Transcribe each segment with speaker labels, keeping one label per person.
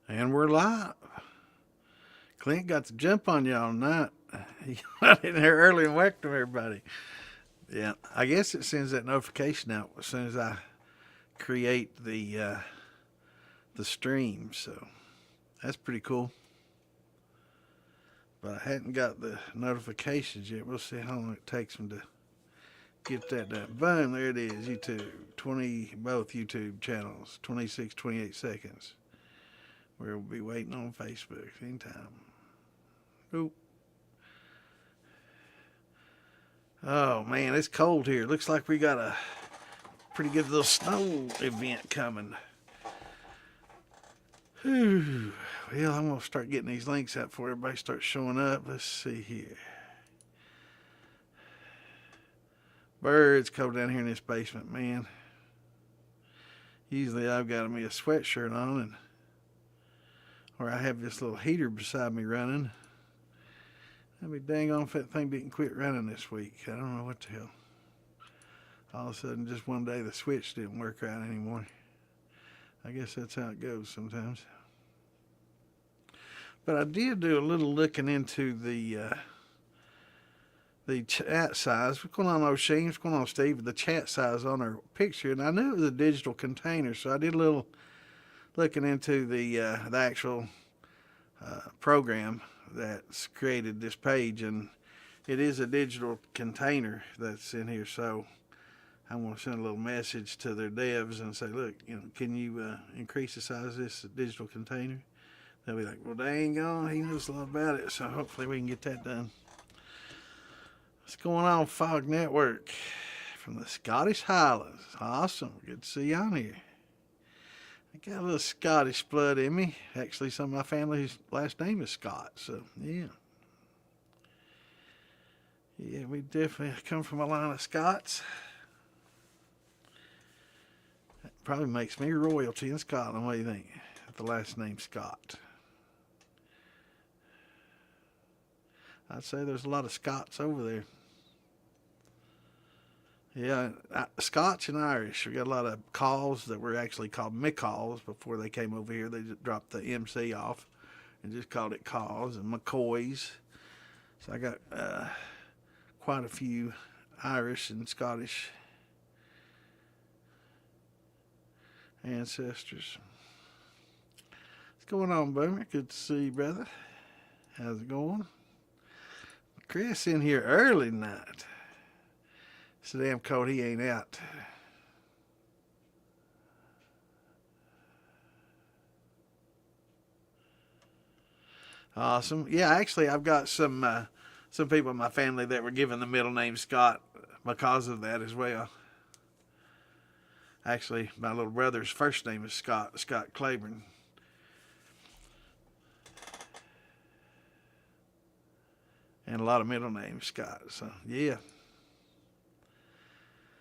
Speaker 1: And we're live. Clint got the jump on y'all tonight. He got in here early and welcome everybody. Yeah, I guess it sends that notification out as soon as I create the stream. So that's pretty cool. But I hadn't got the notifications yet. We'll see how long it takes them to get that done. Boom, there it is. YouTube 20, both YouTube channels, 26, 28 seconds. We'll be waiting on Facebook anytime. Oop. Oh man, it's cold here. Looks like we got a pretty good little snow event coming. Whew. Well, I'm gonna start getting these links out before everybody starts showing up. Let's see here. Birds cold down here in this basement, man. Usually I've got me a sweatshirt on and or I have this little heater beside me running. I'd be dang on if that thing didn't quit running this week. I don't know what the hell. All of a sudden, just one day, the switch didn't work right anymore. I guess that's how it goes sometimes. But I did do a little looking into the chat size. What's going on, O'Sheen? What's going on, Steve? The chat size on our picture, and I knew it was a digital container, so I did a little looking into the actual program that's created this page, and it is a digital container that's in here. So I'm going to send a little message to their devs and say, look, can you increase the size of this digital container? They'll be like, well, dang on, he knows a lot about it. So hopefully we can get that done. What's going on, Fog Network from the Scottish Highlands? Awesome. Good to see you on here. I got a little Scottish blood in me. Actually, some of my family's last name is Scott. So, yeah. Yeah, we definitely come from a line of Scots. That probably makes me royalty in Scotland. What do you think? The last name Scott. I'd say there's a lot of Scots over there. Yeah, Scotch and Irish. We got a lot of calls that were actually called McCalls before they came over here. They just dropped the MC off and just called it calls and McCoys. So I got quite a few Irish and Scottish ancestors. What's going on, Boomer? Good to see you, brother. How's it going? Chris in here early tonight. It's so damn cold he ain't out. Awesome. Yeah, actually, I've got some people in my family that were given the middle name Scott because of that as well. Actually, my little brother's first name is Scott Claiborne. And a lot of middle names Scott. So, yeah.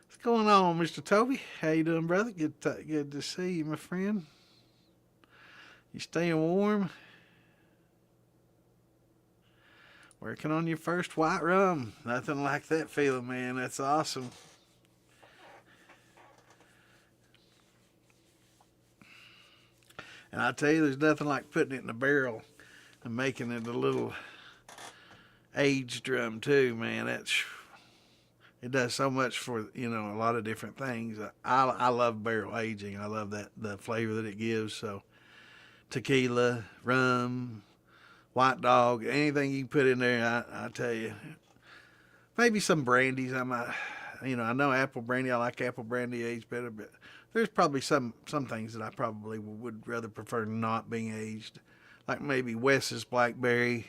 Speaker 1: What's going on, Mr. Toby? How you doing, brother? Good to see you, my friend. You staying warm? Working on your first white rum. Nothing like that feeling, man. That's awesome. And I tell you, there's nothing like putting it in a barrel and making it a little aged rum too, man. It does so much for a lot of different things. I love barrel aging. I love the flavor that it gives. So tequila, rum, white dog, anything you can put in there, I tell you. Maybe some brandies. I might, I know apple brandy. I like apple brandy aged better, but there's probably some things that I probably would rather prefer not being aged, like maybe Wes's blackberry.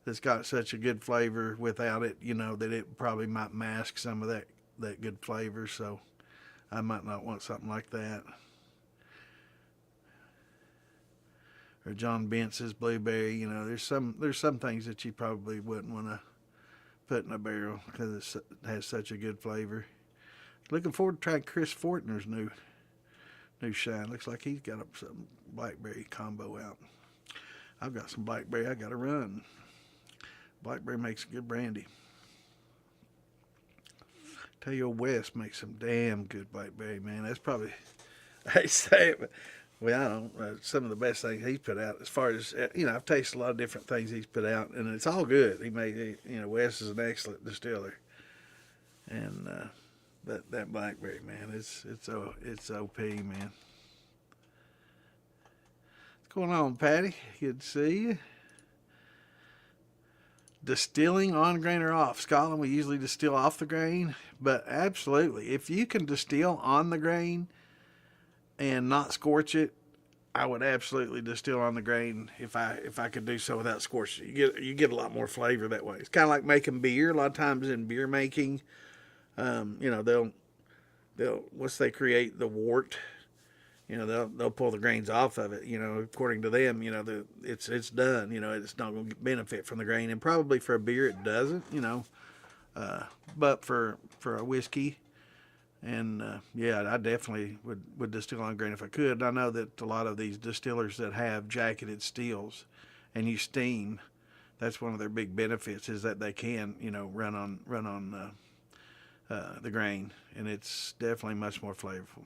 Speaker 1: That's got such a good flavor without it, that it probably might mask some of that good flavor. So I might not want something like that. Or John Bentz's blueberry. There's some things that you probably wouldn't want to put in a barrel because it has such a good flavor. Looking forward to trying Chris Fortner's new shine. Looks like he's got some blackberry combo out. I've got some blackberry. I got to run. Blackberry makes good brandy. Tell you, West makes some damn good blackberry, man. That's probably, I say it, but Well, I don't. Some of the best things he's put out, as far as I've tasted a lot of different things he's put out, and it's all good. Wes is an excellent distiller, and that blackberry, man, it's op, man. What's going on, Patty? Good to see you. Distilling on grain or off. Scotland, we usually distill off the grain, but absolutely, if you can distill on the grain and not scorch it, I would absolutely distill on the grain if I could do so without scorching it. You get a lot more flavor that way. It's kind of like making beer. A lot of times in beer making, they'll once they create the wort, they'll pull the grains off of it. According to them, it's done. It's not going to benefit from the grain, and probably for a beer it doesn't. But for a whiskey, and yeah, I definitely would distill on grain if I could. And I know that a lot of these distillers that have jacketed stills and use steam, that's one of their big benefits is that they can run on the grain, and it's definitely much more flavorful.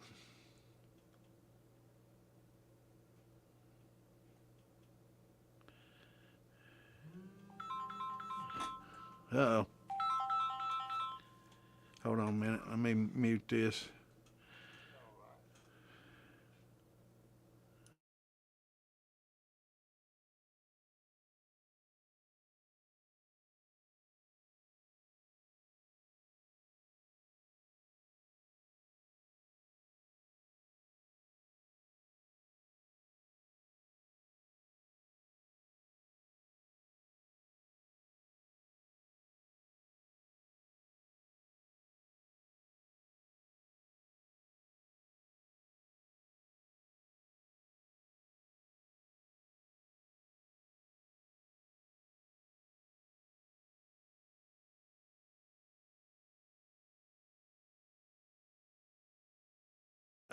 Speaker 1: Uh-oh. Hold on a minute. Let me mute this.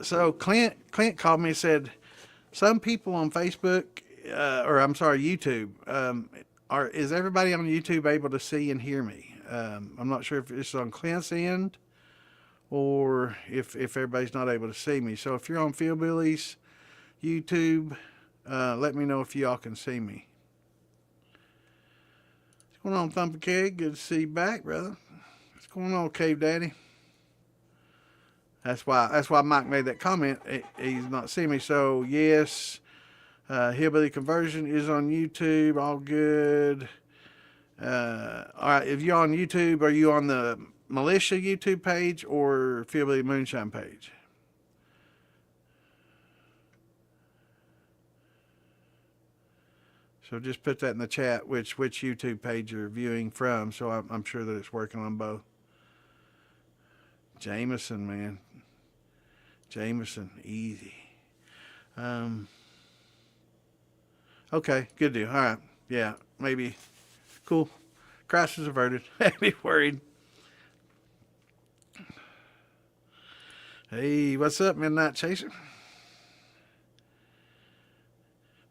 Speaker 1: So Clint called me and said some people on Facebook, or I'm sorry, YouTube, is everybody on YouTube able to see and hear me? I'm not sure if it's on Clint's end or if everybody's not able to see me. So if you're on Fieldbillies YouTube, let me know if y'all can see me. What's going on, Thumpy Keg? Good to see you back, brother. What's going on, Cave Daddy? That's why Mike made that comment. He's not seeing me. So yes, Hillbilly Conversion is on YouTube. All good. All right. If you're on YouTube, are you on the Militia YouTube page or Hillbilly Moonshine page? So just put that in the chat, which YouTube page you're viewing from. So I'm sure that it's working on both. Jameson, man. Jameson, easy. Okay, good deal. All right. Yeah, maybe. Cool. Crisis averted. Be worried. Hey, what's up, Midnight Chaser?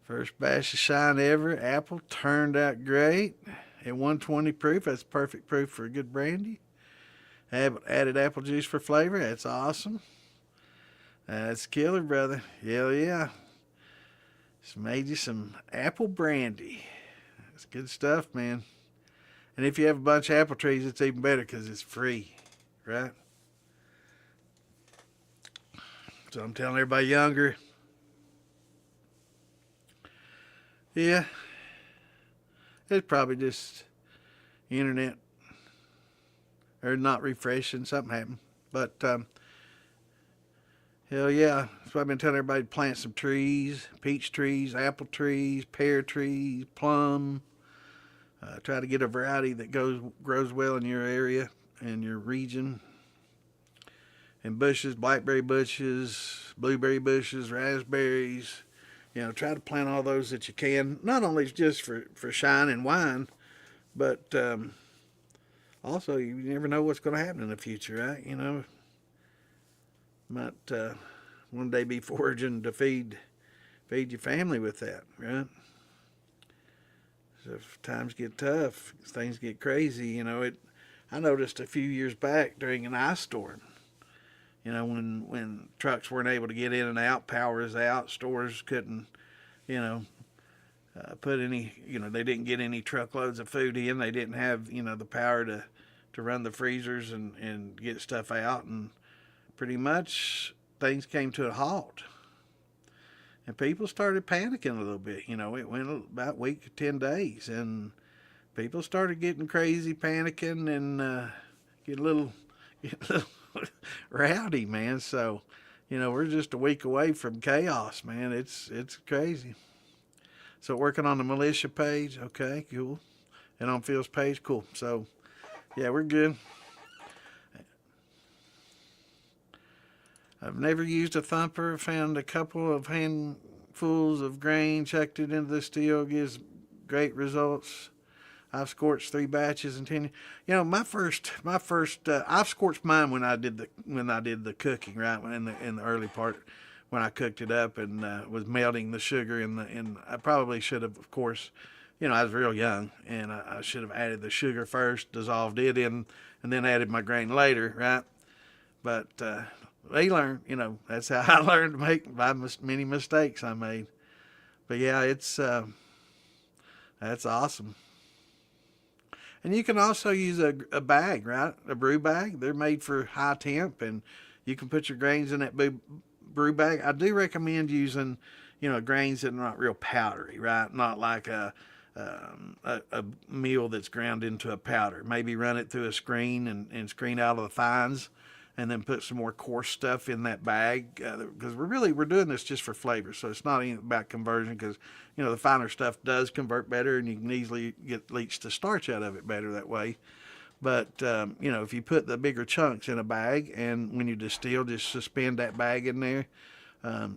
Speaker 1: First batch of shine ever. Apple turned out great. At 120 proof. That's perfect proof for a good brandy. Added apple juice for flavor. That's awesome. That's killer, brother. Hell yeah. Just made you some apple brandy. That's good stuff, man. And if you have a bunch of apple trees, it's even better because it's free, right? So I'm telling everybody younger. Yeah. It's probably just internet or not refreshing. Something happened. But hell yeah. So I've been telling everybody to plant some trees, peach trees, apple trees, pear trees, plum. Try to get a variety that grows well in your area and your region. And bushes, blackberry bushes, blueberry bushes, raspberries. Try to plant all those that you can. Not only just for shine and wine, but also you never know what's going to happen in the future, right? Might one day be foraging to feed your family with that, right? So if times get tough, things get crazy, I noticed a few years back during an ice storm, You know, when trucks weren't able to get in and out, power is out, stores couldn't, you know, put any, you know, they didn't get any truckloads of food in. They didn't have, you know, the power to run the freezers and get stuff out. And pretty much things came to a halt. And people started panicking a little bit. You know, it went about a week to 10 days. And people started getting crazy, panicking, and get a little, get a little rowdy, man. So, you know, we're just a week away from chaos, man. It's crazy. So working on the militia page, okay, cool. And on Phil's page, cool. So, yeah, we're good. I've never used a thumper. Found a couple of handfuls of grain, chucked it into the steel, gives great results. I've scorched 3 batches and 10. You know, my first, I've scorched mine when I did the cooking, right, in the early part, when I cooked it up and was melting the sugar and I probably should have, of course, you know, I was real young and I should have added the sugar first, dissolved it in, and then added my grain later, right? But they learn, you know, that's how I learned to make by many mistakes I made. But yeah, it's that's awesome. And you can also use a bag, right? A brew bag. They're made for high temp, and you can put your grains in that brew bag. I do recommend using, you know, grains that are not real powdery, right? Not like a meal that's ground into a powder. Maybe run it through a screen and screen out of the fines, and then put some more coarse stuff in that bag, because we're doing this just for flavor. So it's not even about conversion, because, you know, the finer stuff does convert better, and you can easily get leach the starch out of it better that way. But you know, if you put the bigger chunks in a bag, and when you distill, just suspend that bag in there,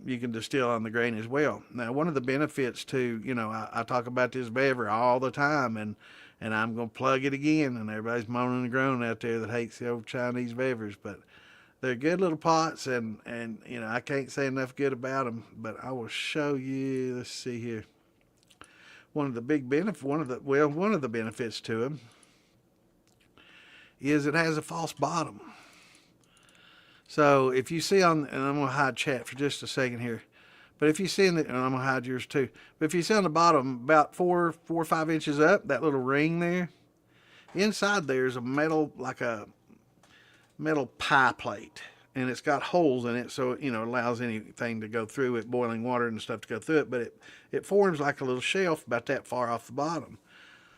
Speaker 1: you can distill on the grain as well. Now, one of the benefits too, you know, I talk about this bever all the time, and I'm going to plug it again, and everybody's moaning and groaning out there that hates the old Chinese bevers, but they're good little pots, and you know, I can't say enough good about them, but I will show you, let's see here. One of the benefits to them is it has a false bottom. So if you see and I'm going to hide chat for just a second here, but if you see and I'm going to hide yours too, but if you see on the bottom about 4 or 5 inches up, that little ring there, inside there is a metal, like a metal pie plate, and it's got holes in it, so, you know, it allows anything to go through it, boiling water and stuff to go through it, but it forms like a little shelf about that far off the bottom.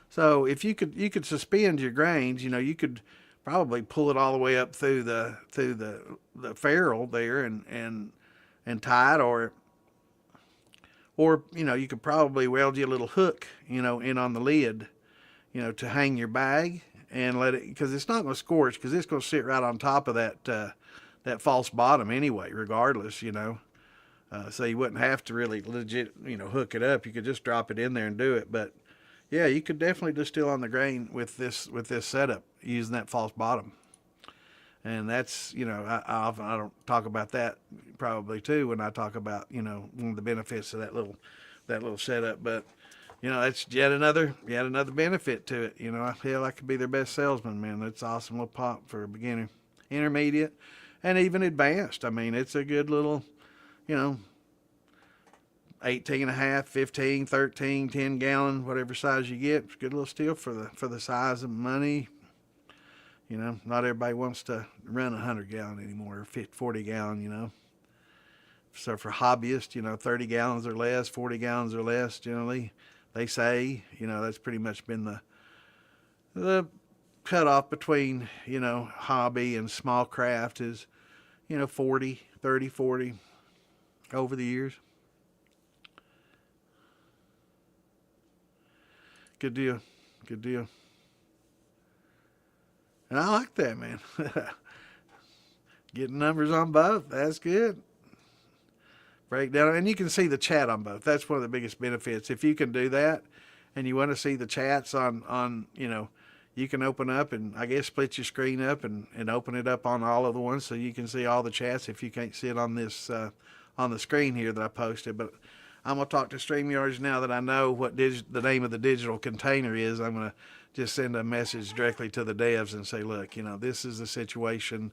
Speaker 1: So if you could suspend your grains, you know, you could probably pull it all the way up through the ferrule there and tie it, or you know, you could probably weld you a little hook, you know, in on the lid, you know, to hang your bag and let it, because it's not going to scorch, because it's going to sit right on top of that false bottom anyway, regardless, you know. So you wouldn't have to really legit, you know, hook it up. You could just drop it in there and do it. But yeah, you could definitely distill on the grain with this setup using that false bottom. And that's, you know, I don't talk about that probably too when I talk about, you know, one of the benefits of that little setup. But, you know, that's yet another benefit to it. You know, I feel I could be their best salesman, man. That's awesome little pop for a beginner, intermediate, and even advanced. I mean, it's a good little, you know, 18 and a half, 15, 13, 10 gallon, whatever size you get. It's a good little still for the size of money. You know, not everybody wants to run 100 gallon anymore, or 50, 40 gallon, you know. So for hobbyists, you know, 30 gallons or less, 40 gallons or less, generally, they say, you know, that's pretty much been the cutoff between, you know, hobby and small craft is, you know, 40 over the years. Good deal. And I like that, man. Getting numbers on both, that's good. Breakdown, and you can see the chat on both. That's one of the biggest benefits. If you can do that, and you want to see the chats on, you know, you can open up and I guess split your screen up and open it up on all of the ones so you can see all the chats if you can't see it on this on the screen here that I posted. But I'm gonna talk to StreamYards now that I know what the name of the digital container is. I'm gonna just send a message directly to the devs and say, look, you know, this is the situation.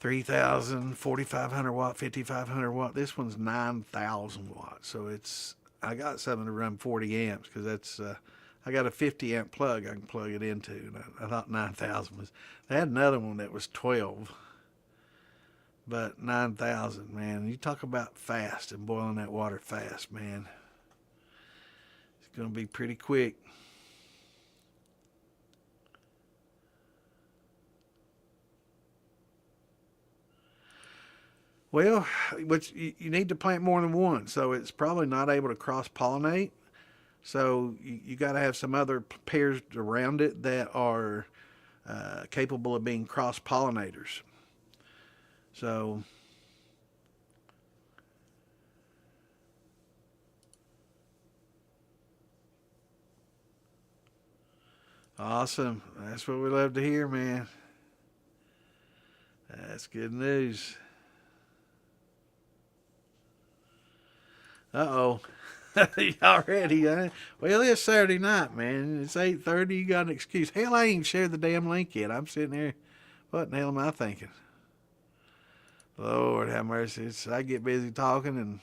Speaker 1: 3,000, 4,500 watt, 5,500 watt. This one's 9,000 watts. So I got something to run 40 amps because I got a 50 amp plug I can plug it into. And I thought 9,000 was, they had another one that was 12, but 9,000, man. You talk about fast and boiling that water fast, man. It's going to be pretty quick. Well, which you need to plant more than one, so it's probably not able to cross pollinate. So you got to have some other pairs around it that are capable of being cross pollinators. So awesome. That's what we love to hear, man. That's good news. Uh-oh. Already, huh? Well, it's Saturday night, man. It's 8:30. You got an excuse. Hell, I ain't shared the damn link yet. I'm sitting there. What in the hell am I thinking? Lord have mercy. I get busy talking and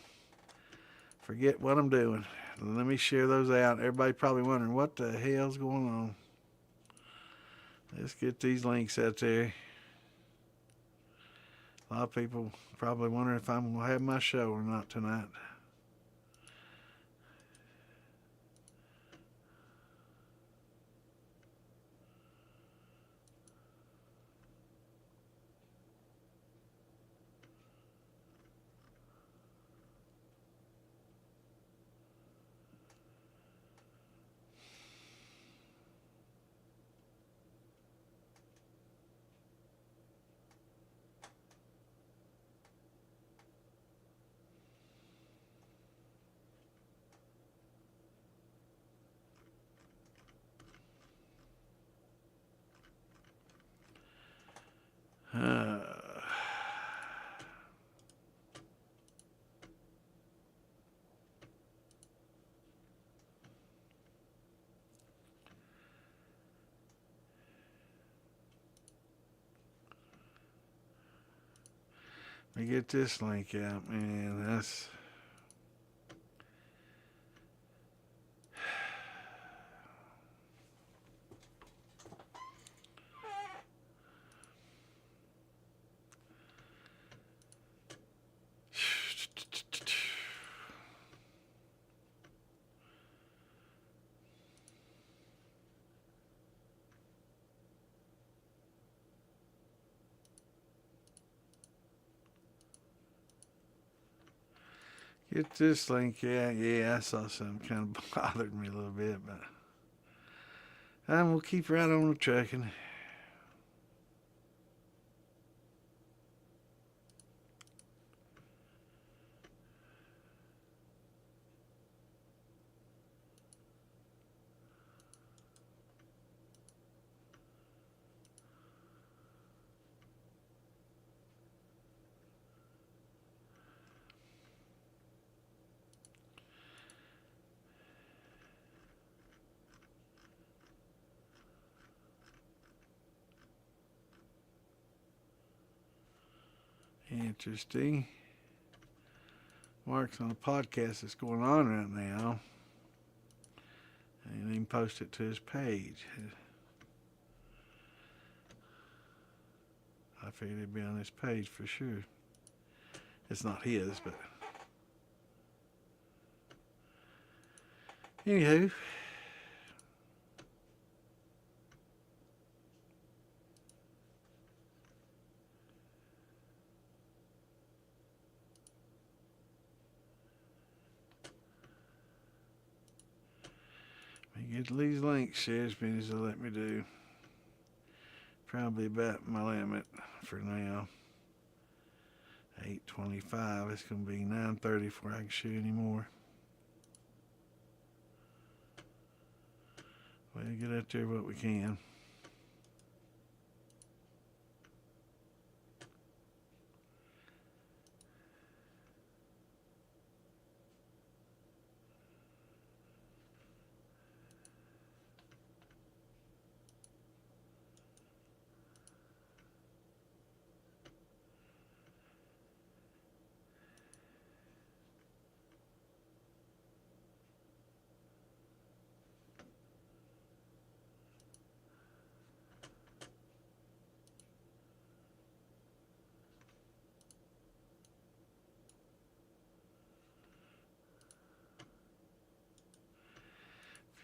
Speaker 1: forget what I'm doing. Let me share those out. Everybody probably wondering what the hell's going on. Let's get these links out there. A lot of people probably wondering if I'm going to have my show or not tonight. Uh, Let me get this link out, man. That's get this link out. Yeah, I saw something kind of bothered me a little bit, but we'll keep right on the trucking. Interesting. Mark's on a podcast that's going on right now. And he can post it to his page. I figured it'd be on his page for sure. It's not his, but anywho. Get these links shared as many as they'll let me do. Probably about my limit for now. 8:25. It's gonna be 9:30 before I can shoot anymore. We'll get out there what we can.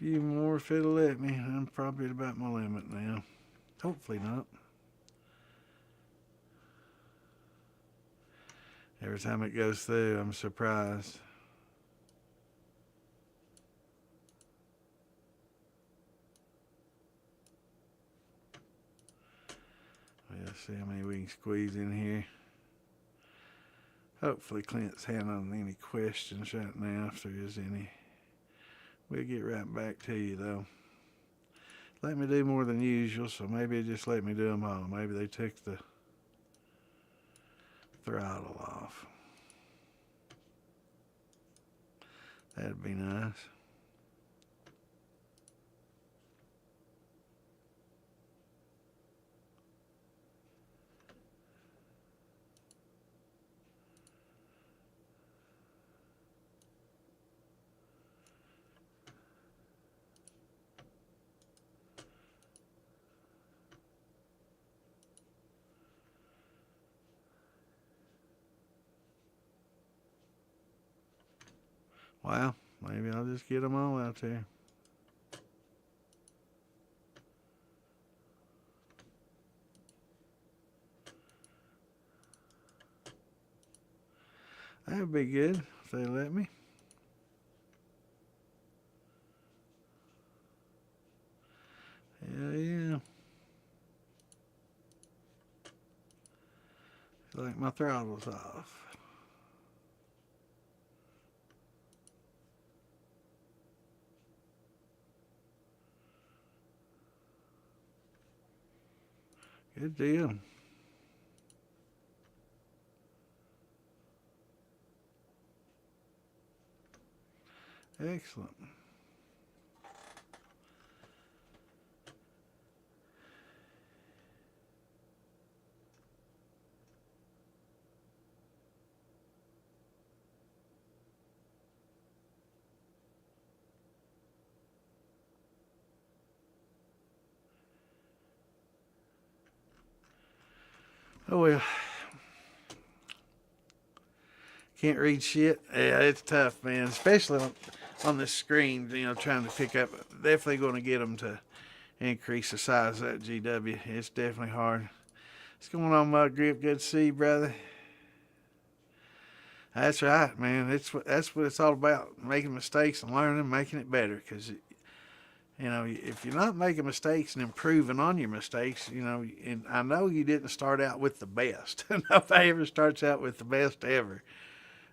Speaker 1: few more if it'll let me. I'm probably at about my limit now. Hopefully not. Every time it goes through, I'm surprised. Let's see how many we can squeeze in here. Hopefully Clint's handling any questions right now, if there is any. We'll get right back to you, though. Let me do more than usual, so maybe it just let me do them all. Maybe they took the throttle off. That'd be nice. Well, maybe I'll just get them all out there. That would be good if they let me. Hell yeah. Feel like my throttle's off. Good deal. Excellent. Oh well. Can't read shit. Yeah, it's tough, man. Especially on this screen, you know, trying to pick up. Definitely going to get them to increase the size of that GW. It's definitely hard. What's going on, Mud Grip? Good to see you, brother. That's right, man. That's what it's all about. Making mistakes and learning, making it better. Because, you know, if you're not making mistakes and improving on your mistakes, you know, and I know you didn't start out with the best. Nobody ever starts out with the best ever.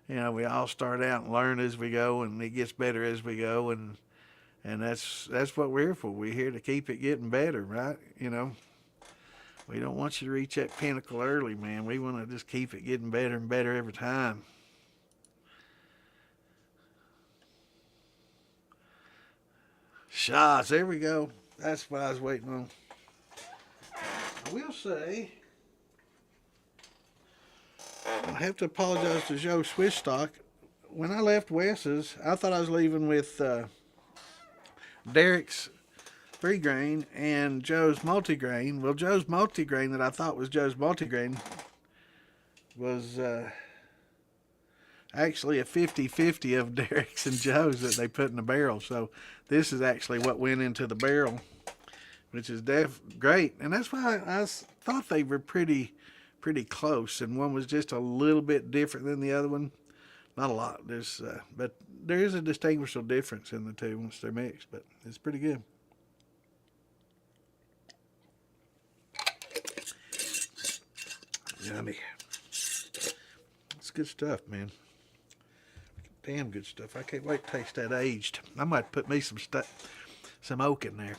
Speaker 1: You know, we all start out and learn as we go, and it gets better as we go, and that's what we're here for. We're here to keep it getting better, right? You know, we don't want you to reach that pinnacle early, man. We want to just keep it getting better and better every time. Shots, there we go. That's what I was waiting on. I will say, I have to apologize to Joe Swishstock. When I left Wes's, I thought I was leaving with Derek's 3-grain and Joe's multigrain. Well, Joe's multigrain that I thought was Joe's multigrain was actually a 50-50 of Derek's and Joe's that they put in the barrel. So this is actually what went into the barrel, which is great. And that's why I thought they were pretty close, and one was just a little bit different than the other one. Not a lot. But there is a distinguishable difference in the two once they're mixed, but it's pretty good. Yummy. It's good stuff, man. Damn good stuff. I can't wait to taste that aged. I might put me some oak in there.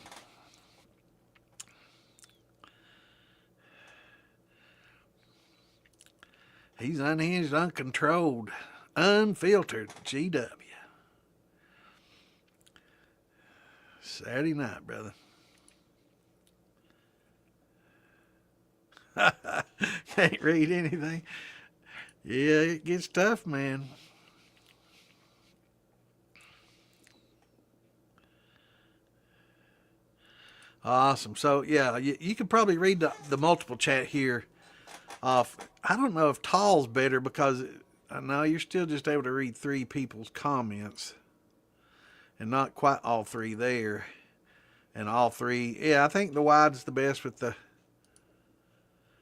Speaker 1: He's unhinged, uncontrolled, unfiltered. GW. Saturday night, brother. Can't read anything. Yeah, it gets tough, man. Awesome. So, yeah, you could probably read the multiple chat here off. I don't know if tall's better because I know you're still just able to read 3 people's comments. and not quite all three there. And all three, yeah, I think the wide's the best with the,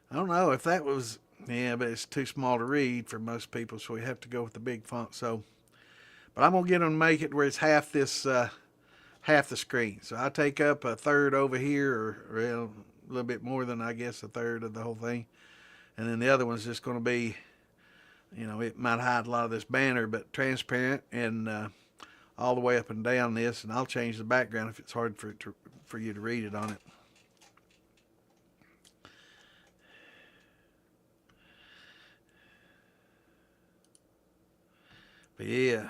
Speaker 1: I don't know if that was, yeah, but it's too small to read for most people, so we have to go with the big font. So, but I'm gonna get them to make it where it's half this, half the screen. So I take up a third over here, or well, a little bit more than I guess a third of the whole thing, and then the other one's just gonna be, it might hide a lot of this banner, but transparent and all the way up and down this, and I'll change the background if it's hard for you to read it on it. But yeah,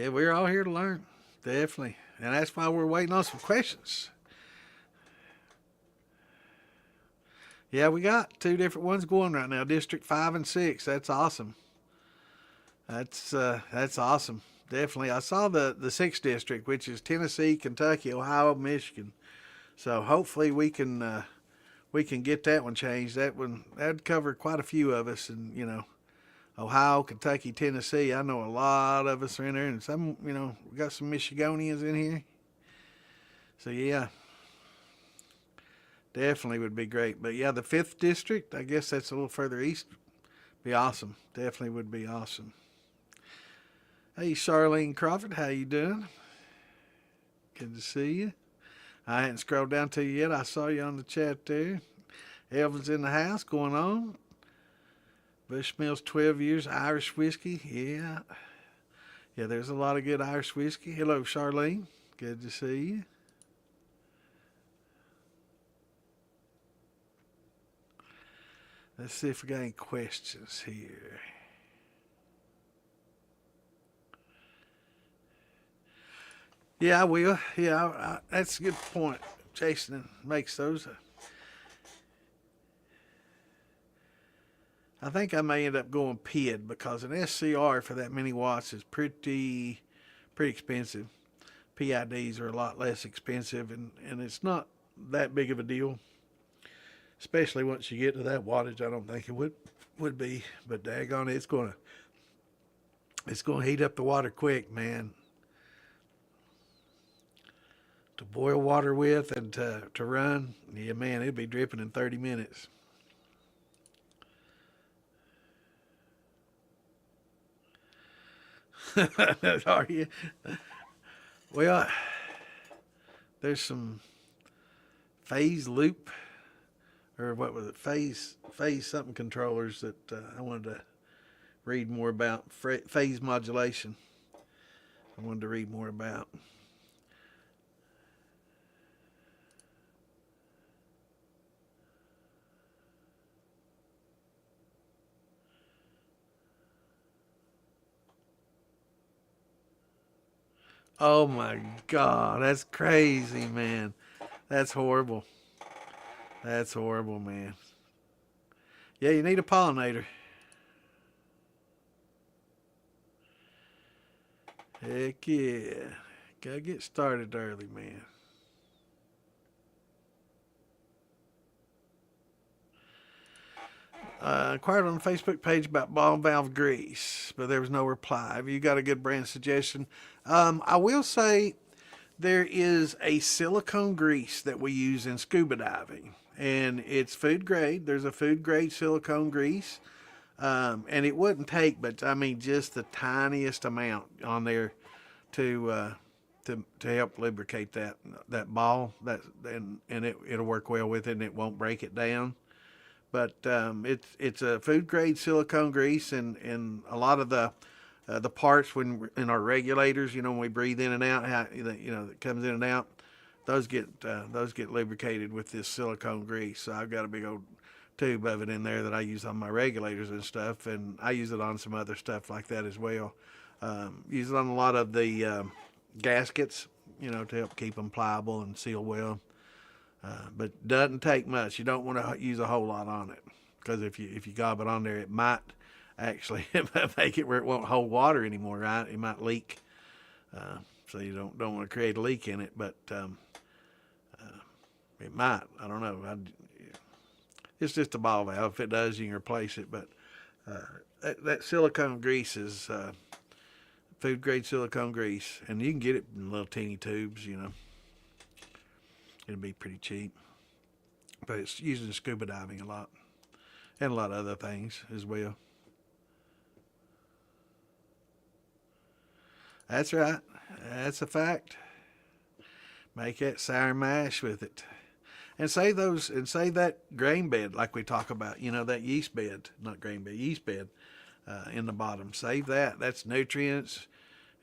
Speaker 1: we're all here to learn, definitely, and that's why we're waiting on some questions. Yeah, we got two different ones going right now, District 5 and 6. That's awesome. That's awesome. Definitely. I saw the sixth district, which is Tennessee, Kentucky, Ohio, Michigan. So hopefully we can get that one changed. That'd cover quite a few of us, and Ohio, Kentucky, Tennessee. I know a lot of us are in there, and some we got some Michigonians in here. So yeah, definitely would be great. But yeah, the fifth district, I guess that's a little further east. Be awesome. Definitely would be awesome. Hey, Charlene Crawford, how you doing? Good to see you. I hadn't scrolled down to you yet. I saw you on the chat there. Elvin's in the house, going on. Bushmills 12 years, Irish whiskey. Yeah. Yeah, there's a lot of good Irish whiskey. Hello, Charlene. Good to see you. Let's see if we got any questions here. Yeah, I will. Yeah, that's a good point. Jason makes those. I think I may end up going PID because an SCR for that many watts is pretty expensive. PIDs are a lot less expensive, and it's not that big of a deal, especially once you get to that wattage. I don't think it would be, but daggone it, it's gonna heat up the water quick, man. To boil water with and to run, yeah, man, it'd be dripping in 30 minutes. Are you? Well, there's some phase loop, or what was it? Phase something controllers that I wanted to read more about. Phase modulation. I wanted to read more about. Oh my God, that's crazy, man. That's horrible. That's horrible, man. Yeah, you need a pollinator. Heck yeah. Gotta get started early, man. Inquired on the Facebook page about ball valve grease, but there was no reply. Have you got a good brand suggestion? I will say there is a silicone grease that we use in scuba diving, and it's food grade. There's a food grade silicone grease, and it wouldn't take, but I mean, just the tiniest amount on there to help lubricate that ball. It'll work well with it, and it won't break it down. But it's a food grade silicone grease, and a lot of the parts when in our regulators, when we breathe in and out, that comes in and out, those get lubricated with this silicone grease. So I've got a big old tube of it in there that I use on my regulators and stuff, and I use it on some other stuff like that as well. Use it on a lot of the gaskets, to help keep them pliable and seal well. But doesn't take much. You don't want to use a whole lot on it, because if you gob it on there, it might actually make it where it won't hold water anymore. Right? It might leak. So you don't want to create a leak in it, but it might. I don't know. It's just a ball valve. If it does, you can replace it. But that silicone grease is food grade silicone grease, and you can get it in little teeny tubes. It'll be pretty cheap, but it's used in scuba diving a lot and a lot of other things as well. That's right. That's a fact. Make that sour mash with it. And save that grain bed like we talk about, that yeast bed, not grain bed, yeast bed in the bottom. Save that. That's nutrients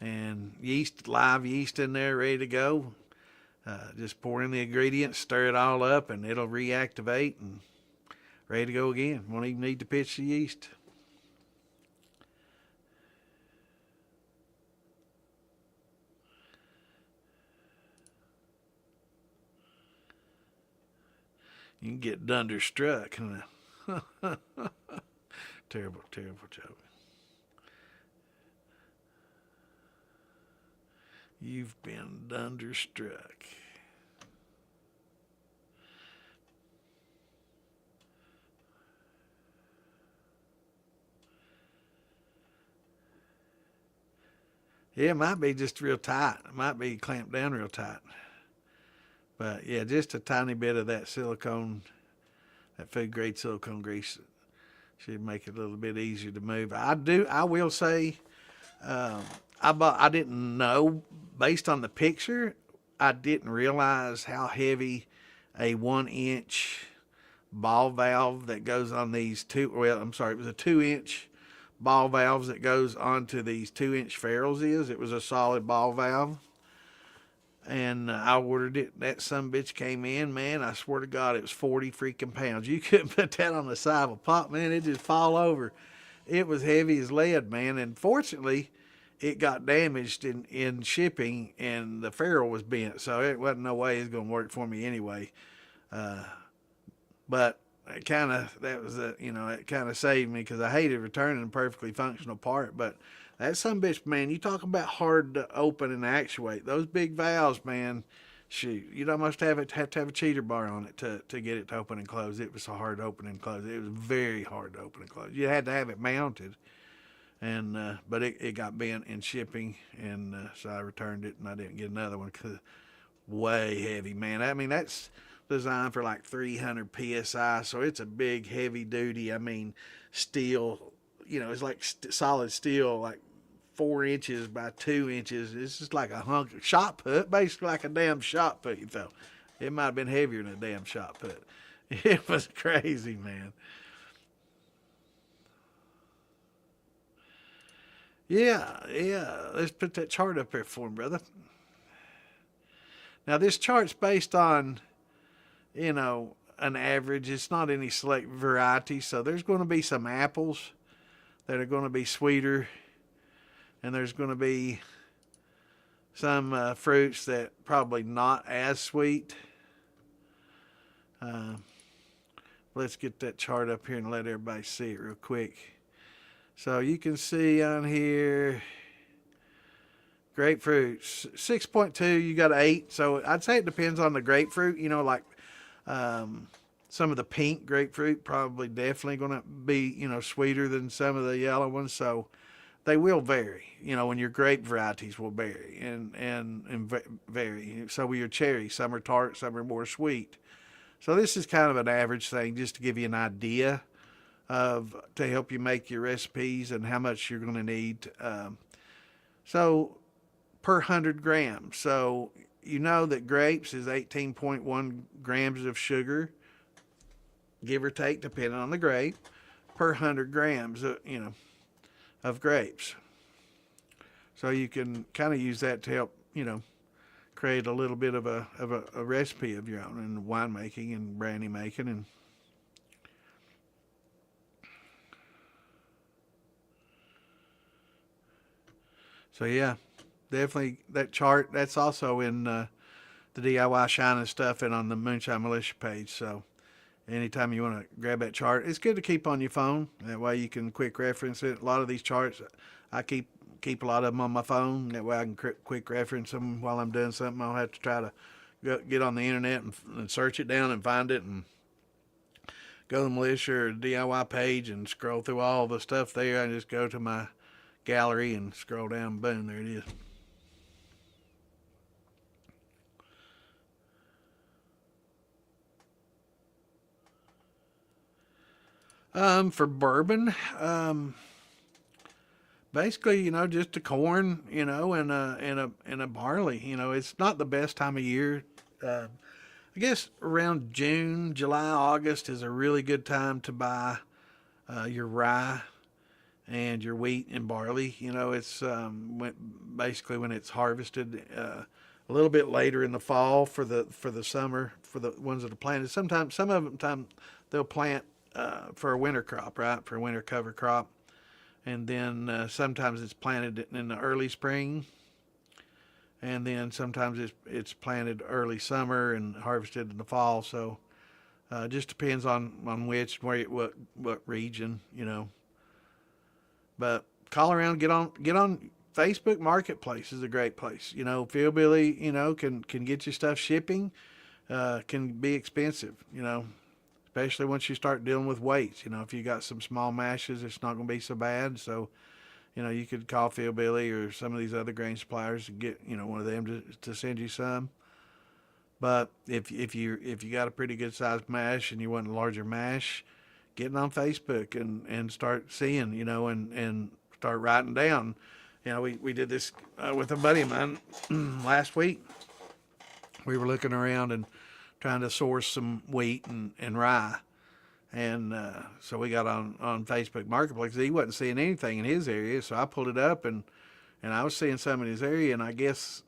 Speaker 1: and yeast, live yeast in there ready to go. Just pour in the ingredients, stir it all up, and it'll reactivate and ready to go again. Won't even need to pitch the yeast. You can get dunderstruck. Terrible, terrible joke. You've been dunderstruck. Yeah, it might be just real tight. It might be clamped down real tight. But yeah, just a tiny bit of that silicone, that food grade silicone grease should make it a little bit easier to move. I will say, I didn't know, based on the picture, I didn't realize how heavy a 1-inch ball valve that goes on these it was a 2-inch ball valves that goes onto these 2-inch ferrules is. It was a solid ball valve. And I ordered it. That sumbitch came in, man. I swear to God, it was 40 freaking pounds. You couldn't put that on the side of a pot, man. It'd just fall over. It was heavy as lead, man. And fortunately, it got damaged in shipping, and the ferrule was bent. So it wasn't no way it was going to work for me anyway. But it kind of saved me, because I hated returning a perfectly functional part. But that sumbitch, man, you talk about hard to open and actuate. Those big valves, man, shoot, you'd almost have to have a cheater bar on it to get it to open and close. It was so hard to open and close. It was very hard to open and close. You had to have it mounted, and but it got bent in shipping, and so I returned it, and I didn't get another one because way heavy, man. I mean, that's designed for like 300 psi, so it's a big, heavy duty. I mean, steel. It's like solid steel, like 4 inches by 2 inches. It's just like a hunk of shot put, basically like a damn shot put, It might have been heavier than a damn shot put. It was crazy, man. Yeah. Let's put that chart up here for him, brother. Now, this chart's based on, an average. It's not any select variety, so there's going to be some apples that are going to be sweeter, and there's going to be some fruits that probably not as sweet. Let's get that chart up here and let everybody see it real quick. So you can see on here, grapefruits 6.2, you got 8. So I'd say it depends on the grapefruit. Like some of the pink grapefruit probably definitely going to be, sweeter than some of the yellow ones. So they will vary, when your grape varieties will vary and vary. So with your cherries, some are tart, some are more sweet. So this is kind of an average thing, just to give you an idea to help you make your recipes and how much you're going to need. So per 100 grams. So that grapes is 18.1 grams of sugar, give or take, depending on the grape, per 100 grams, of grapes. So you can kind of use that to help, create a little bit of a recipe of your own in winemaking and brandy making. And so yeah, definitely that chart. That's also in the DIY Shine and stuff, and on the Moonshine Militia page. So anytime you want to grab that chart, it's good to keep on your phone. That way you can quick reference it. A lot of these charts, I keep a lot of them on my phone. That way I can quick reference them while I'm doing something. I don't have to try to get on the internet and search it down and find it, and go to the militia or DIY page and scroll through all the stuff there. I just go to my gallery and scroll down. Boom, there it is. For bourbon, basically, just the corn, and a barley. It's not the best time of year. I guess around June, July, August is a really good time to buy your rye and your wheat and barley. It's basically when it's harvested. A little bit later in the fall for the summer for the ones that are planted. Sometimes some of them they'll plant for a winter crop, right? For a winter cover crop, and then sometimes it's planted in the early spring, and then sometimes it's planted early summer and harvested in the fall. So it just depends on which what region, But call around, get on Facebook Marketplace is a great place. Fieldbilly, can get you stuff. Shipping can be expensive, especially once you start dealing with weights. If you got some small mashes, it's not going to be so bad. So, you could call Fieldbilly or some of these other grain suppliers to get, one of them to send you some. But if you got a pretty good sized mash and you want a larger mash, getting on Facebook and start seeing, and start writing down. We did this with a buddy of mine last week. We were looking around and trying to source some wheat and rye. And so we got on Facebook Marketplace. He wasn't seeing anything in his area, so I pulled it up, and I was seeing some in his area, and I guess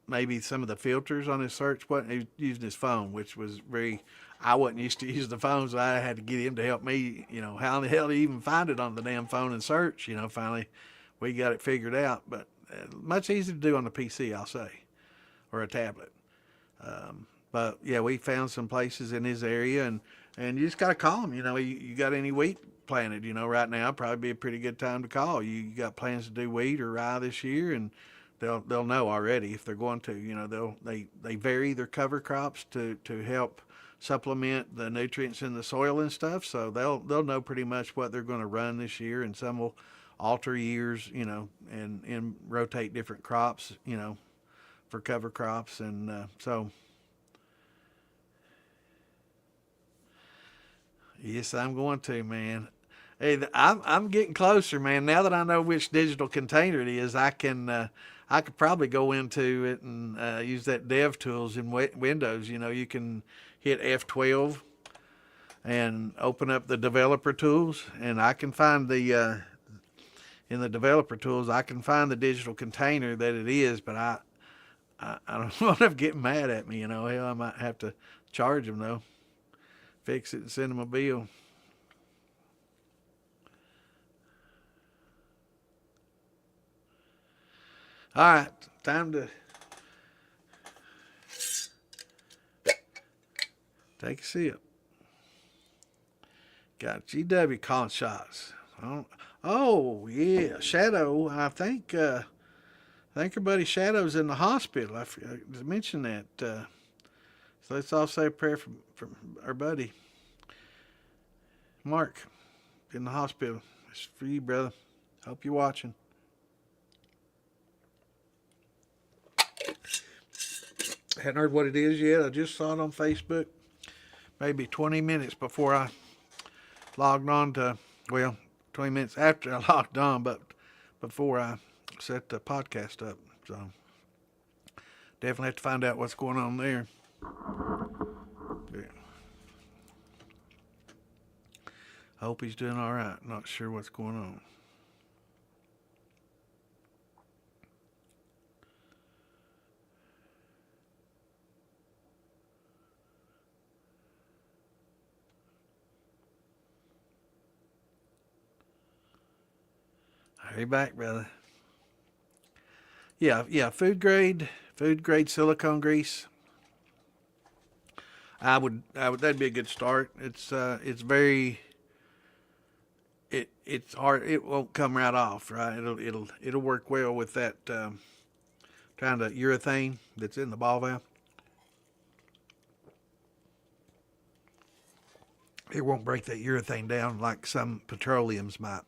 Speaker 1: maybe some of the filters on his search wasn't. He was using his phone, which was I wasn't used to use the phone, so I had to get him to help me, how in the hell do you even find it on the damn phone and search, finally we got it figured out, but much easier to do on the PC, I'll say, or a tablet. But yeah, we found some places in his area, and you just got to call them. You got any wheat planted? Right now probably be a pretty good time to call. You got plans to do wheat or rye this year, and they'll know already if they're going to. They vary their cover crops to help supplement the nutrients in the soil and stuff. So they'll know pretty much what they're going to run this year, and some will alter years, and rotate different crops, for cover crops, and so. Yes, I'm going to, man. Hey, I'm getting closer, man. Now that I know which digital container it is, I could probably go into it and use that Dev Tools in Windows. You can hit F12 and open up the developer tools, and I can find in the developer tools I can find the digital container that it is. But I don't want them getting mad at me. Hell, I might have to charge them though. Fix it and send them a bill. All right, time to take a sip. Got GW calling shots. Oh yeah, Shadow. I think our buddy Shadow's in the hospital. I forgot to mention that. So let's all say a prayer for our buddy Mark in the hospital. It's for you, brother. Hope you're watching. Hadn't heard what it is yet. I just saw it on Facebook maybe 20 minutes before I logged on 20 minutes after I logged on, but before I set the podcast up. So definitely have to find out what's going on there. Yeah. I hope he's doing all right. Not sure what's going on. Hurry back, brother. Yeah, food grade silicone grease. I would that'd be a good start. It's very it's hard. It won't come right off, right? It'll work well with that kind of urethane that's in the ball valve. It won't break that urethane down like some petroleums might.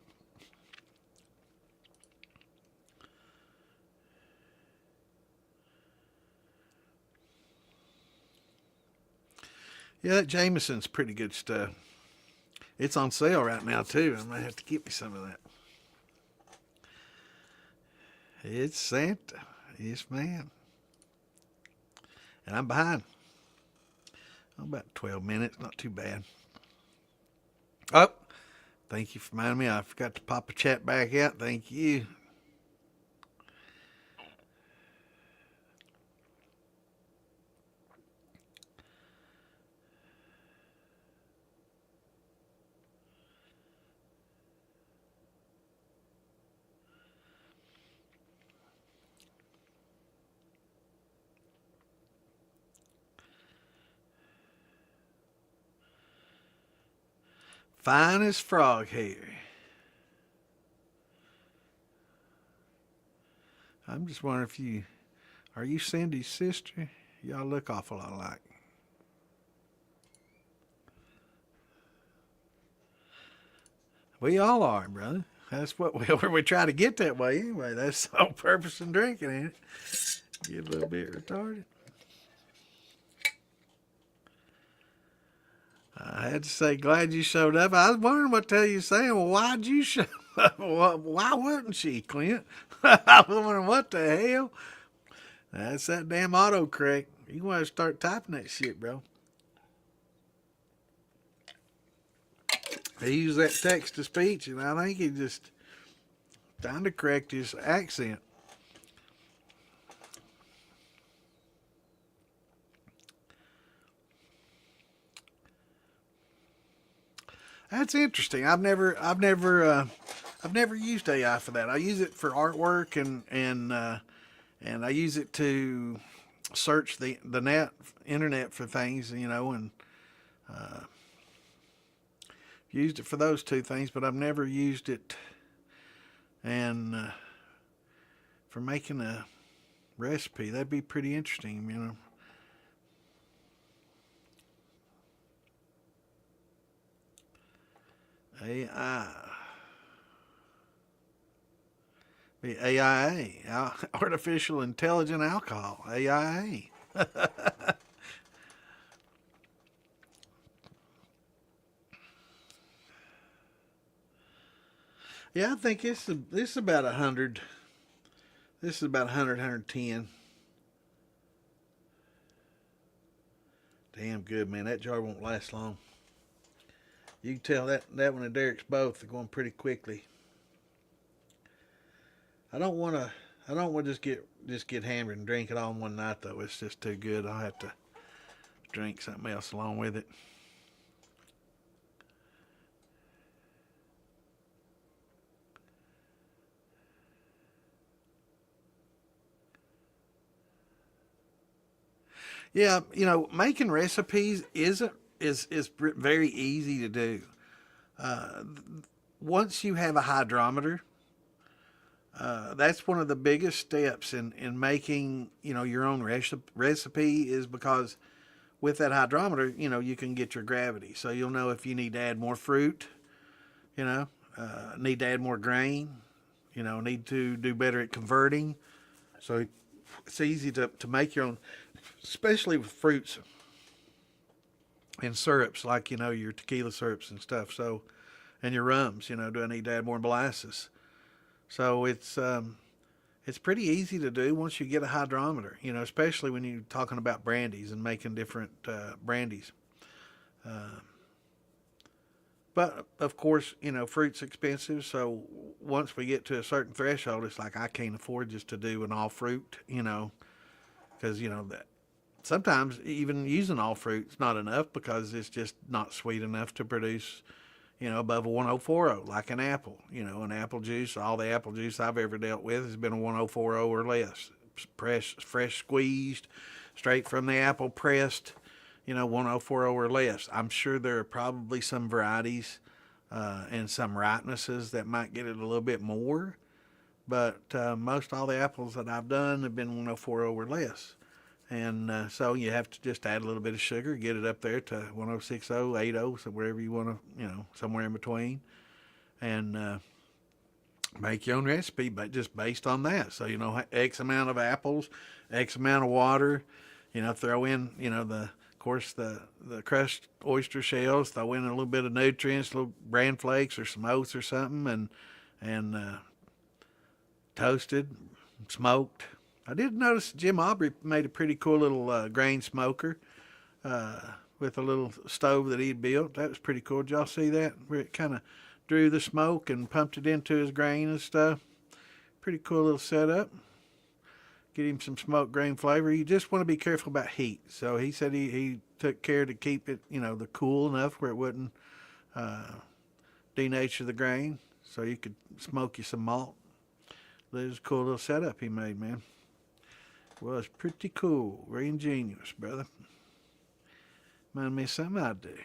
Speaker 1: Yeah, that Jameson's pretty good stuff. It's on sale right now too. I might have to get me some of that. It's Santa. Yes, ma'am. And I'm behind. About 12 minutes. Not too bad. Oh, thank you for reminding me. I forgot to pop a chat back out. Thank you. Fine as frog hair. I'm just wondering if you are you Cindy's sister? Y'all look awful alike. We all are, brother. That's what we try to get that way anyway. That's the whole purpose of drinking, ain't it? Get a little bit retarded. I had to say, glad you showed up. I was wondering what the hell you saying. Well, why'd you show up? Why wouldn't she, Clint? I was wondering what the hell. That's that damn autocorrect. You want to start typing that shit, bro. He used that text to speech, and I think he just trying to correct his accent. That's interesting. I've never used AI for that. I use it for artwork and I use it to search the internet for things, and used it for those two things. But I've never used it and for making a recipe. That'd be pretty interesting. AI. Be AIA, Artificial Intelligent Alcohol, AIA. Yeah, I think this is about 100. This is about 100, 110. Damn good, man. That jar won't last long. You can tell that one and Derek's both are going pretty quickly. I don't want to. I don't want to just get hammered and drink it all in one night though. It's just too good. I'll have to drink something else along with it. Yeah, making recipes is very easy to do. Uh, Once you have a hydrometer, that's one of the biggest steps in making your own recipe is because with that hydrometer, you can get your gravity. So you'll know if you need to add more fruit, you know, need to add more grain, need to do better at converting. So it's easy to make your own, especially with fruits and syrups like your tequila syrups and stuff. So and your rums, do I need to add more molasses? So it's pretty easy to do once you get a hydrometer, especially when you're talking about brandies and making different brandies. Uh, but of course, fruit's expensive. So once we get to a certain threshold, it's like I can't afford just to do an all fruit, because that sometimes even using all fruit's not enough because it's just not sweet enough to produce above a 1040, like an apple. An apple juice, all the apple juice I've ever dealt with has been a 1040 or less. Fresh squeezed, straight from the apple pressed, 1040 or less. I'm sure there are probably some varieties and some ripenesses that might get it a little bit more, but most all the apples that I've done have been 1040 or less. And so you have to just add a little bit of sugar, get it up there to 1060, 80, so wherever you want to, somewhere in between, and make your own recipe, but just based on that. So, X amount of apples, X amount of water, throw in, the course, the crushed oyster shells. Throw in a little bit of nutrients, little bran flakes or some oats or something, and toasted, smoked. I did notice Jim Aubrey made a pretty cool little grain smoker with a little stove that he'd built. That was pretty cool. Did y'all see that? Where it kind of drew the smoke and pumped it into his grain and stuff. Pretty cool little setup. Get him some smoked grain flavor. You just want to be careful about heat. So he said he took care to keep it, the cool enough where it wouldn't denature the grain. So you could smoke you some malt. It was a cool little setup he made, man. It was pretty cool. Very ingenious, brother. Remind me of something I'd do.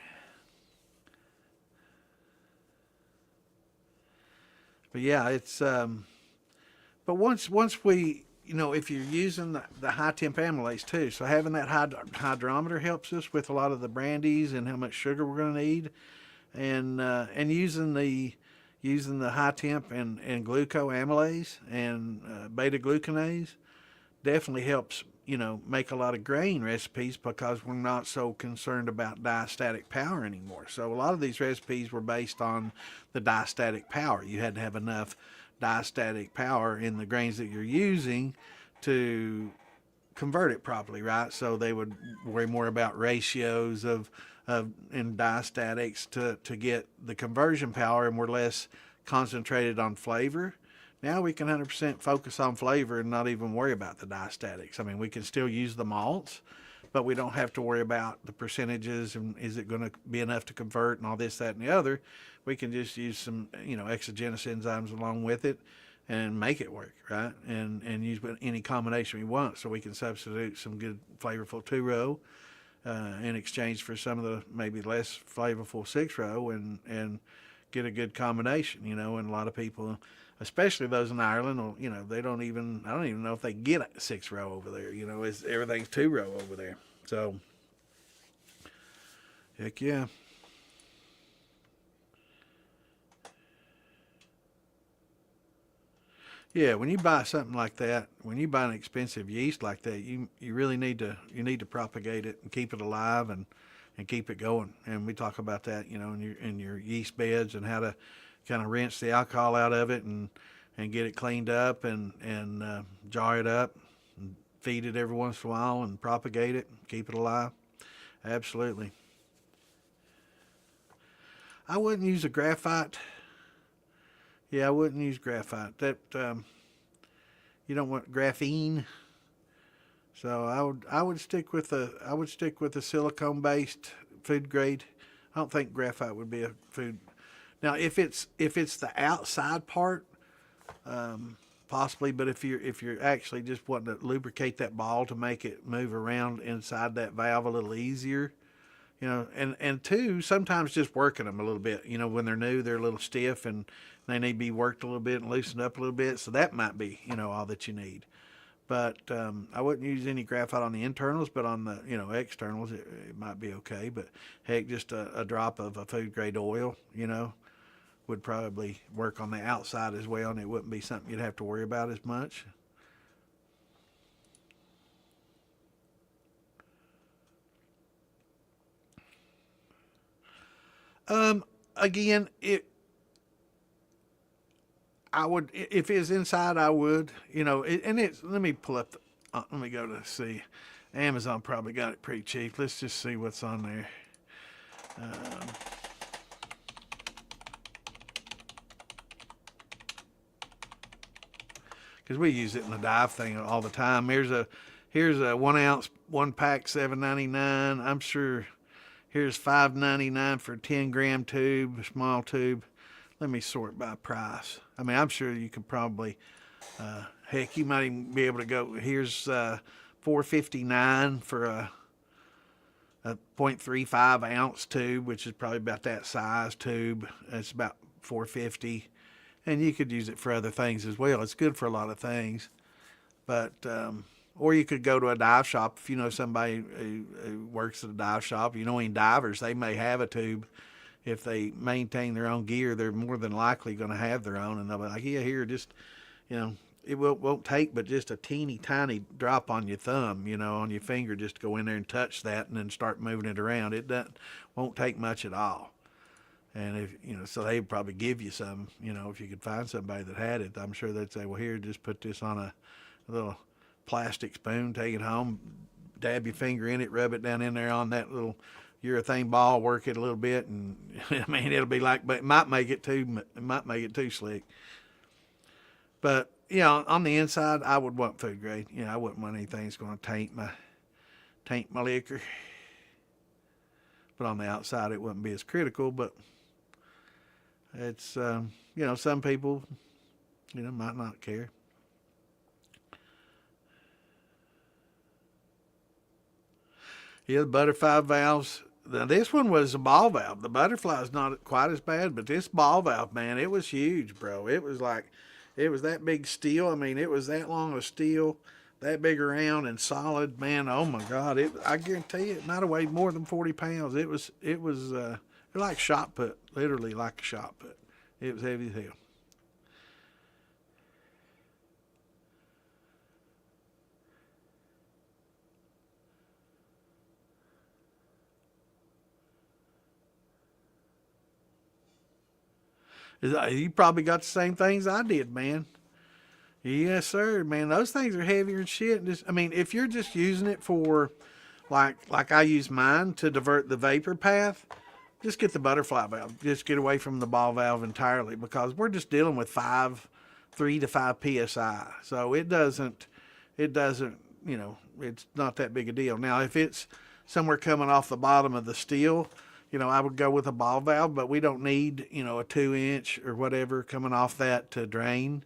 Speaker 1: But yeah, it's but once we, if you're using the high temp amylase too, so having that hydrometer helps us with a lot of the brandies and how much sugar we're going to need, and using the high temp and glucoamylase and beta glucanase definitely helps, make a lot of grain recipes because we're not so concerned about diastatic power anymore. So a lot of these recipes were based on the diastatic power. You had to have enough diastatic power in the grains that you're using to convert it properly, right? So they would worry more about ratios in diastatics to get the conversion power, and we're less concentrated on flavor. Now we can 100% focus on flavor and not even worry about the diastatics. I mean, we can still use the malts, but we don't have to worry about the percentages and is it going to be enough to convert and all this, that, and the other. We can just use some, exogenous enzymes along with it and make it work, right? And use any combination we want. So we can substitute some good flavorful 2-row in exchange for some of the maybe less flavorful 6-row and get a good combination, and a lot of people, especially those in Ireland, I don't even know if they get a 6-row over there, everything's 2-row over there. So, heck yeah. Yeah, when you buy something like that, when you buy an expensive yeast like that, you really need to propagate it and keep it alive and keep it going. And we talk about that, in your yeast beds and how to kind of rinse the alcohol out of it and get it cleaned up and jar it up and feed it every once in a while and propagate it, keep it alive. Absolutely. I wouldn't use a graphite. Yeah, I wouldn't use graphite. That you don't want graphene. So I would stick with a silicone based food grade. I don't think graphite would be a food. Now if it's the outside part, possibly, but if you're actually just wanting to lubricate that ball to make it move around inside that valve a little easier, and two, sometimes just working them a little bit. When they're new, they're a little stiff and they need to be worked a little bit and loosened up a little bit. So that might be, all that you need. But I wouldn't use any graphite on the internals, but on the, externals, it might be okay. But heck, just a drop of a food grade oil, would probably work on the outside as well, and it wouldn't be something you'd have to worry about as much. Again, I would, if it's inside, I would, and it's, let me pull up, let me go to see. Amazon probably got it pretty cheap. Let's just see what's on there. Because we use it in the dive thing all the time. Here's a 1 ounce, 1 pack, $7.99. I'm sure here's $5.99 for a 10-gram tube, a small tube. Let me sort by price. I mean, I'm sure you could probably, heck, you might even be able to go. Here's $4.59 for a 0.35 ounce tube, which is probably about that size tube. It's about $4.50, and you could use it for other things as well. It's good for a lot of things, but or you could go to a dive shop if you know somebody who works at a dive shop. Any divers, they may have a tube. If they maintain their own gear, they're more than likely going to have their own, and they'll be like, yeah, here, just it won't take but just a teeny tiny drop on your thumb, on your finger, just to go in there and touch that and then start moving it around. It doesn't won't take much at all. And if so they'd probably give you some, if you could find somebody that had it. I'm sure they'd say, well, here, just put this on a little plastic spoon, take it home, dab your finger in it, rub it down in there on that little urethane ball, work it a little bit, and I mean it'll be like, but it might make it too slick. But on the inside, I would want food grade. I wouldn't want anything that's going to taint my liquor. But on the outside, it wouldn't be as critical. But it's some people might not care. Yeah, the butterfly valves. Now this one was a ball valve. The butterfly's not quite as bad, but this ball valve, man, it was huge, bro. It was that big steel. I mean, it was that long of steel, that big around and solid, man. Oh my God! I guarantee you, it might have weighed more than 40 pounds. It was like shot put, literally like a shot put. It was heavy as hell. You probably got the same things I did, man. Yes, sir, man. Those things are heavier than shit. I mean, if you're just using it for, like I use mine to divert the vapor path, just get the butterfly valve. Just get away from the ball valve entirely, because we're just dealing with 3 to 5 psi. So it doesn't, it's not that big a deal. Now, if it's somewhere coming off the bottom of the steel, I would go with a ball valve, but we don't need, a 2-inch or whatever coming off that to drain.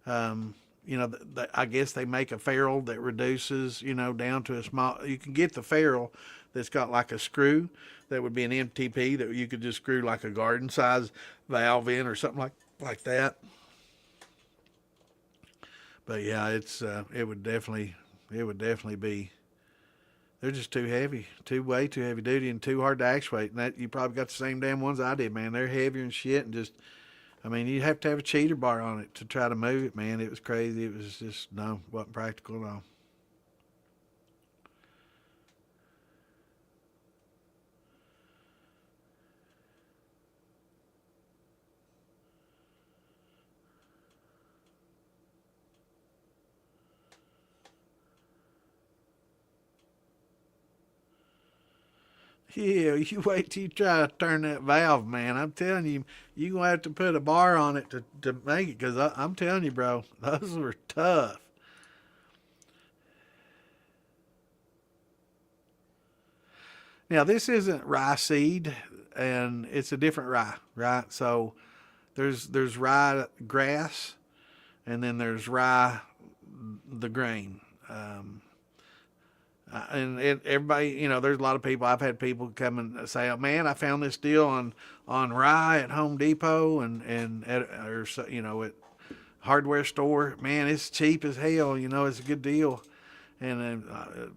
Speaker 1: I guess they make a ferrule that reduces, down to a small. You can get the ferrule that's got like a screw that would be an MTP that you could just screw like a garden size valve in or something like that. But yeah, it would definitely be. They're just too heavy, way too heavy duty, and too hard to actuate. And that you probably got the same damn ones I did, man. They're heavier and shit, and just, I mean, you'd have to have a cheater bar on it to try to move it, man. It was crazy. It was just, no, wasn't practical at all. Yeah, you wait till you try to turn that valve, man. I'm telling you, you're going to have to put a bar on it to make it, because I'm telling you, bro, those were tough. Now, this isn't rye seed, and it's a different rye, right? So there's rye grass, and then there's rye, the grain. And everybody, there's a lot of people. I've had people come and say, "Oh man, I found this deal on rye at Home Depot and at hardware store. Man, it's cheap as hell. It's a good deal." And then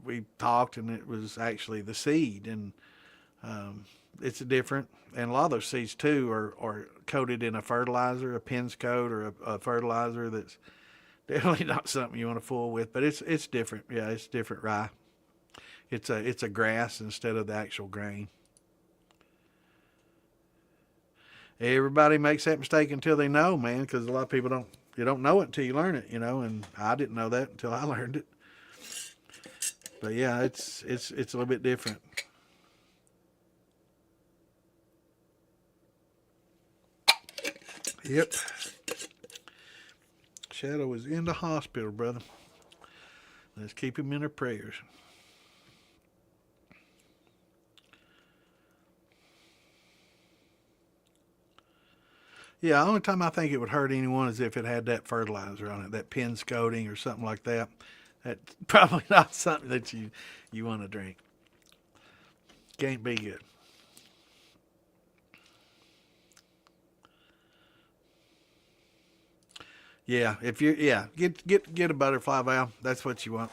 Speaker 1: we talked, and it was actually the seed, and it's a different. And a lot of those seeds too are coated in a fertilizer, a Penn's coat, or a fertilizer that's definitely not something you want to fool with. But it's different. Yeah, it's different rye. It's a grass instead of the actual grain. Everybody makes that mistake until they know, man, because a lot of people don't know it until you learn it, and I didn't know that until I learned it. But yeah, it's a little bit different. Yep. Shadow is in the hospital, brother. Let's keep him in our prayers. Yeah, the only time I think it would hurt anyone is if it had that fertilizer on it, that Penn's coating or something like that. That's probably not something that you want to drink. Can't be good. Yeah, if you get a butterfly valve. That's what you want.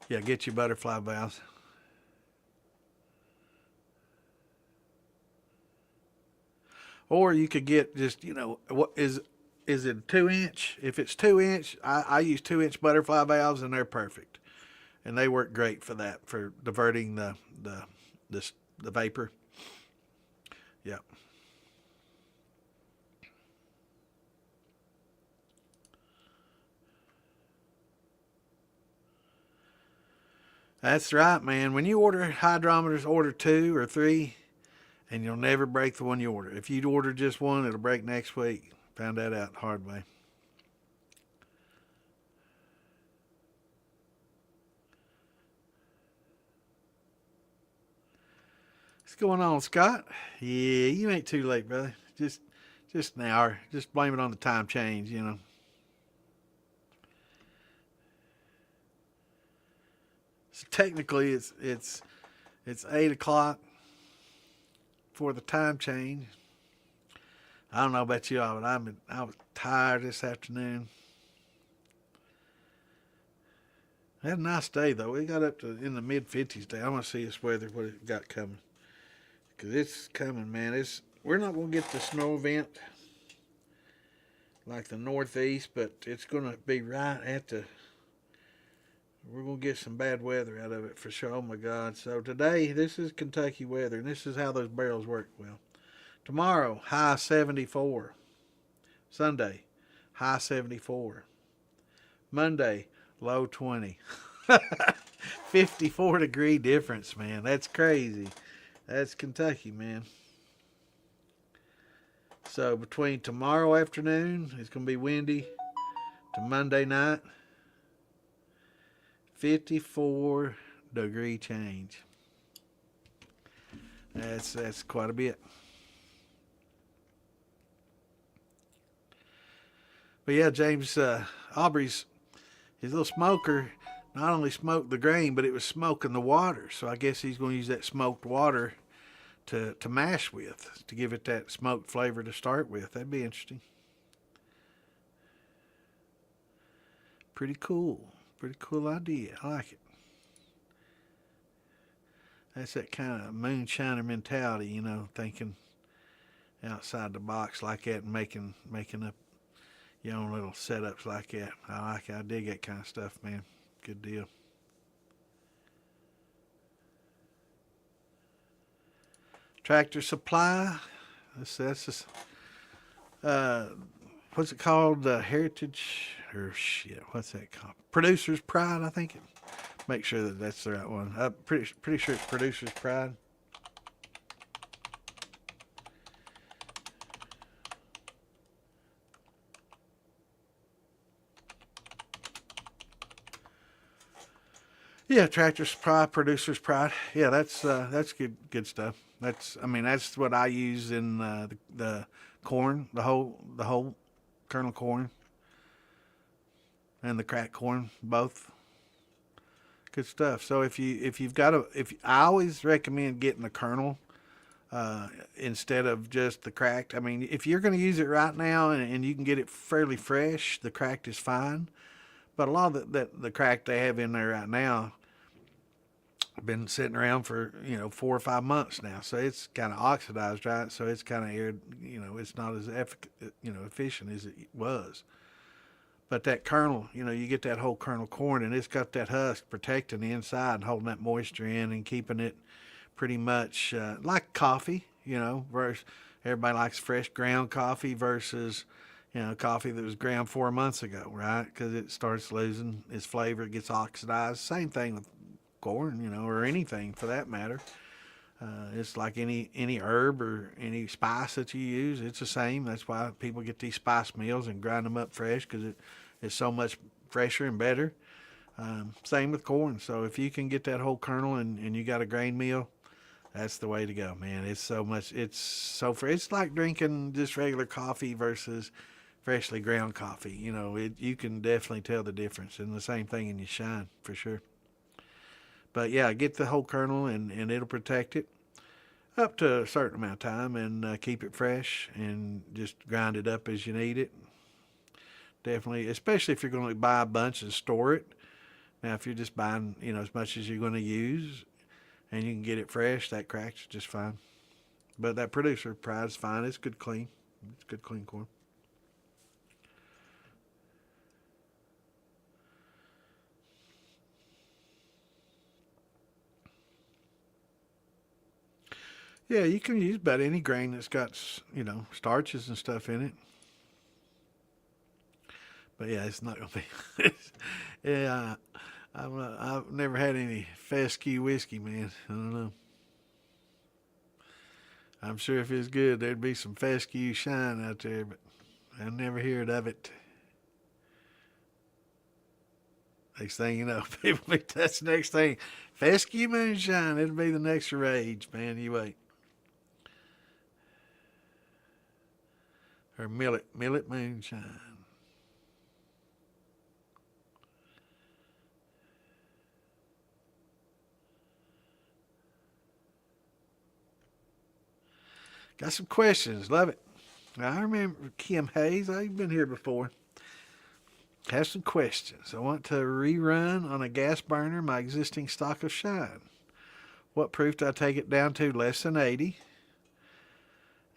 Speaker 1: Yeah, get your butterfly valves. Or you could get just what is is it 2-inch? If it's 2-inch, I use 2-inch butterfly valves, and they're perfect, and they work great for that, for diverting the vapor. Yep. That's right, man. When you order hydrometers, order 2 or 3, and you'll never break the one you order. If you order just one, it'll break next week. Found that out the hard way. What's going on, Scott? Yeah, you ain't too late, brother. Just an hour. Just blame it on the time change, you know. So technically, it's 8 o'clock for the time change. I don't know about y'all, but I was tired this afternoon. I had a nice day though. We got up to in the mid 50s today. I want to see this weather, what it got coming, because it's coming, man. We're not gonna get the snow event like the Northeast, but it's gonna be right at the. We're gonna get some bad weather out of it for sure. Oh my God! So today, this is Kentucky weather, and this is how those barrels work. Well, tomorrow, high 74. Sunday, high 74. Monday, low 20. 54-degree difference, man. That's crazy. That's Kentucky, man. So between tomorrow afternoon, it's going to be windy, to Monday night, 54-degree change. That's quite a bit. But yeah, James Aubrey's his little smoker not only smoked the grain, but it was smoking the water. So I guess he's going to use that smoked water to mash with, to give it that smoked flavor to start with. That'd be interesting. Pretty cool. Pretty cool idea. I like it. That's that kind of moonshiner mentality, you know, thinking outside the box like that and making up your own little setups like that. I like it. I dig that kind of stuff, man. Good deal. Tractor Supply. That's just, what's it called? Heritage or shit? What's that called? Producer's Pride, I think. Make sure that that's the right one. I'm pretty sure it's Producer's Pride. Yeah, Tractor's Pride, Producer's Pride. Yeah, that's good stuff. That's what I use in the corn, the whole kernel corn and the cracked corn, both good stuff. So if you've got I always recommend getting the kernel instead of just the cracked. I mean, if you're going to use it right now and you can get it fairly fresh, the cracked is fine. But a lot of the crack they have in there right now been sitting around for 4 or 5 months now, so it's kind of oxidized, right? So it's kind of aired, it's not as efficient as it was. But that kernel, you get that whole kernel corn, and it's got that husk protecting the inside and holding that moisture in and keeping it pretty much like coffee. Versus everybody likes fresh ground coffee versus coffee that was ground 4 months ago, right? Because it starts losing its flavor, it gets oxidized. Same thing with corn, or anything for that matter. It's like any herb or any spice that you use. It's the same. That's why people get these spice meals and grind them up fresh, because it's so much fresher and better. Same with corn. So if you can get that whole kernel and you got a grain meal, that's the way to go, man. It's so much. It's like drinking just regular coffee versus freshly ground coffee. You can definitely tell the difference, and the same thing in your shine for sure. But yeah, get the whole kernel and it'll protect it up to a certain amount of time and keep it fresh and just grind it up as you need it. Definitely, especially if you're going to buy a bunch and store it. Now, if you're just buying, as much as you're going to use and you can get it fresh, that cracks just fine. But that Producer Pride is fine. It's good clean. It's good clean corn. Yeah, you can use about any grain that's got, starches and stuff in it. But yeah, it's not gonna be. Yeah, I've never had any fescue whiskey, man. I don't know. I'm sure if it's good, there'd be some fescue shine out there, but I never heard of it. Next thing you know, that's the next thing. Fescue moonshine, it'll be the next rage, man. You wait. Or millet moonshine. Got some questions. Love it. I remember Kim Hayes. I've been here before. Have some questions. I want to rerun on a gas burner my existing stock of shine. What proof do I take it down to less than 80?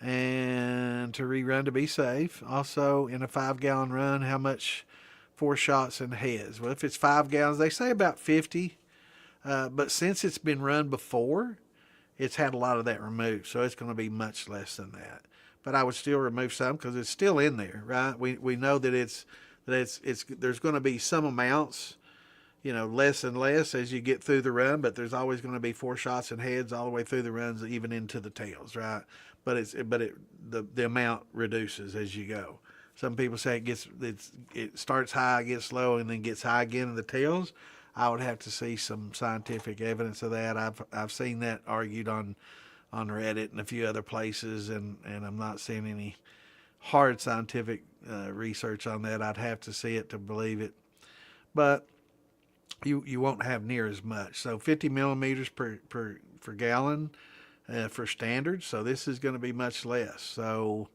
Speaker 1: And to rerun to be safe. Also, in a 5 gallon run, how much 4 shots in the heads? Well, if it's 5 gallons, they say about 50. But since it's been run before, it's had a lot of that removed, so it's going to be much less than that. But I would still remove some because it's still in there, right? We know that it's there's going to be some amounts, less and less as you get through the run, but there's always going to be 4 shots in heads all the way through the runs, even into the tails, right? The amount reduces as you go. Some people say it starts high, gets low, and then gets high again in the tails. I would have to see some scientific evidence of that. I've seen that argued on Reddit and a few other places, and I'm not seeing any hard scientific research on that. I'd have to see it to believe it, but you won't have near as much. So 50 millimeters per gallon for standard. So this is going to be much less. So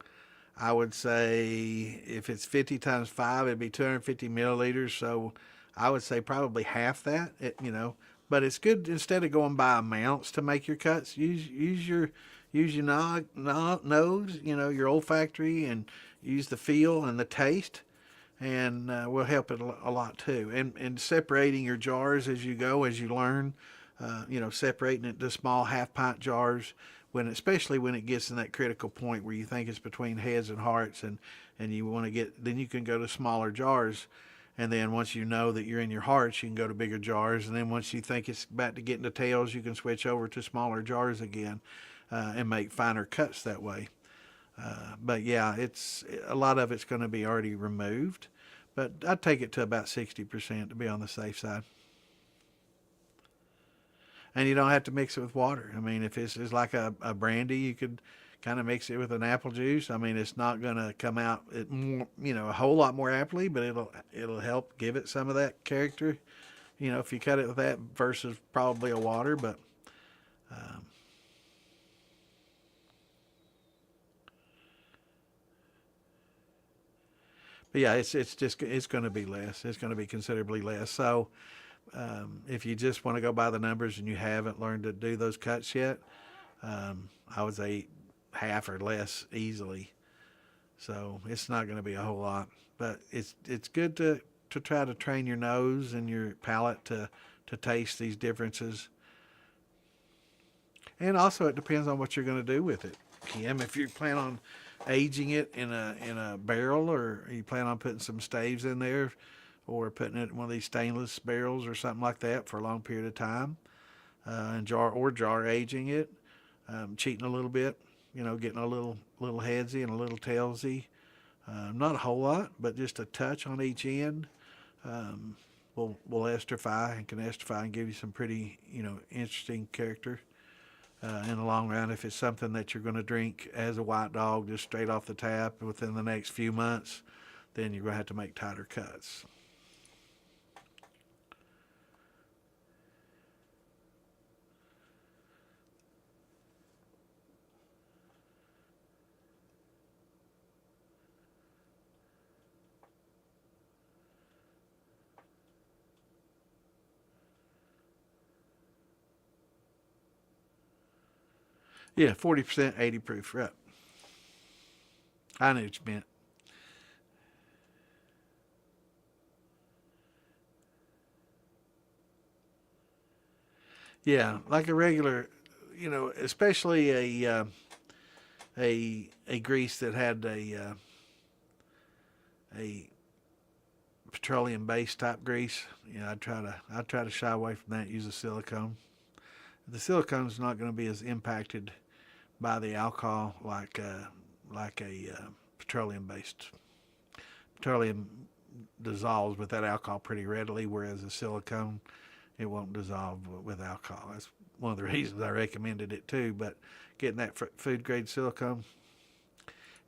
Speaker 1: I would say if it's 50 times 5, it'd be 250 milliliters. So I would say probably half that, But it's good instead of going by amounts to make your cuts. Use your nose, your olfactory, and use the feel and the taste, and will help it a lot too. And separating your jars as you go, as you learn, separating it to small half-pint jars especially when it gets in that critical point where you think it's between heads and hearts, and you want to then you can go to smaller jars. And then once you know that you're in your hearts, you can go to bigger jars. And then once you think it's about to get into tails, you can switch over to smaller jars again and make finer cuts that way. But yeah, it's a lot of it's going to be already removed. But I'd take it to about 60% to be on the safe side. And you don't have to mix it with water. I mean, if it's like a brandy, you could kind of mix it with an apple juice. I mean, it's not going to come out, a whole lot more appley, but it'll help give it some of that character. If you cut it with that versus probably a water, um, but yeah, it's going to be less. It's going to be considerably less. So if you just want to go by the numbers and you haven't learned to do those cuts yet, I would say half or less easily. So it's not going to be a whole lot, but it's good to try to train your nose and your palate to taste these differences. And also it depends on what you're going to do with it, Kim. If you plan on aging it in a barrel, or you plan on putting some staves in there, or putting it in one of these stainless barrels or something like that for a long period of time, and jar aging it, cheating a little bit, getting a little headsy and a little tailsy. Not a whole lot, but just a touch on each end. Will esterify and can esterify and give you some pretty interesting character in the long run. If it's something that you're going to drink as a white dog just straight off the tap within the next few months, then you're going to have to make tighter cuts. Yeah, 40%, 80 proof, right. I knew what you meant. Yeah, like a regular, you know, especially a grease that had a petroleum based type grease. You know, I'd try to shy away from that. Use a silicone. The silicone is not going to be as impacted by the alcohol like a petroleum based. Petroleum dissolves with that alcohol pretty readily, whereas a silicone, it won't dissolve with alcohol. That's one of the reasons I recommended it too. But getting that food grade silicone,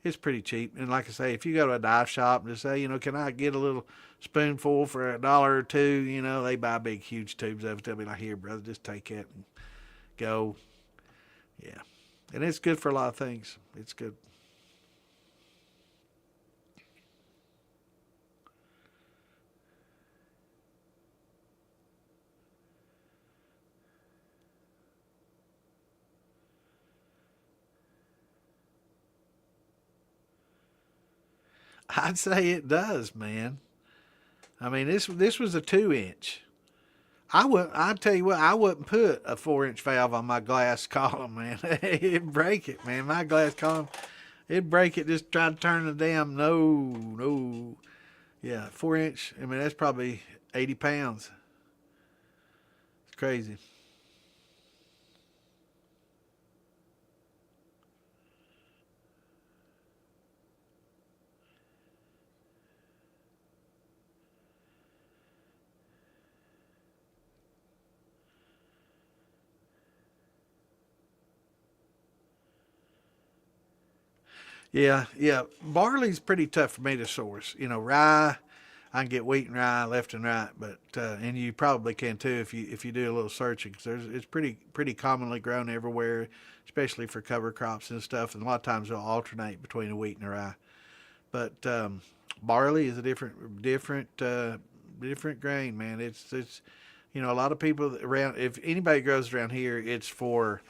Speaker 1: it's pretty cheap. And like I say, if you go to a dive shop and just say, you know, can I get a little spoonful for $1 or $2? You know, they buy big, huge tubes of it. They'll be like, here, brother, just take it and go. Yeah. And it's good for a lot of things. It's good. I'd say it does, man. I mean, this was a 2 inch. I tell you what, I wouldn't put a 4 inch valve on my glass column, man. It'd break it, man. My glass column, it'd break it. Just try to turn the damn. No. Yeah, 4 inch. I mean, that's probably 80 pounds. It's crazy. Yeah. Barley's pretty tough for me to source. You know, rye, I can get wheat and rye left and right, but and you probably can too if you do a little searching. 'Cause it's pretty commonly grown everywhere, especially for cover crops and stuff. And a lot of times they'll alternate between a wheat and a rye. But barley is a different grain, man. It's you know, a lot of people around. If anybody grows around here, it's for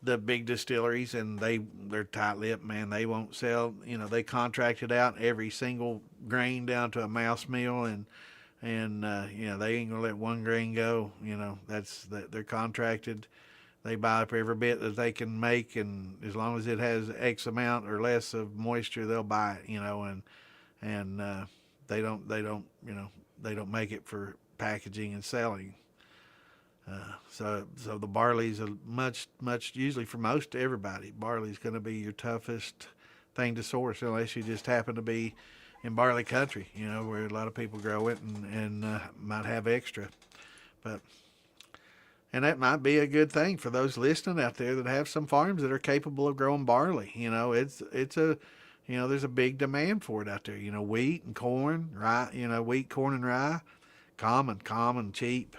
Speaker 1: the big distilleries, and they're tight-lipped, man. They won't sell. You know, they contracted out every single grain down to a mouse meal, and you know, they ain't gonna let one grain go. You know, they're contracted. They buy up every bit that they can make, and as long as it has X amount or less of moisture, they'll buy it. You know, and they don't make it for packaging and selling. So the barley's a much usually for most everybody. Barley's going to be your toughest thing to source unless you just happen to be in barley country, you know, where a lot of people grow it and might have extra. But and that might be a good thing for those listening out there that have some farms that are capable of growing barley. You know, it's a you know, there's a big demand for it out there. You know, wheat and corn, rye. You know, wheat, corn, and rye, common, cheap.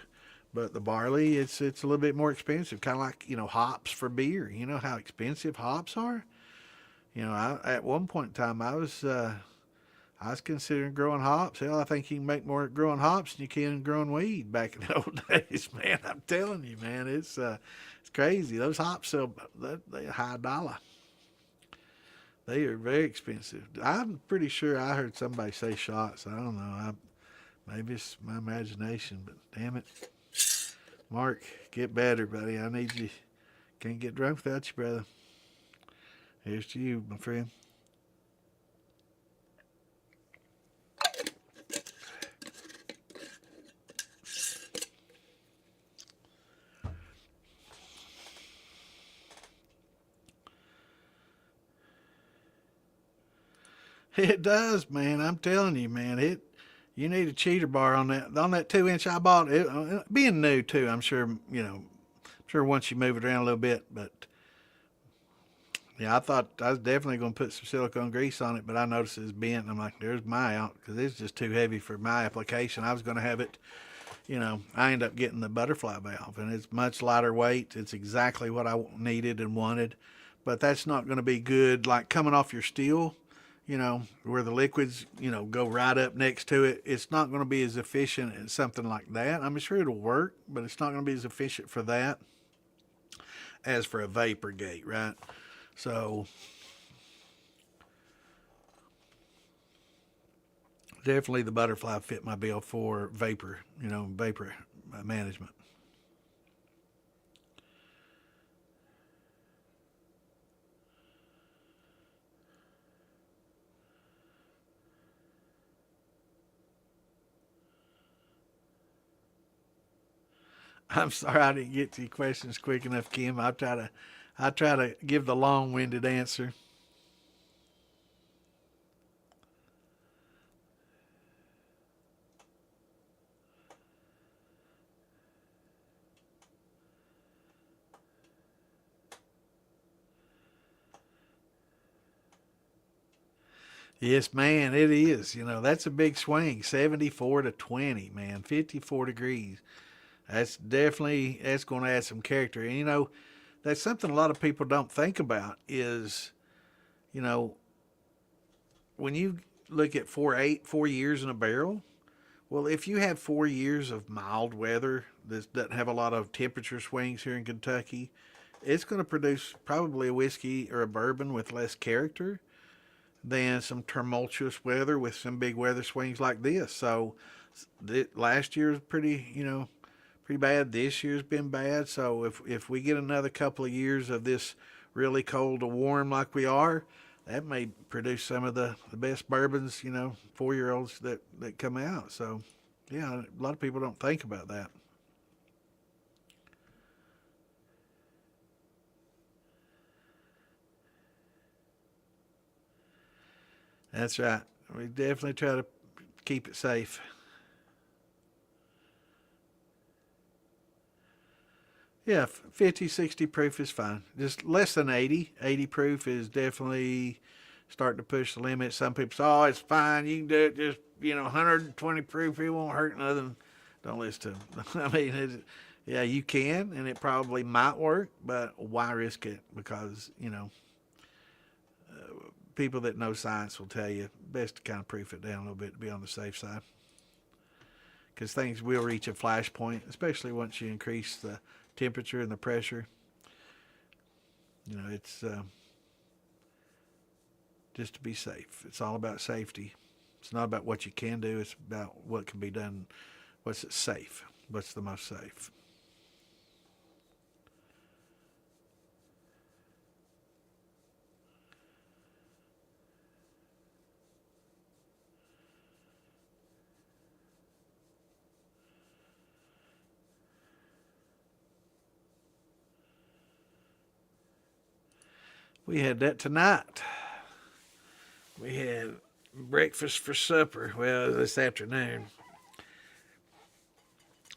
Speaker 1: But the barley, it's a little bit more expensive, kind of like, you know, hops for beer. You know how expensive hops are. You know, at one point in time, I was considering growing hops. Hell, I think you can make more growing hops than you can growing weed back in the old days, man. I'm telling you, man, it's crazy. Those hops sell they high dollar. They are very expensive. I'm pretty sure I heard somebody say shots. I don't know. Maybe it's my imagination, but damn it. Mark, get better, buddy. I need you. Can't get drunk without you, brother. Here's to you, my friend. It does, man. I'm telling you, man. You need a cheater bar on that 2 inch I bought. It being new too, I'm sure you know. I'm sure once you move it around a little bit, but yeah, I thought I was definitely going to put some silicone grease on it, but I noticed it's bent. And I'm like, there's my out because it's just too heavy for my application. I was going to have it, you know. I ended up getting the butterfly valve, and it's much lighter weight. It's exactly what I needed and wanted, but that's not going to be good like coming off your steel, you know, where the liquids, you know, go right up next to it. It's not going to be as efficient as something like that. I'm sure it'll work, but it's not going to be as efficient for that as for a vapor gate, right? So definitely the butterfly fit my bill for vapor, you know, vapor management. I'm sorry I didn't get to your questions quick enough, Kim. I try to give the long-winded answer. Yes, man, it is. That's a big swing. 74 to 20, man. 54 degrees. That's going to add some character. And that's something a lot of people don't think about is, you know, when you look at 4 years in a barrel, well, if you have 4 years of mild weather that doesn't have a lot of temperature swings here in Kentucky, it's going to produce probably a whiskey or a bourbon with less character than some tumultuous weather with some big weather swings like this. So last year was pretty bad. This year's been bad. So if we get another couple of years of this really cold to warm like we are, that may produce some of the best bourbons, 4 year olds that come out. So yeah, a lot of people don't think about that. That's right. We definitely try to keep it safe. Yeah, 50, 60 proof is fine. Just less than 80. 80 proof is definitely starting to push the limit. Some people say, oh, it's fine. You can do it just, 120 proof. It won't hurt nothing. Don't listen to them. I mean, yeah, you can, and it probably might work, but why risk it? Because, people that know science will tell you best to kind of proof it down a little bit to be on the safe side. Because things will reach a flash point, especially once you increase the temperature and the pressure. It's just to be safe. It's all about safety. It's not about what you can do. It's about what can be done. What's safe? What's the most safe? We had that tonight. We had breakfast for supper. Well, this afternoon,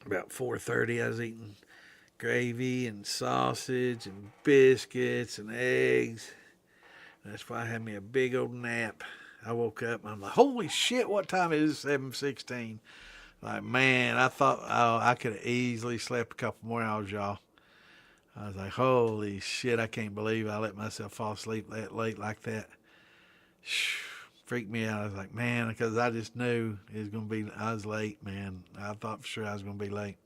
Speaker 1: about 4:30, I was eating gravy and sausage and biscuits and eggs. That's why I had me a big old nap. I woke up and I'm like, holy shit, what time is it? 7:16. Like, man, I thought I could have easily slept a couple more hours, y'all. I was like, holy shit, I can't believe I let myself fall asleep that late like that. Freaked me out. I was like, man, because I just knew it was going to be, I was late, man. I thought for sure I was going to be late.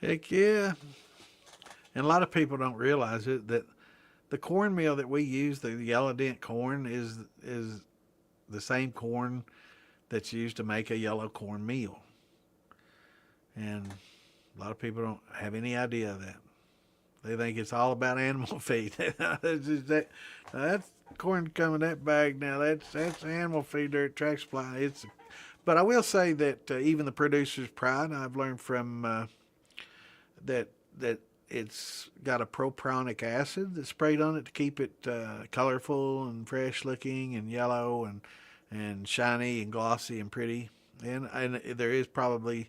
Speaker 1: Heck yeah. And a lot of people don't realize it that the cornmeal that we use, the yellow dent corn, is the same corn that's used to make a yellow corn meal. And a lot of people don't have any idea of that. They think it's all about animal feed. That's corn coming in that bag now. That's animal feed there at Track Supply. But I will say that even the producer's pride, I've learned from that it's got a propionic acid that's sprayed on it to keep it colorful and fresh looking and yellow and shiny and glossy and pretty. And there is probably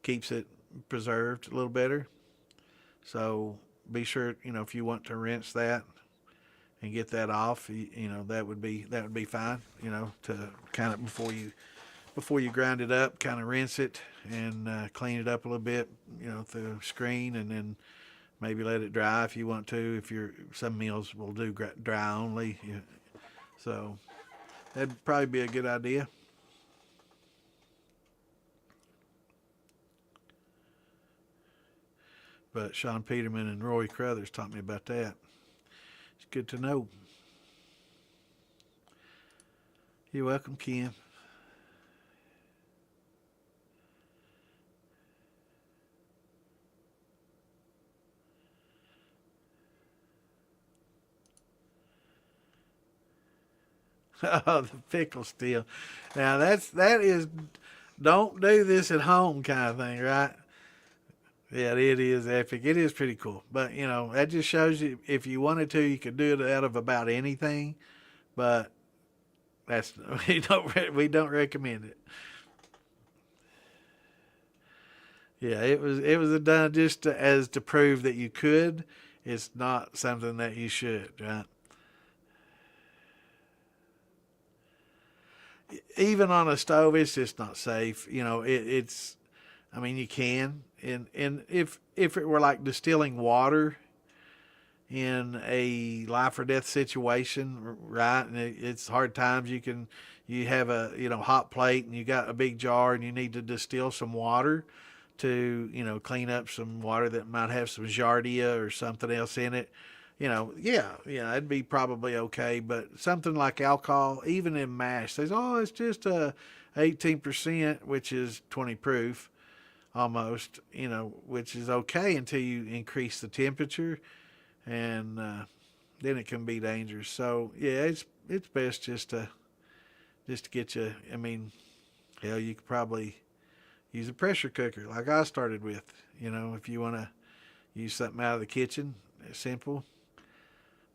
Speaker 1: keeps it preserved a little better. So be sure, if you want to rinse that and get that off, that would be fine. To kind of before you grind it up, kind of rinse it and clean it up a little bit, through a screen, and then Maybe let it dry if you want to. Some meals will do dry only. So that'd probably be a good idea. But Sean Peterman and Roy Crothers taught me about that. It's good to know. You're welcome, Kim. Oh, the pickle still. Now that is don't do this at home kind of thing, right? Yeah, it is epic. It is pretty cool. But that just shows you if you wanted to, you could do it out of about anything. But that's we don't recommend it. Yeah, it was done just as to prove that you could. It's not something that you should, right? Even on a stove, it's just not safe. It's. I mean, you can, and if it were like distilling water in a life or death situation, right? And it's hard times. You have a hot plate and you got a big jar and you need to distill some water to clean up some water that might have some giardia or something else in it. Yeah, it'd be probably okay. But something like alcohol, even in mash, says, oh, it's just 18%, which is 20 proof almost, which is okay until you increase the temperature, and then it can be dangerous. So yeah, it's best just to get you. I mean, hell, you could probably use a pressure cooker like I started with. If you want to use something out of the kitchen, it's simple.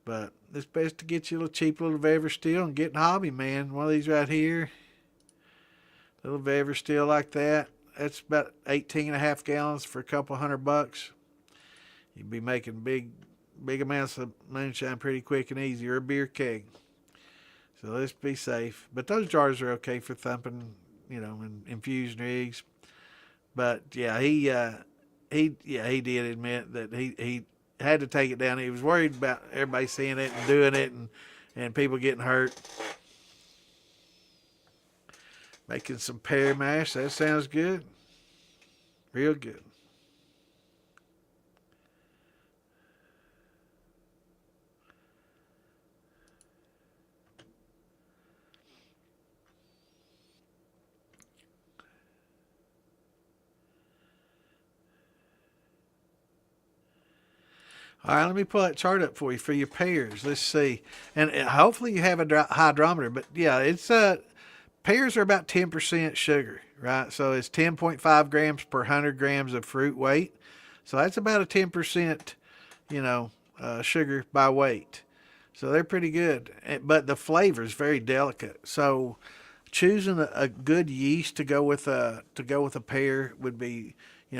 Speaker 1: But it's best to get you a cheap little Vever steel and get in hobby, man. One of these right here, little Vever steel like that. That's about 18 and a half gallons for a couple $100. You'd be making big amounts of moonshine pretty quick and easy, or a beer keg. So let's be safe. But those jars are okay for thumping, and infusing rigs. But yeah, he did admit that he had to take it down. He was worried about everybody seeing it and doing it, and people getting hurt. Making some pear mash. That sounds good. Real good. All right, let me pull that chart up for you for your pears. Let's see, and hopefully you have a hydrometer. But yeah, it's pears are about 10% sugar, right? So it's 10.5 grams per 100 grams of fruit weight. So that's about a 10%, sugar by weight. So they're pretty good, but the flavor is very delicate. So choosing a good yeast to go with a pear would be,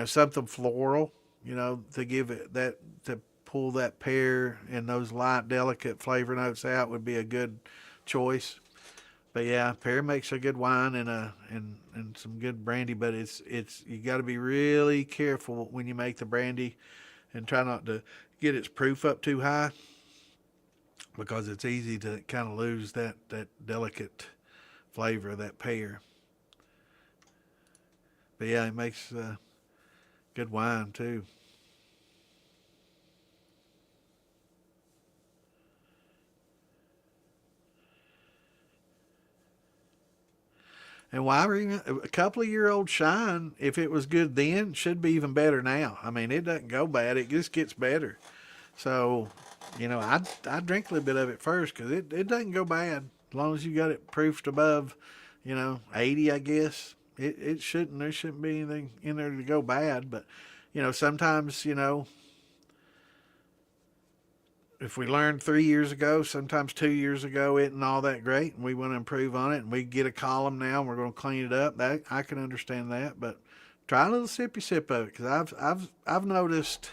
Speaker 1: something floral, to give it that to pull that pear and those light, delicate flavor notes out would be a good choice. But yeah, pear makes a good wine and some good brandy. But it's you got to be really careful when you make the brandy, and try not to get its proof up too high, because it's easy to kind of lose that delicate flavor of that pear. But yeah, it makes good wine too. And why a couple of year old shine, if it was good then, should be even better now. I mean, it doesn't go bad; it just gets better. So, I drink a little bit of it first because it doesn't go bad as long as you got it proofed above, 80, I guess. It shouldn't there shouldn't be anything in there to go bad. But sometimes if we learned 3 years ago, sometimes 2 years ago, it isn't all that great, and we want to improve on it, and we get a column now, and we're going to clean it up. That I can understand that, but try a little sippy sip of it, because I've noticed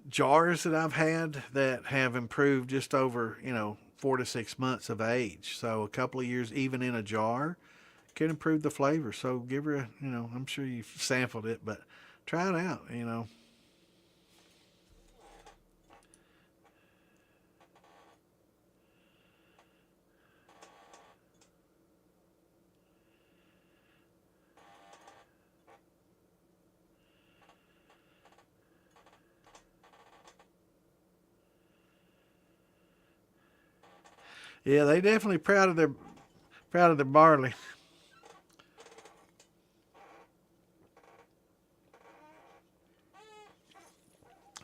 Speaker 1: jars that I've had that have improved just over 4 to 6 months of age. So a couple of years, even in a jar, can improve the flavor. So give her I'm sure you've sampled it, but try it out. Yeah, they definitely proud of their barley.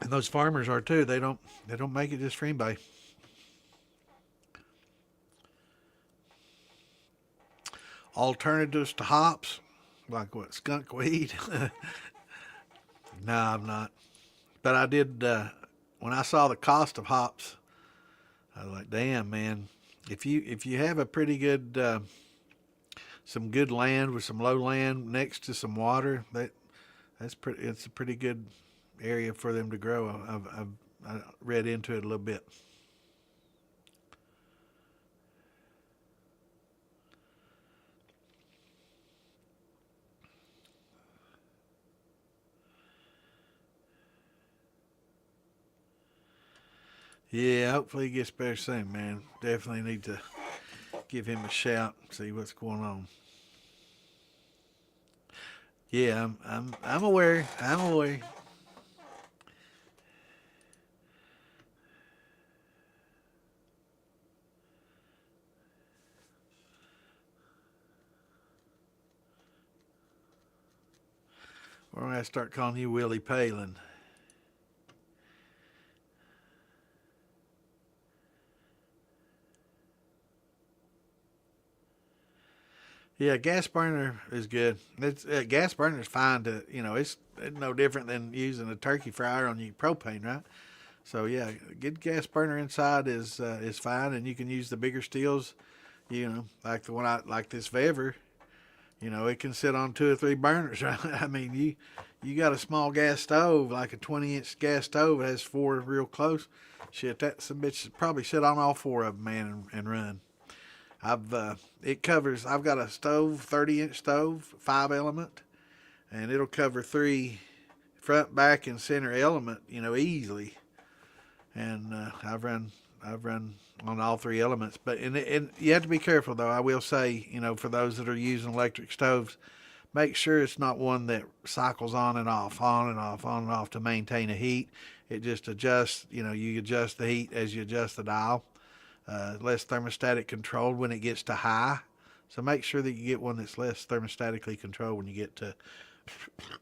Speaker 1: And those farmers are too. They don't make it just for anybody. Alternatives to hops, like what, skunk weed? No, I'm not. But I did when I saw the cost of hops. I was like, damn, man. If you have a pretty good some good land with some low land next to some water, that's pretty. It's a pretty good area for them to grow. I read into it a little bit. Yeah, hopefully he gets better soon, man. Definitely need to give him a shout, see what's going on. Yeah, I'm aware. I'm aware. We're gonna have to start calling you Willie Palin. Yeah, gas burner is good. It's gas burner is fine to it's no different than using a turkey fryer on your propane, right? So yeah, good gas burner inside is fine, and you can use the bigger steels. Like the one I like this Vever. It can sit on two or three burners, right? I mean, you got a small gas stove, like a 20-inch gas stove. It has four real close. Shit, that some bitch probably sit on all four of them, man, and run. It covers. I've got a stove, 30-inch stove, 5 element, and it'll cover three front, back, and center element, easily. And I've run on all 3 elements, but and you have to be careful though. I will say, for those that are using electric stoves, make sure it's not one that cycles on and off, on and off, on and off to maintain a heat. It just adjusts. You adjust the heat as you adjust the dial. Less thermostatic controlled when it gets to high. So make sure that you get one that's less thermostatically controlled when you get to,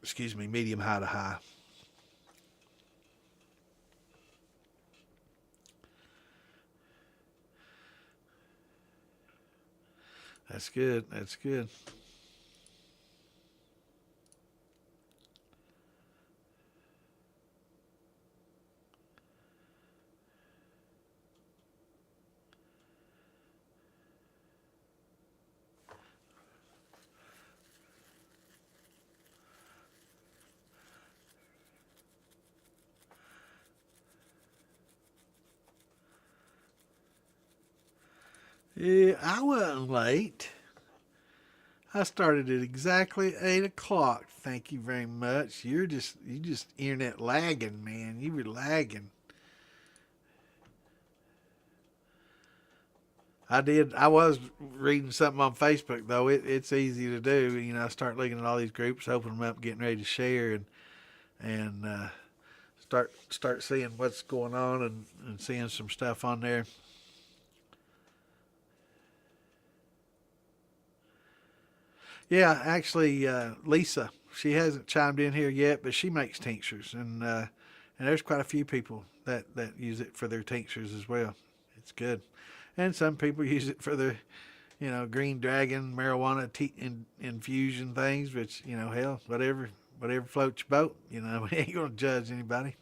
Speaker 1: excuse me, medium high to high. That's good. That's good. Yeah, I wasn't late. I started at exactly 8 o'clock. Thank you very much. You just internet lagging, man. You were lagging. I did. I was reading something on Facebook though. It's easy to do. I start looking at all these groups, open them up, getting ready to share, and start seeing what's going on and seeing some stuff on there. Yeah, actually, Lisa, she hasn't chimed in here yet, but she makes tinctures, and there's quite a few people that use it for their tinctures as well. It's good, and some people use it for their green dragon marijuana infusion things, which hell, whatever floats your boat. We ain't gonna judge anybody.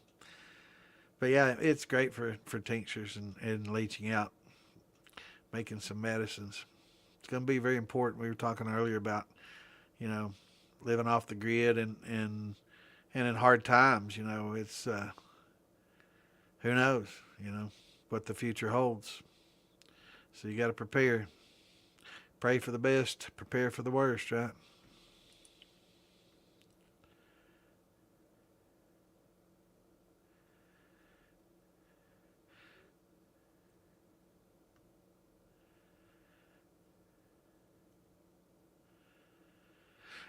Speaker 1: But yeah, it's great for tinctures and leaching out, making some medicines. It's going to be very important. We were talking earlier about you know living off the grid and in hard times. It's who knows what the future holds. So you got to prepare, pray for the best, prepare for the worst, right?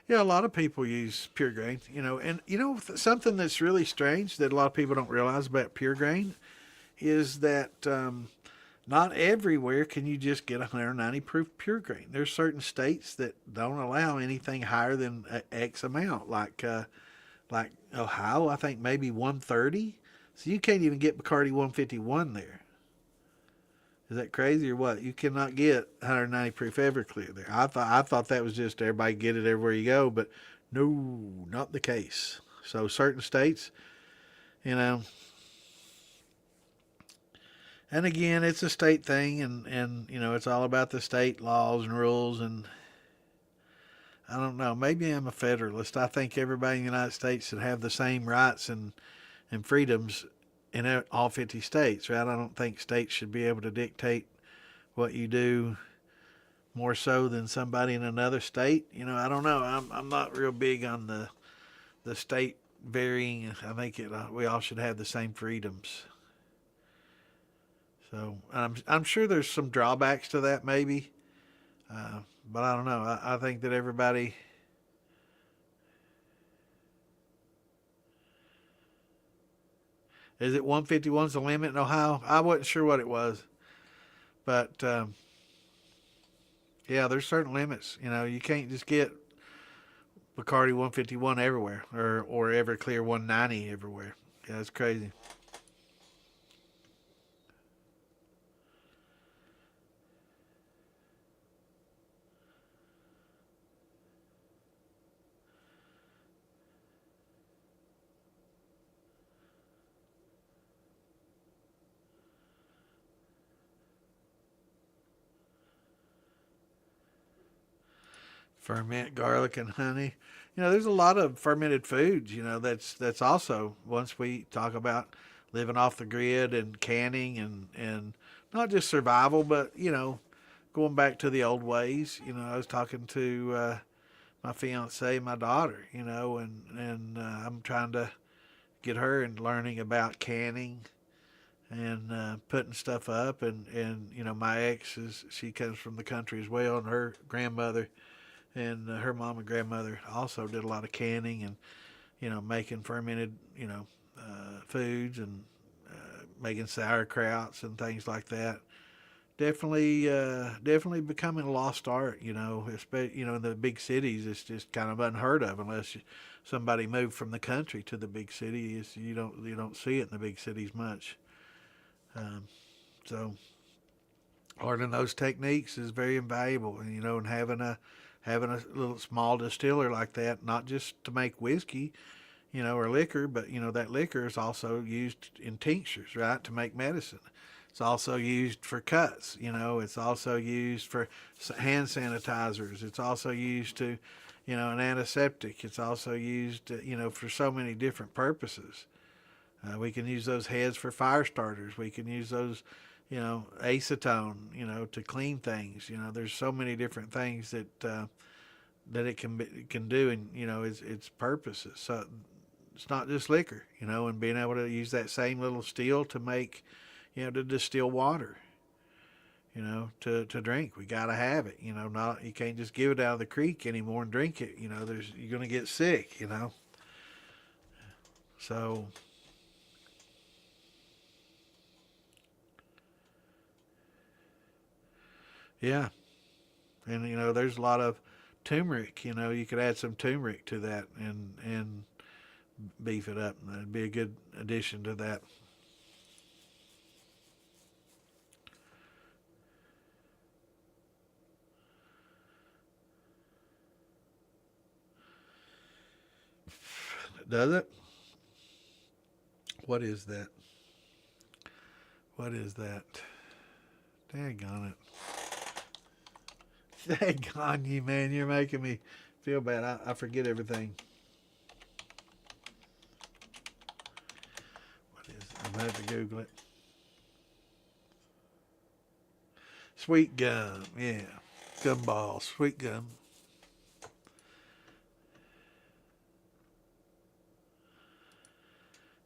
Speaker 1: Yeah, a lot of people use pure grain, and something that's really strange that a lot of people don't realize about pure grain is that not everywhere can you just get 190 proof pure grain. There's certain states that don't allow anything higher than X amount, like Ohio, I think maybe 130. So you can't even get Bacardi 151 there. Is that crazy or what? You cannot get 190 proof Everclear there. I thought that was just everybody get it everywhere you go, but no, not the case. So certain states, you know, and again, it's a state thing, and it's all about the state laws and rules. And I don't know, maybe I'm a federalist. I think everybody in the United States should have the same rights and freedoms in all 50 states, right? I don't think states should be able to dictate what you do more so than somebody in another state. I don't know. I'm not real big on the state varying. I think we all should have the same freedoms. So I'm sure there's some drawbacks to that maybe, but I don't know. I think that everybody. Is it 151's the limit in Ohio? I wasn't sure what it was, but yeah, there's certain limits. You can't just get Bacardi 151 everywhere, or Everclear 190 everywhere. Yeah, it's crazy. Ferment garlic and honey. There's a lot of fermented foods. That's also, once we talk about living off the grid and canning and not just survival, but going back to the old ways. I was talking to my fiance, my daughter. And I'm trying to get her and learning about canning and putting stuff up. And my ex she comes from the country as well, and her grandmother and her mom and grandmother also did a lot of canning and making fermented foods and making sauerkrauts and things like that. Definitely becoming a lost art. Especially in the big cities, it's just kind of unheard of unless somebody moved from the country to the big city. You don't see it in the big cities much. Um, so learning those techniques is very invaluable, and having a little small distiller like that, not just to make whiskey, or liquor, but that liquor is also used in tinctures, right, to make medicine. It's also used for cuts. It's also used for hand sanitizers. It's also used to, an antiseptic. It's also used, for so many different purposes. We can use those heads for fire starters. We can use those, acetone, to clean things. There's so many different things that it can do, and its purposes. So it's not just liquor, and being able to use that same little still to make, to distill water, to drink. We got to have it, not, you can't just give it out of the creek anymore and drink it. You're going to get sick. So yeah, and there's a lot of turmeric. You could add some turmeric to that and beef it up. That'd be a good addition to that. Does it? What is that? What is that? Daggone it. Daggone you, man. You're making me feel bad. I forget everything. What is it? I'm going to have to Google it. Sweet gum. Yeah. Gumballs. Sweet gum.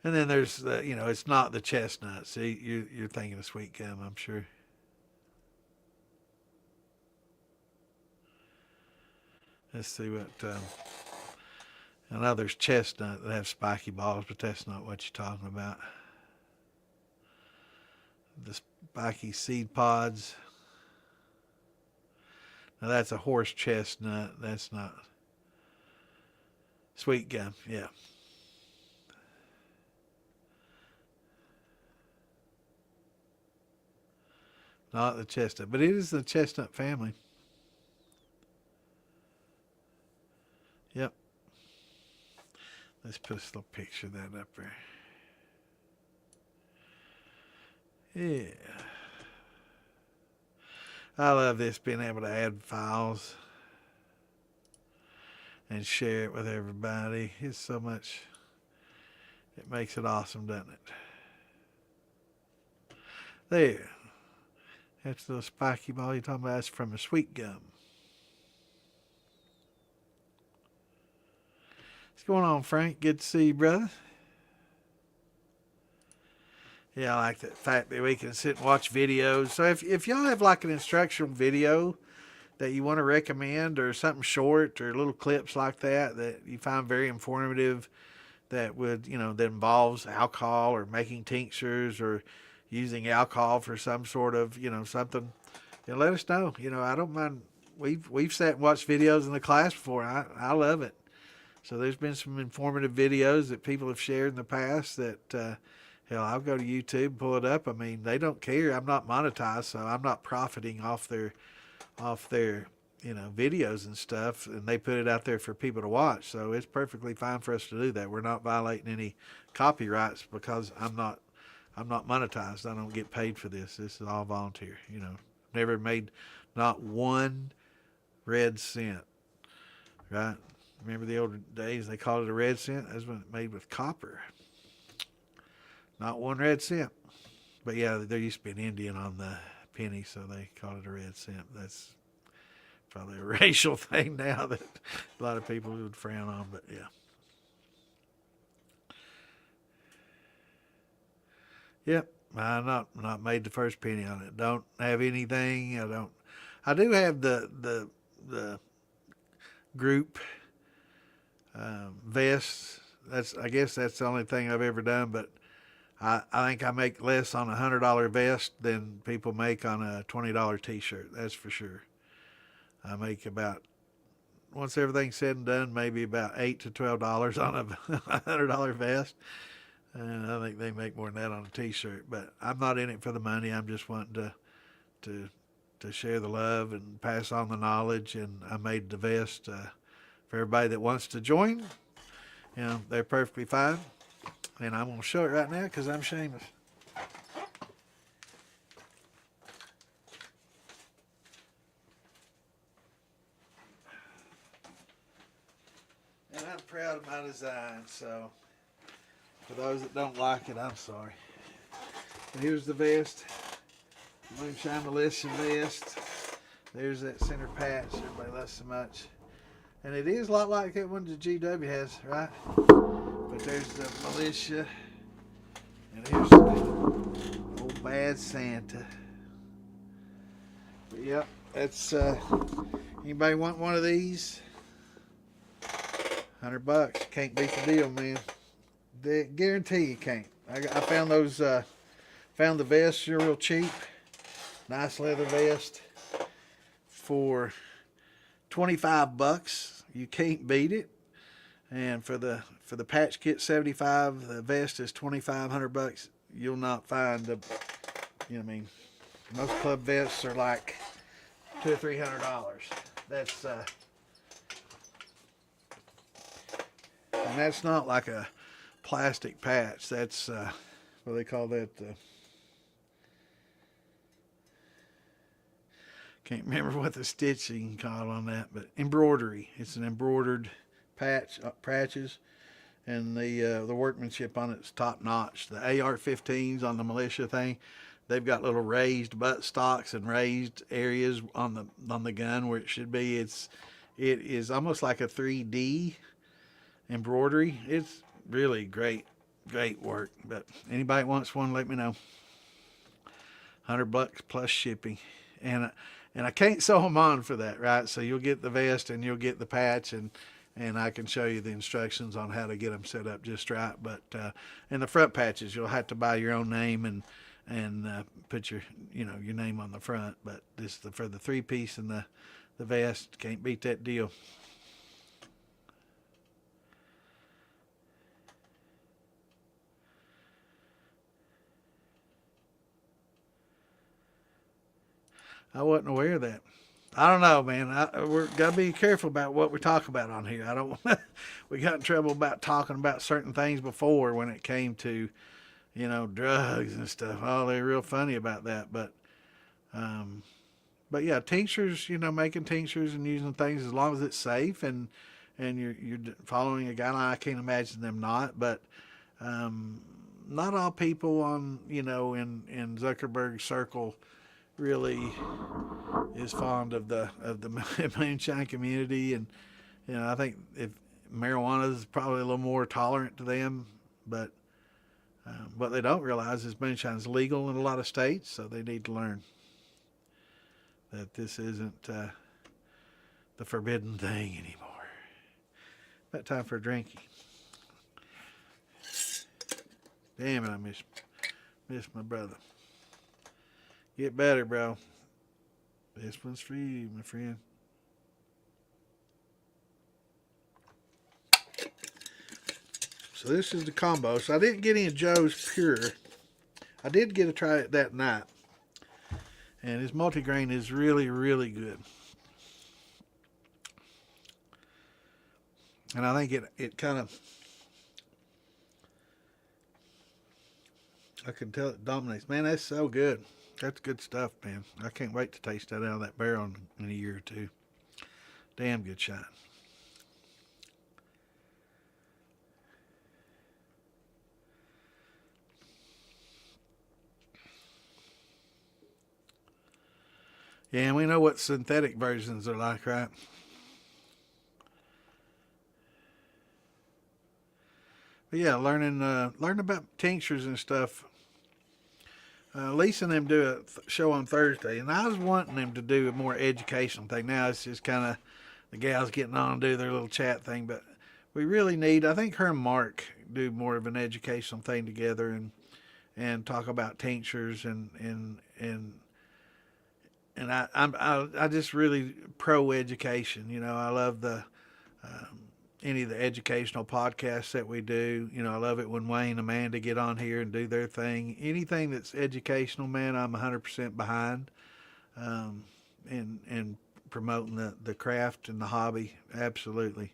Speaker 1: And then there's it's not the chestnut. See, you're thinking of sweet gum, I'm sure. Let's see what. I know there's chestnut that have spiky balls, but that's not what you're talking about. the spiky seed pods. Now that's a horse chestnut. That's not sweet gum. Yeah. Not the chestnut, but it is the chestnut family. Yep. Let's put a little picture of that up there. Yeah. I love this, being able to add files and share it with everybody. It's so much, it makes it awesome, doesn't it? There. That's the spiky ball you're talking about. That's from a sweet gum. What's going on, Frank? Good to see you, brother. Yeah, I like the fact that we can sit and watch videos. So if y'all have like an instructional video that you want to recommend, or something short, or little clips like that you find very informative, that would, that involves alcohol, or making tinctures, or using alcohol for some sort of, something, let us know. I don't mind. We've sat and watched videos in the class before. I love it. So there's been some informative videos that people have shared in the past that, hell, I'll go to YouTube, pull it up. I mean, they don't care. I'm not monetized, so I'm not profiting off their videos and stuff, and they put it out there for people to watch. So it's perfectly fine for us to do that. We're not violating any copyrights because I'm not monetized. I don't get paid for this. This is all volunteer. Never made not one red cent. Right? Remember the older days? They called it a red cent. That's when it made with copper. Not one red cent. But yeah, there used to be an Indian on the penny, so they called it a red cent. That's probably a racial thing now that a lot of people would frown on, but yeah. Yep, I not made the first penny on it. Don't have anything. I do have the group vests. I guess that's the only thing I've ever done, but I think I make less on a $100 vest than people make on a $20 t-shirt. That's for sure. I make about, once everything's said and done, maybe about $8 to $12 on a $100 vest. And I think they make more than that on a t-shirt. But I'm not in it for the money. I'm just wanting to share the love and pass on the knowledge. And I made the vest for everybody that wants to join. They're perfectly fine. And I'm going to show it right now because I'm shameless. And I'm proud of my design, so for those that don't like it, I'm sorry. And here's the vest. Moonshine Militia vest. There's that center patch everybody loves so much. And it is a lot like that one the GW has, right? But there's the militia. And here's the old bad Santa. But yep, that's anybody want one of these? $100. Can't beat the deal, man. They guarantee you can't. I found those found the vests real cheap. Nice leather vest for $25. You can't beat it. And for the patch kit, $75. The vest is $2,500. You'll not find the, most club vests are like $200 or $300. That's and that's not like a plastic patch. That's what they call that. Can't remember what the stitching called on that, but embroidery. It's an embroidered patches, and the workmanship on it's top notch. The AR-15s on the militia thing, they've got little raised butt stocks and raised areas on the gun where it should be. It is almost like a 3D embroidery. It's really great work. But anybody wants one, let me know. $100 plus shipping, and I can't sew them on for that, right? So you'll get the vest and you'll get the patch, and I can show you the instructions on how to get them set up just right. But in the front patches, you'll have to buy your own name and put your your name on the front. But this for the 3-piece and the vest. Can't beat that deal. I wasn't aware of that. I don't know, man. We're gotta be careful about what we talk about on here. I don't. We got in trouble about talking about certain things before when it came to, drugs and stuff. Oh, they're real funny about that. Um, but yeah, tinctures. Making tinctures and using things as long as it's safe and you're following a guideline. I can't imagine them not. But not all people on in Zuckerberg's circle really is fond of the moonshine community, and I think if marijuana is probably a little more tolerant to them, but what they don't realize is moonshine is legal in a lot of states, so they need to learn that this isn't the forbidden thing anymore. About time for a drinky. Damn it, I miss my brother. Get better, bro. This one's for you, my friend. So this is the combo. So I didn't get any of Joe's Pure. I did get a try it that night. And his multigrain is really, really good. And I think it kind of, I can tell it dominates. Man, that's so good. That's good stuff, man. I can't wait to taste that out of that barrel in a year or two. Damn good shine. Yeah, and we know what synthetic versions are like, right? But yeah, learning about tinctures and stuff. Lisa and them do a show on Thursday, and I was wanting them to do a more educational thing. Now it's just kind of the gals getting on and do their little chat thing, but we really need. I think her and Mark do more of an educational thing together and talk about tinctures and I just really pro education. I love the any of the educational podcasts that we do. I love it when Wayne and Amanda get on here and do their thing. Anything that's educational, man, I'm 100% behind. And promoting the craft and the hobby, absolutely.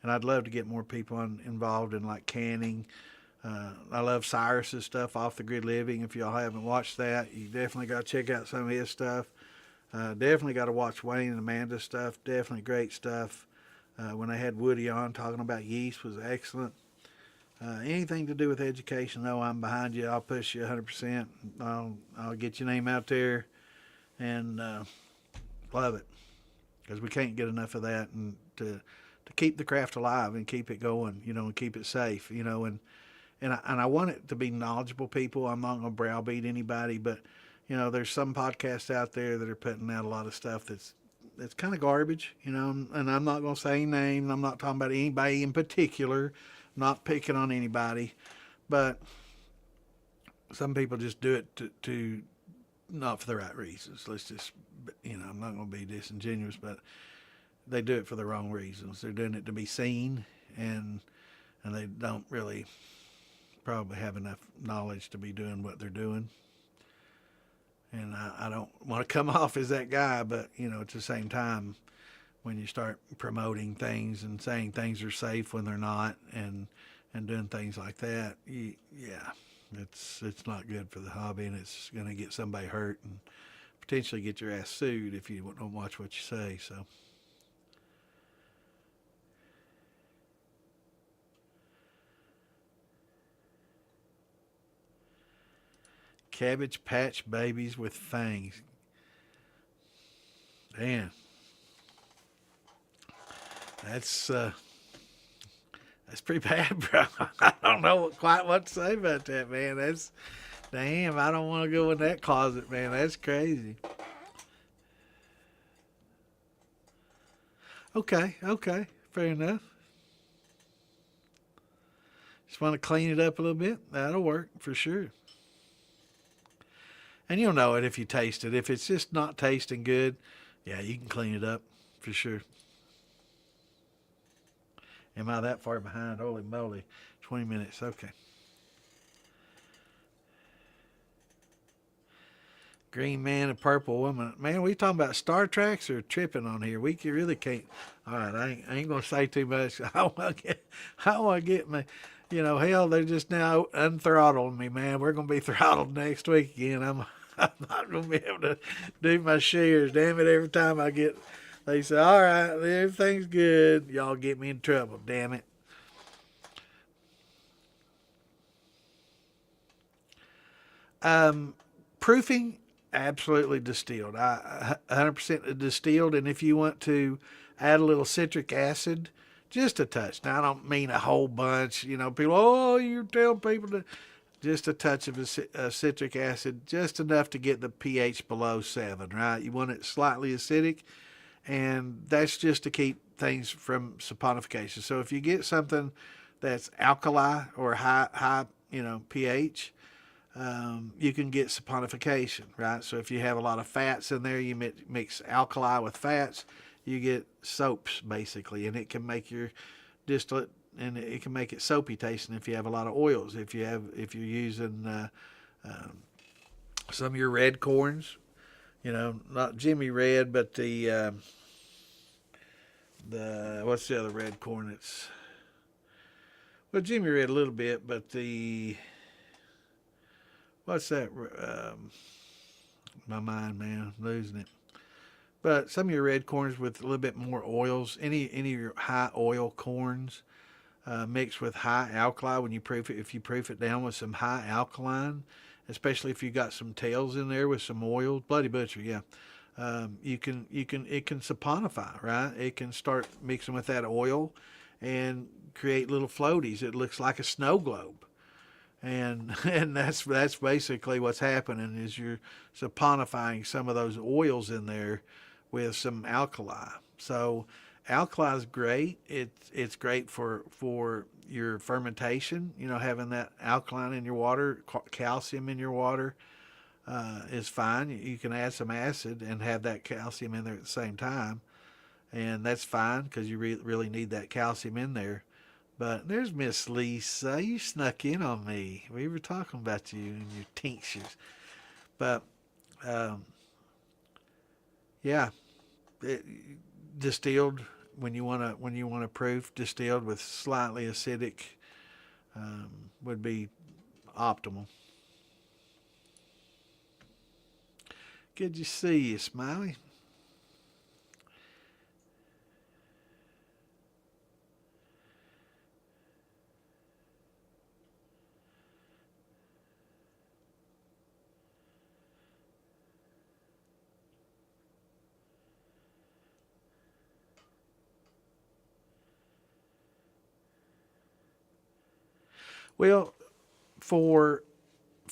Speaker 1: And I'd love to get more people involved in like canning. I love Cyrus's stuff, Off the Grid Living. If y'all haven't watched that, you definitely got to check out some of his stuff. Definitely got to watch Wayne and Amanda's stuff. Definitely great stuff. When they had Woody on talking about yeast was excellent. Anything to do with education, though, I'm behind you. I'll push you 100%. I'll get your name out there and love it, because we can't get enough of that, and to keep the craft alive and keep it going, and keep it safe, and I want it to be knowledgeable people. I'm not going to browbeat anybody, but there's some podcasts out there that are putting out a lot of stuff that's kind of garbage, and I'm not going to say names. I'm not talking about anybody in particular. I'm not picking on anybody, but some people just do it to not for the right reasons. Let's just, I'm not going to be disingenuous, but they do it for the wrong reasons. They're doing it to be seen, and they don't really probably have enough knowledge to be doing what they're doing. And I don't want to come off as that guy, but, at the same time, when you start promoting things and saying things are safe when they're not, and doing things like that, yeah, it's not good for the hobby, and it's going to get somebody hurt and potentially get your ass sued if you don't watch what you say. So Cabbage Patch Babies with fangs. Damn. That's pretty bad, bro. I don't know quite what to say about that, man. Damn, I don't want to go in that closet, man. That's crazy. Okay, fair enough. Just want to clean it up a little bit. That'll work for sure. And you'll know it if you taste it. If it's just not tasting good, yeah, you can clean it up for sure. Am I that far behind? Holy moly. 20 minutes. Okay. Green man and purple woman. Man, we talking about Star Treks or tripping on here? Really can't. All right, I ain't gonna say too much. I want to get me. You know, hell, they're just now unthrottling me, man. We're gonna be throttled next week again. I'm not gonna be able to do my shares. Damn it! Every time they say, "All right, everything's good," y'all get me in trouble. Damn it. Proofing, absolutely distilled. 100% distilled. And if you want to add a little citric acid, just a touch. Now, I don't mean a whole bunch. You know, people, oh, you tell people to. Just a touch of citric acid, just enough to get the pH below 7, right? You want it slightly acidic, and that's just to keep things from saponification. So if you get something that's alkali or high, pH, you can get saponification, right? So if you have a lot of fats in there, you mix alkali with fats, you get soaps basically, and it can make your distillate, and it can make it soapy tasting if you have a lot of oils. If you're using some of your red corns, not Jimmy Red, but the what's the other red corn? Jimmy Red a little bit, but the what's that? My mind, man, I'm losing it. But some of your red corns with a little bit more oils, any of your high oil corns, mixed with high alkali when you proof it. If you proof it down with some high alkaline, especially if you got some tails in there with some oil, Bloody Butcher, yeah. It can saponify, right? It can start mixing with that oil and create little floaties. It looks like a snow globe. And that's basically what's happening is you're saponifying some of those oils in there with some alkali. So alkali is great. It's great for your fermentation. Having that alkaline in your water, calcium in your water is fine. You can add some acid and have that calcium in there at the same time, and that's fine because you really need that calcium in there. But there's Miss Lisa. You snuck in on me. We were talking about you and your tinctures. But yeah, distilled when you want to proof distilled with slightly acidic would be optimal. Good to see you, Smiley. Well, for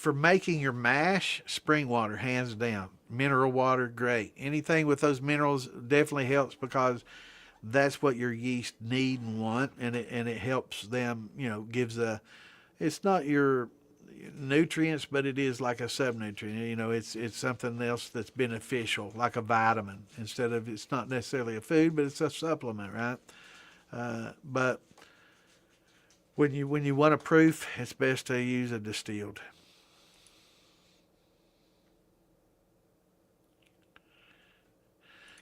Speaker 1: making your mash, spring water, hands down. Mineral water, great. Anything with those minerals definitely helps because that's what your yeast need and want, and it helps them. Gives it's not your nutrients, but it is like a subnutrient. It's something else that's beneficial, like a vitamin. It's not necessarily a food, but it's a supplement, right? But when you want a proof, it's best to use a distilled.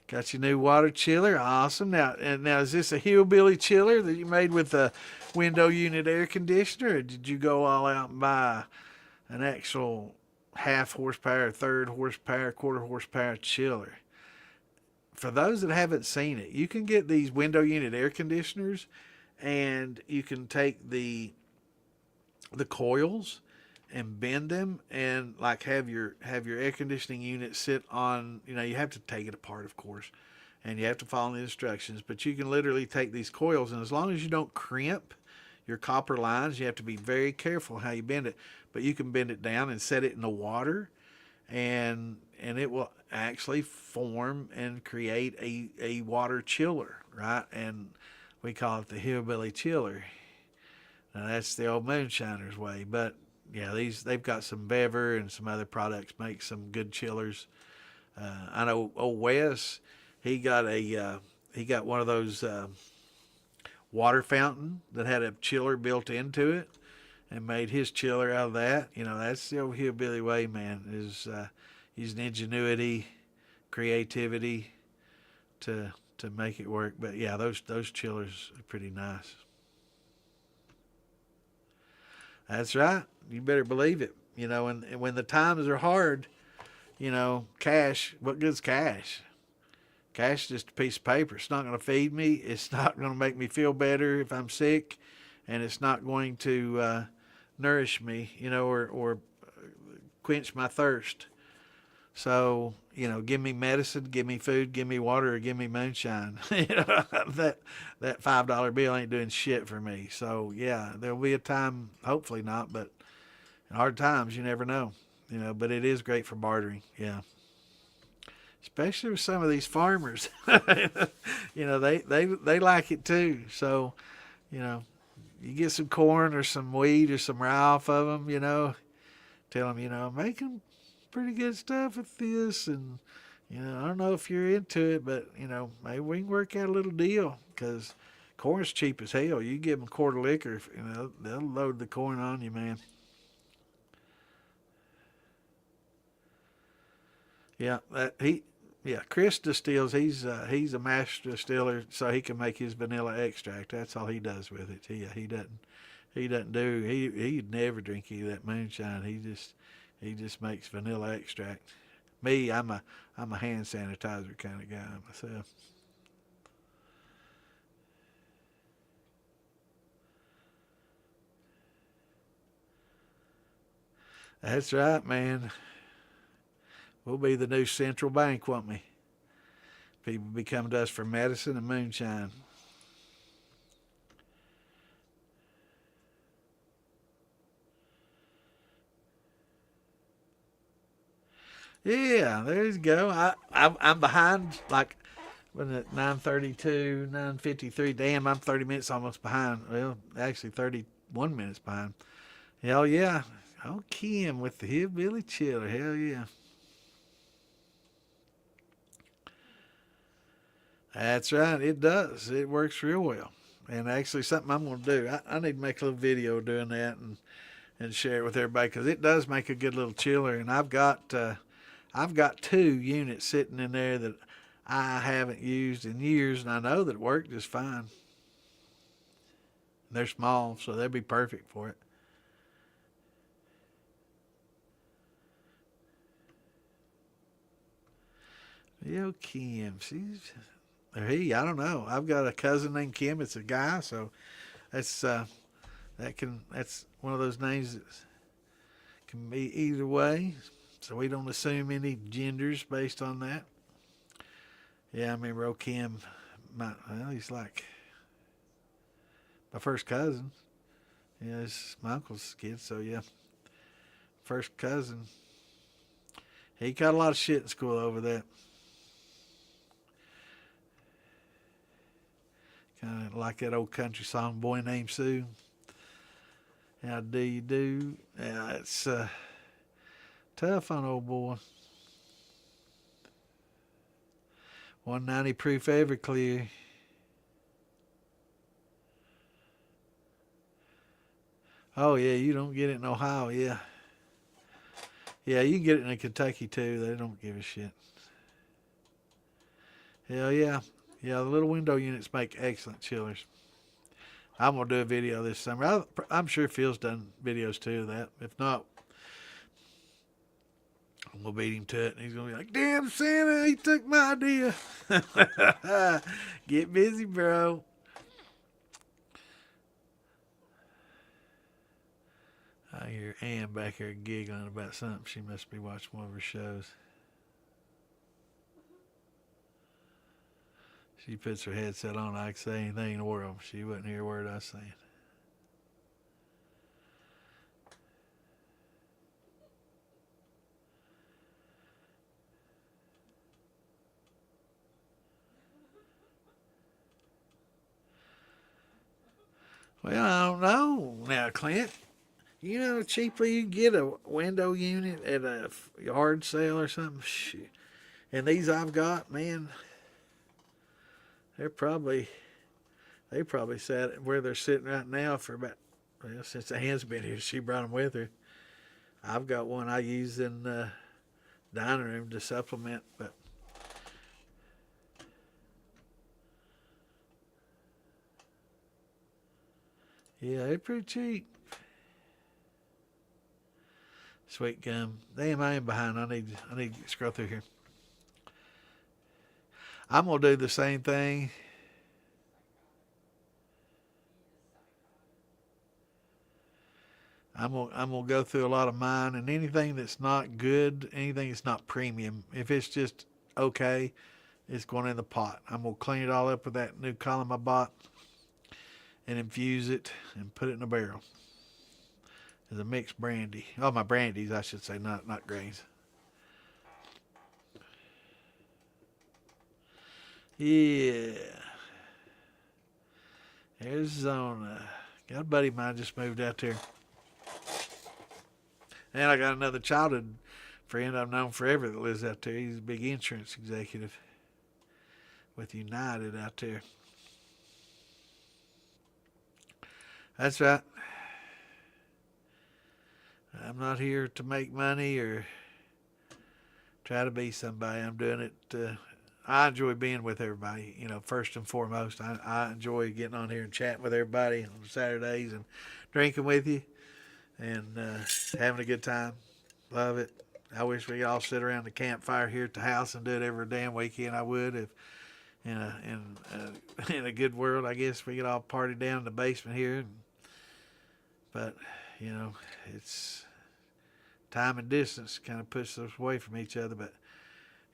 Speaker 1: Got your new water chiller, awesome. Now is this a hillbilly chiller that you made with a window unit air conditioner, or did you go all out and buy an actual half horsepower, third horsepower, quarter horsepower chiller? For those that haven't seen it, you can get these window unit air conditioners, and you can take the coils and bend them and like have your air conditioning unit sit on. You have to take it apart, of course, and you have to follow the instructions, but you can literally take these coils, and as long as you don't crimp your copper lines, you have to be very careful how you bend it, but you can bend it down and set it in the water, and it will actually form and create a water chiller, right? And we call it the hillbilly chiller. Now that's the old moonshiner's way, but yeah, they've got some Bever and some other products make some good chillers. I know old Wes, he got he got one of those water fountain that had a chiller built into it, and made his chiller out of that. You know, that's the old hillbilly way, man. Is using ingenuity, creativity to make it work. But yeah, those chillers are pretty nice. That's right. You better believe it. You know, and when the times are hard, you know, cash. What good's cash? Cash is just a piece of paper. It's not going to feed me. It's not going to make me feel better if I'm sick, and it's not going to nourish me, you know, or quench my thirst. So, you know, give me medicine, give me food, give me water, or give me moonshine. You know, that $5 bill ain't doing shit for me. So yeah, there'll be a time, hopefully not, but in hard times you never know. You know, but it is great for bartering. Yeah. Especially with some of these farmers. You know, they like it too. So, you know, you get some corn or some wheat or some rye off of them, you know, tell them, you know, I'm making pretty good stuff with this, and you know, I don't know if you're into it, but you know, maybe we can work out a little deal, because corn's cheap as hell. You give them a quart of liquor, you know, they'll load the corn on you, man. Yeah, yeah, Chris distills. He's a master distiller, so he can make his vanilla extract. That's all he does with it. He doesn't do he'd never drink any of that moonshine. He just makes vanilla extract. Me, I'm a hand sanitizer kind of guy myself. That's right, man. We'll be the new central bank, won't we? People be coming to us for medicine and moonshine. Yeah, there you go. I'm behind, like, when at 9:32, 9:53. Damn, I'm 30 minutes almost behind. Well, actually 31 minutes behind. Hell yeah. Oh, Kim with the hillbilly chiller. Hell yeah. That's right. It does. It works real well. And actually, something I'm going to do. I need to make a little video doing that and share it with everybody, because it does make a good little chiller. And I've got two units sitting in there that I haven't used in years, and I know that it worked just fine. They're small, so they'll be perfect for it. Yo, Kim, she's or he. I don't know. I've got a cousin named Kim. It's a guy, so that's that's one of those names that can be either way. So we don't assume any genders based on that. Yeah, I remember old Kim. Well, he's like my first cousin. Yeah, it's my uncle's kid. So yeah, first cousin. He got a lot of shit in school over that. Kind of like that old country song, "Boy Named Sue." How do you do? Yeah, it's tough on old boy. 190 proof Everclear. Oh yeah, you don't get it in Ohio. Yeah, yeah, you can get it in Kentucky too. They don't give a shit. Hell yeah, yeah. The little window units make excellent chillers. I'm gonna do a video this summer. I'm sure Phil's done videos too of that. If not, I'm gonna beat him to it, and he's gonna be like, "Damn Santa, he took my idea." Get busy, bro. I hear Ann back here giggling about something. She must be watching one of her shows. She puts her headset on. I can say anything in the world. She wouldn't hear a word I was saying. Well, I don't know now, Clint. cheaply you can get a window unit at a yard sale or something. Shoot. And these I've got, man, they're probably they probably sat where they're sitting right now for about, well, since Ann's been here, she brought them with her. I've got one I use in the dining room to supplement, but yeah, they're pretty cheap. Sweet gum. Damn, I am behind. I need to scroll through here. I'm gonna do the same thing. I'm gonna go through a lot of mine, and anything that's not good, anything that's not premium, if it's just okay, it's going in the pot. I'm gonna clean it all up with that new column I bought and infuse it and put it in a barrel. As a mixed brandy. Oh, my brandies, I should say, not grains. Yeah. Arizona. Got a buddy of mine just moved out there. And I got another childhood friend I've known forever that lives out there. He's a big insurance executive with United out there. That's right. I'm not here to make money or try to be somebody. I'm doing it. I enjoy being with everybody. First and foremost, I enjoy getting on here and chatting with everybody on Saturdays and drinking with you and having a good time. Love it. I wish we could all sit around the campfire here at the house and do it every damn weekend. I would if in a good world. I guess we could all party down in the basement here. But it's time and distance kind of pushes us away from each other. But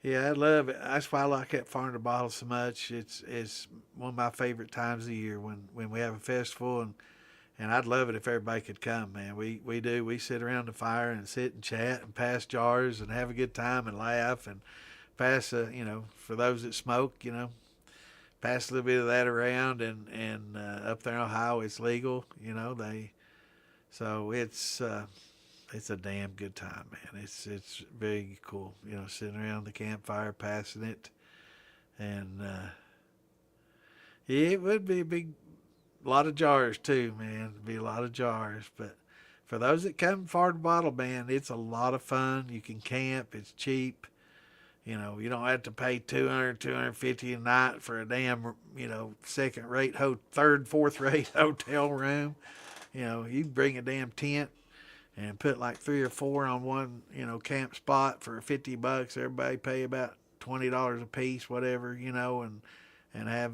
Speaker 1: yeah, I love it. That's why I like that Farm to Bottle so much. It's one of my favorite times of the year when we have a festival, and I'd love it if everybody could come, man. We do. We sit around the fire and sit and chat and pass jars and have a good time and laugh and pass for those that smoke, pass a little bit of that around, and up there in Ohio it's legal, so it's a damn good time, man. It's very cool, sitting around the campfire, passing it, and yeah, it would be a lot of jars too, man. It'd be a lot of jars, but for those that come Farm to Bottle, man, it's a lot of fun. You can camp. It's cheap. You don't have to pay $250 a night for a damn, second rate, third, fourth rate hotel room. You bring a damn tent and put like 3 or 4 on one, camp spot for $50. Everybody pay about $20 a piece, whatever, and have,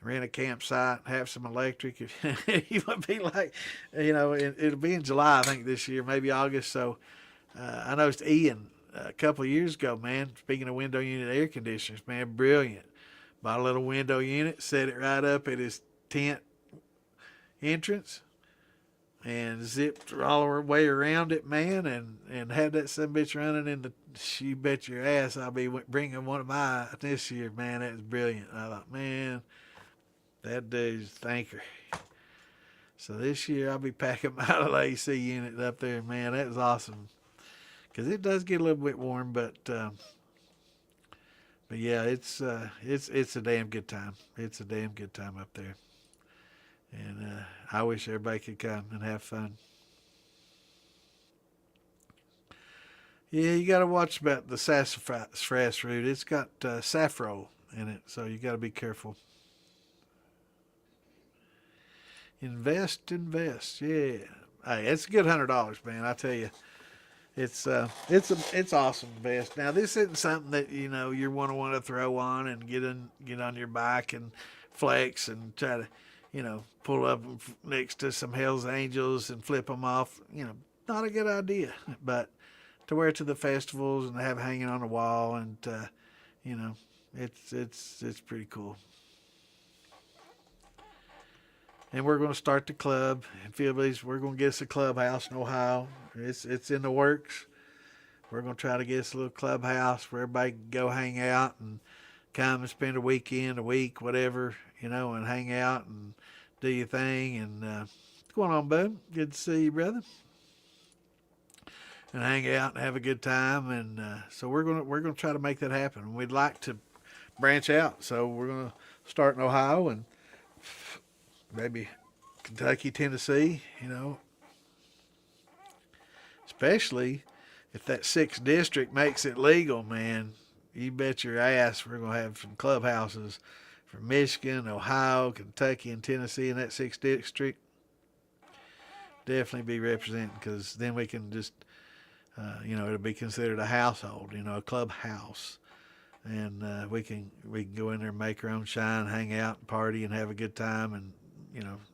Speaker 1: rent a campsite, have some electric. You would be like, it'll be in July, I think, this year, maybe August. So I noticed Ian a couple of years ago, man, speaking of window unit air conditioners, man, brilliant. Bought a little window unit, set it right up at his tent entrance, and zipped all the way around it, man, and had that son bitch running in the, you bet your ass I'll be bringing one of mine this year, man. That was brilliant. I thought, man, that dude's a thinker. So this year I'll be packing my little AC unit up there, man. That was awesome. Because it does get a little bit warm, but yeah, it's a damn good time. It's a damn good time up there. And I wish everybody could come and have fun. Yeah, you got to watch about the sassafras root. It's got saffron in it, so you got to be careful. Invest. Yeah, hey, it's a good $100, man. I tell you, it's awesome. Invest. Now this isn't something that you want to throw on and get on your bike and flex and try to pull up next to some Hell's Angels and flip them off. Not a good idea. But to wear to the festivals and have hanging on the wall, and it's pretty cool. And we're going to start the club. And Phillies, we're going to get us a clubhouse in Ohio. It's in the works. We're going to try to get us a little clubhouse where everybody can go hang out and come and spend a weekend, a week, whatever, and hang out and do your thing. And going on, bud? Good to see you, brother. And hang out and have a good time. And so we're gonna try to make that happen. We'd like to branch out, so we're gonna start in Ohio and maybe Kentucky, Tennessee. Especially if that sixth district makes it legal, man. You bet your ass we're gonna have some clubhouses from Michigan, Ohio, Kentucky, and Tennessee in that sixth district. Definitely be representing, because then we can just, it'll be considered a household, a clubhouse, and we can go in there and make our own shine, hang out, and party, and have a good time, and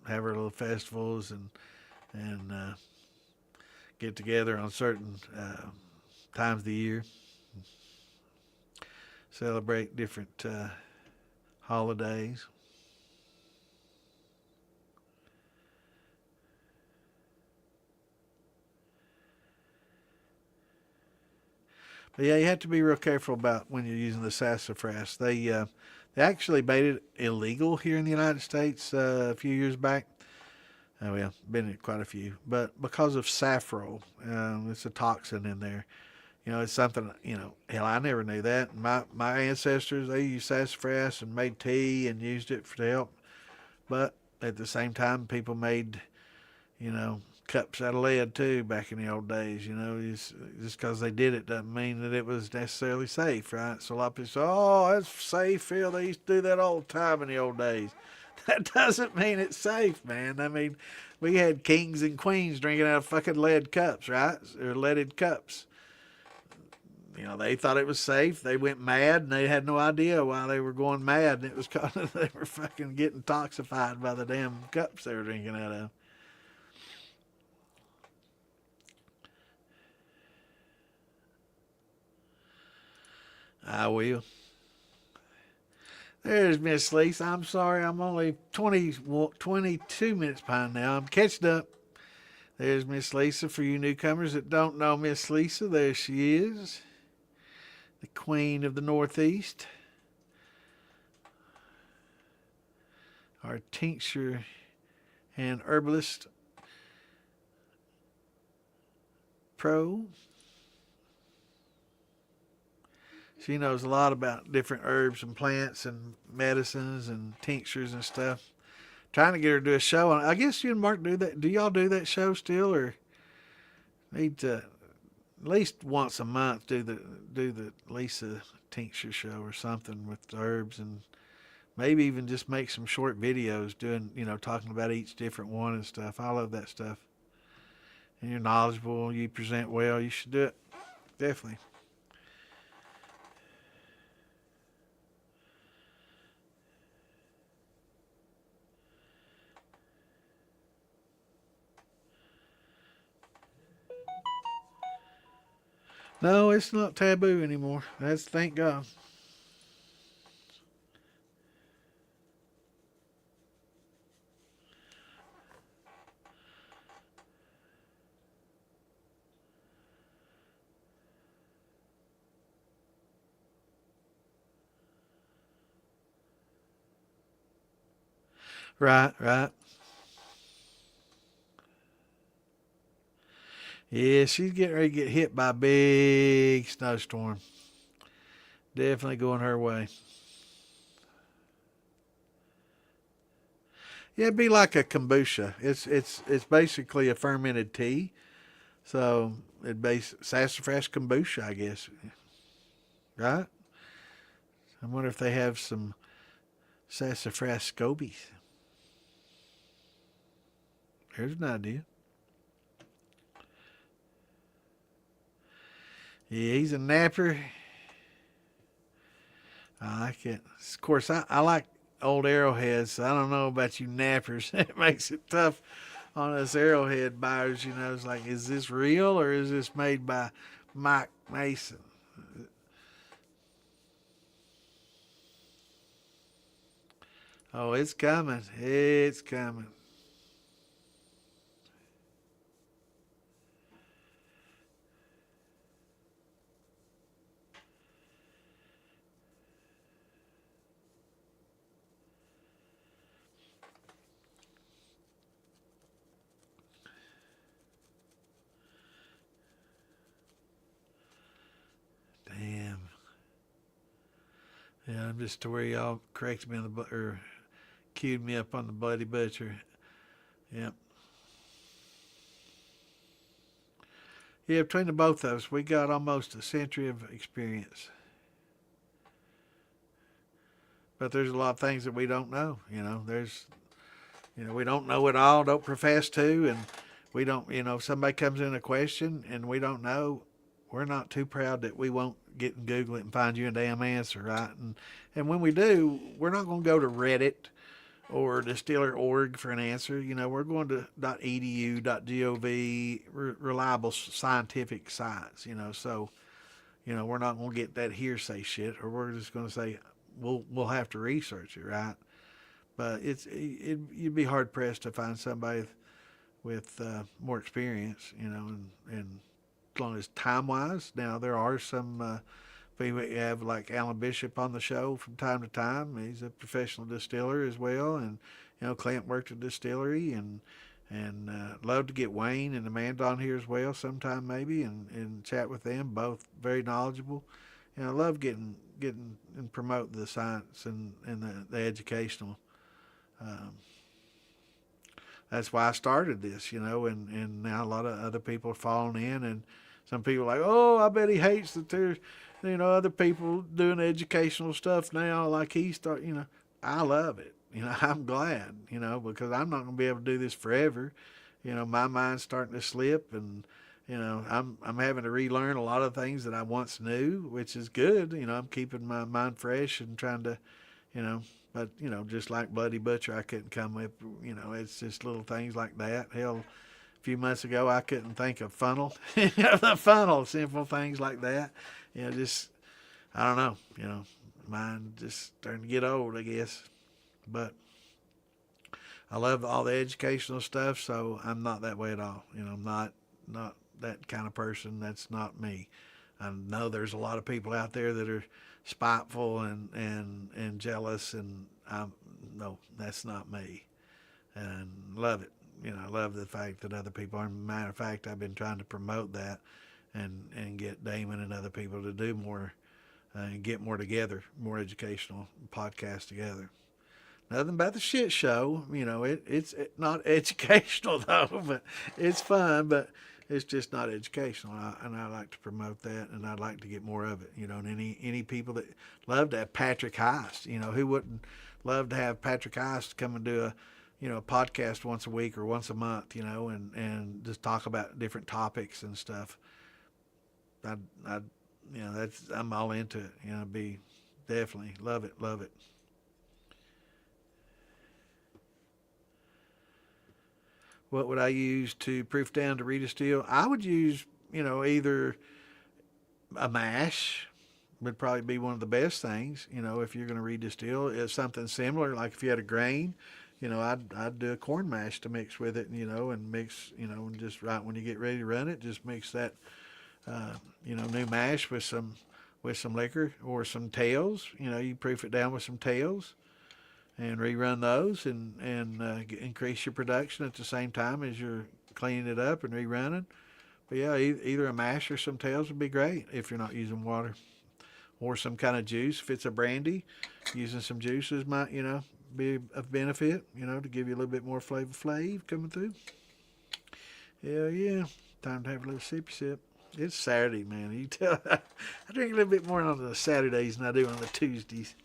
Speaker 1: have our little festivals and get together on certain times of the year, celebrate different holidays. But yeah, you have to be real careful about when you're using the sassafras. They actually made it illegal here in the United States a few years back. Oh, well, been in quite a few, but because of saffron, it's a toxin in there. It's something. Hell, I never knew that. My ancestors, they used sassafras and made tea and used it to help. But at the same time, people made cups out of lead too back in the old days. Just because they did it doesn't mean that it was necessarily safe, right? So a lot of people say, "Oh, that's safe, Phil. They used to do that all the time in the old days." That doesn't mean it's safe, man. I mean, we had kings and queens drinking out of fucking lead cups, right? Or leaded cups. They thought it was safe. They went mad, and they had no idea why they were going mad. And it was because they were fucking getting toxified by the damn cups they were drinking out of. I will. There's Miss Lisa. I'm sorry, I'm only 22 minutes behind now. I'm catching up. There's Miss Lisa. For you newcomers that don't know Miss Lisa, there she is. The Queen of the Northeast. Our tincture and herbalist pro. She knows a lot about different herbs and plants and medicines and tinctures and stuff. Trying to get her to do a show. I guess you and Mark do that. Do y'all do that show still, or need to at least once a month do the Lisa tincture show or something with the herbs, and maybe even just make some short videos doing, talking about each different one and stuff. I love that stuff. And you're knowledgeable. You present well. You should do it. Definitely. No, it's not taboo anymore. That's thank God. Right, right. Yeah, she's getting ready to get hit by a big snowstorm. Definitely going her way. Yeah, it'd be like a kombucha. It's basically a fermented tea. So it'd be sassafras kombucha, I guess. Right? I wonder if they have some sassafras scobies. There's an idea. Yeah, he's a napper. I like it. Of course, I like old arrowheads. So I don't know about you nappers. It makes it tough on us arrowhead buyers. It's like, is this real or is this made by Mike Mason? Oh, it's coming. It's coming. Yeah, I'm just to where y'all corrected me on or queued me up on the Bloody Butcher. Yep. Yeah, between the both of us, we got almost a century of experience. But there's a lot of things that we don't know. We don't know it all, don't profess to, and we don't, if somebody comes in a question and we don't know, we're not too proud that we won't get and Google it and find you a damn answer, right? And when we do, we're not going to go to Reddit or Distiller.org for an answer. We're going to .edu, .gov, reliable scientific sites. So we're not going to get that hearsay shit, or we're just going to say we'll have to research it, right? But you'd be hard pressed to find somebody with more experience, and as long as time wise. Now there are some people that have like Alan Bishop on the show from time to time. He's a professional distiller as well, and Clint worked at a distillery, and love to get Wayne and Amanda on here as well sometime maybe, and chat with them. Both very knowledgeable. I love getting and promote the science and the educational. Um, that's why I started this, and now a lot of other people are falling in, and some people are like, oh, I bet he hates that there's, other people doing educational stuff now like he started, I love it. I'm glad, because I'm not going to be able to do this forever. My mind's starting to slip, and, I'm having to relearn a lot of things that I once knew, which is good. I'm keeping my mind fresh and trying to, but, just like Bloody Butcher, I couldn't come up, it's just little things like that. Hell, a few months ago, I couldn't think of funnel, the funnel, simple things like that. Just, I don't know, mine just starting to get old, I guess. But I love all the educational stuff, so I'm not that way at all. I'm not that kind of person. That's not me. I know there's a lot of people out there that are spiteful and jealous, and no, that's not me. And love it. I love the fact that other people are. As a matter of fact, I've been trying to promote that and get Damon and other people to do more and get more together, more educational podcasts together. Nothing about the shit show. It's not educational though, but it's fun, but it's just not educational. And I like to promote that, and I'd like to get more of it. And any people that love to have Patrick Heist, who wouldn't love to have Patrick Heist come and do a podcast once a week or once a month, and just talk about different topics and stuff. I'm all into it. Be definitely love it. What would I use to proof down to redistill? I would use, either a mash would probably be one of the best things, if you're going to redistill. It's something similar, like if you had a grain, I'd do a corn mash to mix with it, and mix, and just right when you get ready to run it, just mix that, new mash with some liquor or some tails. You proof it down with some tails and rerun those, and increase your production at the same time as you're cleaning it up and rerunning. But yeah, either a mash or some tails would be great if you're not using water, or some kind of juice. If it's a brandy, using some juices might be of benefit, to give you a little bit more flavor coming through. Hell yeah, time to have a little sippy sip. It's Saturday, man. You tell I drink a little bit more on the Saturdays than I do on the Tuesdays.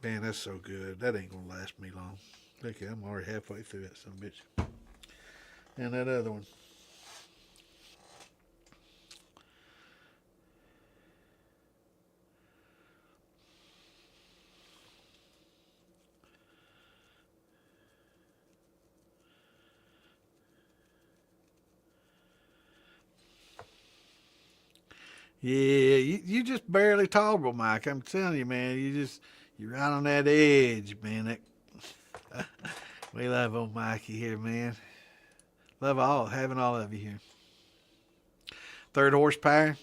Speaker 1: Man, that's so good. That ain't gonna last me long. Look, I'm already halfway through that son of a bitch. And that other one. Yeah, you just barely tolerable, Mike. I'm telling you, man. You're right on that edge, man. We love old Mikey here, man. Love having all of you here. Third horsepower.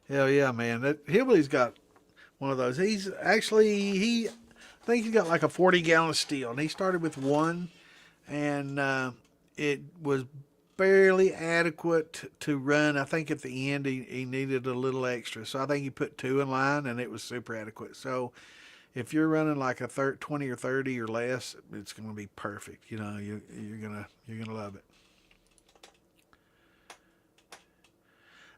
Speaker 1: Hell yeah, man. That Hillbilly's got one of those. I think he's got like a 40-gallon still, and he started with one, and it was barely adequate to run. I think at the end he needed a little extra. So I think he put 2 in line and it was super adequate. So if you're running like a 20 or 30 or less, it's going to be perfect. You're gonna love it.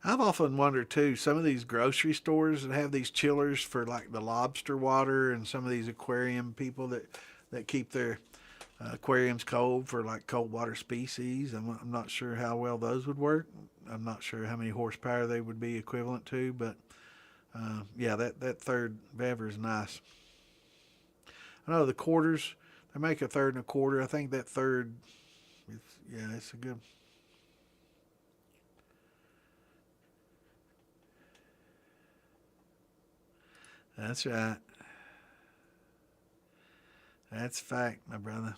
Speaker 1: I've often wondered too, some of these grocery stores that have these chillers for like the lobster water and some of these aquarium people that keep their aquariums cold for like cold water species. I'm not sure how well those would work. I'm not sure how many horsepower they would be equivalent to, but yeah, that third bever is nice. I know the quarters, they make a third and a quarter. I think that third, it's a good. That's right. That's fact, my brother.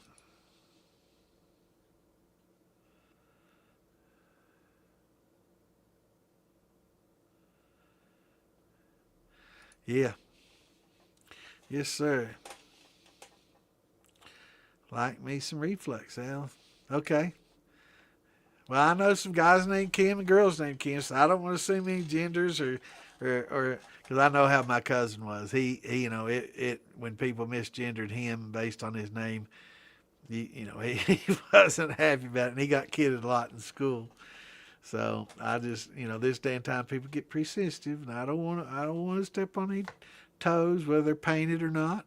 Speaker 1: Yeah. Yes, sir. Like me some reflux, Al. Okay. Well, I know some guys named Kim and girls named Kim, so I don't want to assume any genders or because I know how my cousin was. He it when people misgendered him based on his name, he wasn't happy about it, and he got kidded a lot in school. So I just this day and time people get pretty sensitive, and I don't want to step on any toes whether they're painted or not.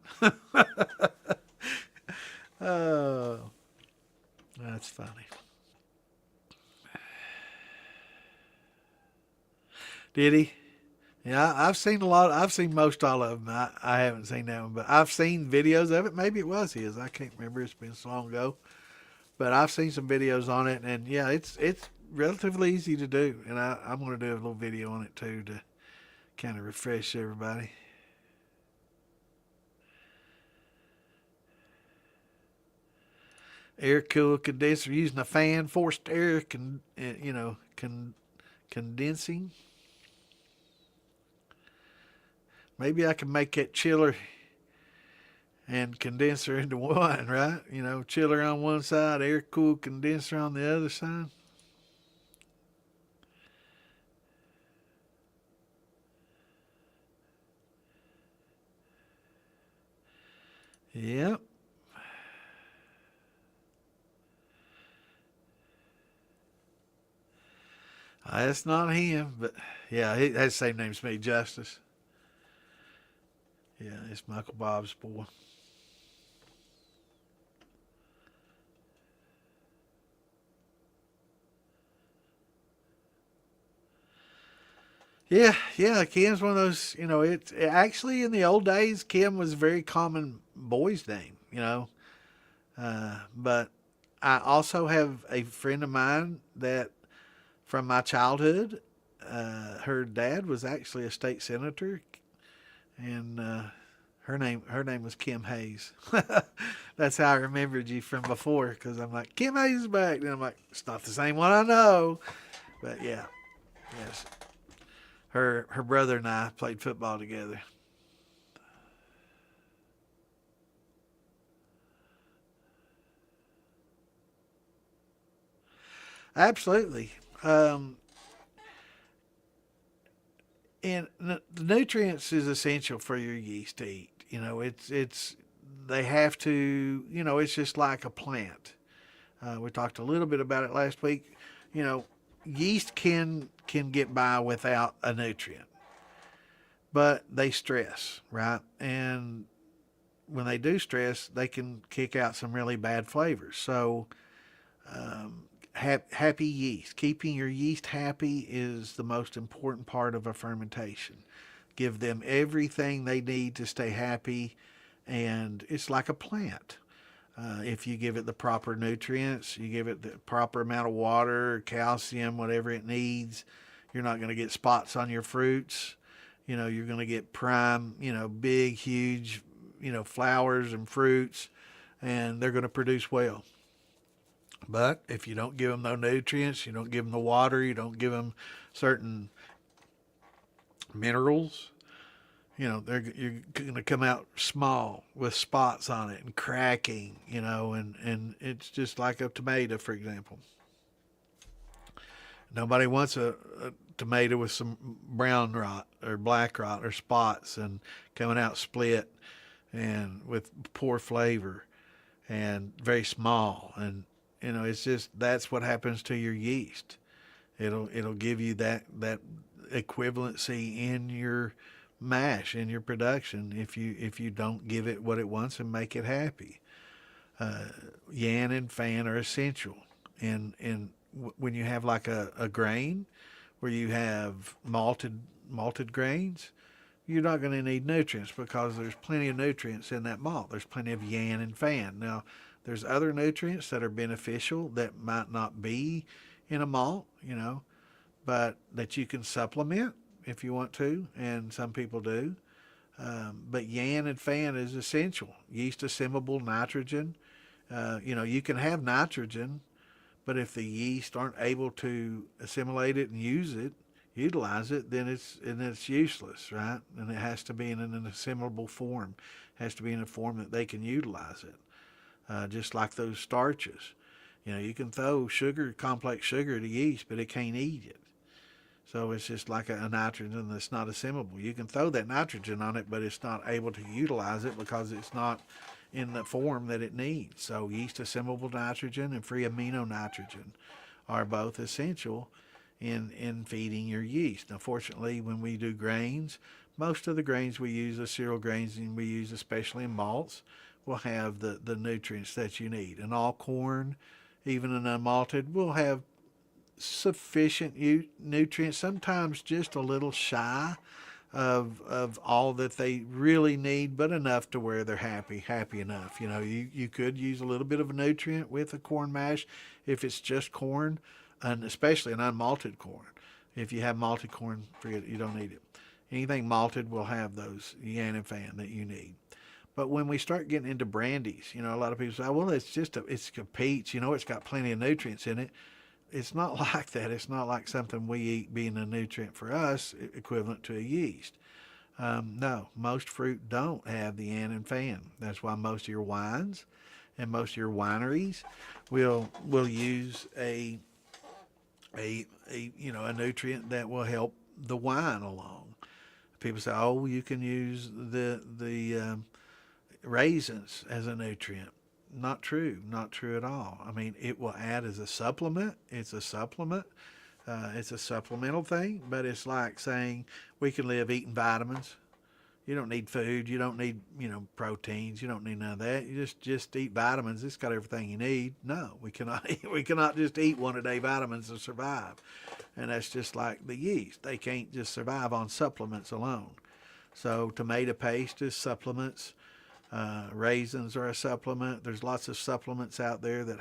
Speaker 1: Oh, that's funny. Did he? Yeah, I've seen a lot. I've seen most all of them. I haven't seen that one, but I've seen videos of it. Maybe it was his. I can't remember. It's been so long ago. But I've seen some videos on it, and yeah, it's relatively easy to do. And I'm going to do a little video on it too to kind of refresh everybody. Air cool condenser using a fan, forced air, condensing. Maybe I can make that chiller and condenser into one, right? Chiller on one side, air cooled condenser on the other side. Yep. That's not him, but yeah, he has the same name as me, Justice. Yeah, it's Michael Bob's boy. Yeah, yeah, Kim's one of those, actually in the old days, Kim was a very common boy's name, but I also have a friend of mine that from my childhood, her dad was actually a state senator, and her name was Kim Hayes. That's how I remembered you from before because I'm like Kim Hayes is back, and I'm like it's not the same one I know, but yeah, yes, her brother and I played football together. Absolutely. And the nutrients is essential for your yeast to eat. It's they have to. It's just like a plant. We talked a little bit about it last week. You know, Yeast can get by without a nutrient, but they stress, right? And when they do stress, they can kick out some really bad flavors. So, happy yeast, keeping your yeast happy is the most important part of a fermentation. Give them everything they need to stay happy, and it's like a plant. If you give it the proper nutrients, you give it the proper amount of water, calcium, whatever it needs, you're not going to get spots on your fruits. You're going to get prime, big, huge, flowers and fruits, and they're going to produce well. But if you don't give them no nutrients, you don't give them the water, you don't give them certain minerals, you're going to come out small with spots on it and cracking, and it's just like a tomato, for example. Nobody wants a tomato with some brown rot or black rot or spots and coming out split and with poor flavor and very small. And it's just that's what happens to your yeast. It'll give you that equivalency in your mash, in your production, if you don't give it what it wants and make it happy. Yan and fan are essential. And when you have like a grain where you have malted grains, you're not going to need nutrients because there's plenty of nutrients in that malt. There's plenty of yan and fan. Now, there's other nutrients that are beneficial that might not be in a malt, but that you can supplement if you want to, and some people do. But yan and fan is essential. Yeast assimilable nitrogen. You can have nitrogen, but if the yeast aren't able to assimilate it and utilize it, then it's useless, right? And it has to be in an assimilable form. It has to be in a form that they can utilize it. Just like those starches. You can throw complex sugar to yeast, but it can't eat it. So it's just like a nitrogen that's not assimilable. You can throw that nitrogen on it, but it's not able to utilize it because it's not in the form that it needs. So yeast assimilable nitrogen and free amino nitrogen are both essential in feeding your yeast. Now, fortunately, when we do grains, most of the grains we use, the cereal grains, and we use especially in malts, will have the nutrients that you need. And all corn, even an unmalted, will have sufficient nutrients, sometimes just a little shy of all that they really need, but enough to where they're happy enough. You could use a little bit of a nutrient with a corn mash if it's just corn, and especially an unmalted corn. If you have malted corn, forget it, you don't need it. Anything malted will have those yan and fan that you need. But when we start getting into brandies, a lot of people say, well, it's a peach, it's got plenty of nutrients in it. It's not like that. It's not like something we eat being a nutrient for us equivalent to a yeast. No, most fruit don't have the yan and fan. That's why most of your wines and most of your wineries will use a nutrient that will help the wine along. People say, oh, you can use the raisins as a nutrient. Not true at all. I mean, it will add as a supplement. It's a supplement. It's a supplemental thing, but it's like saying we can live eating vitamins. You don't need food. You don't need, proteins. You don't need none of that. You just eat vitamins. It's got everything you need. No, we cannot just eat one-a-day vitamins to survive. And that's just like the yeast. They can't just survive on supplements alone. So tomato paste is supplements. Raisins are a supplement. There's lots of supplements out there that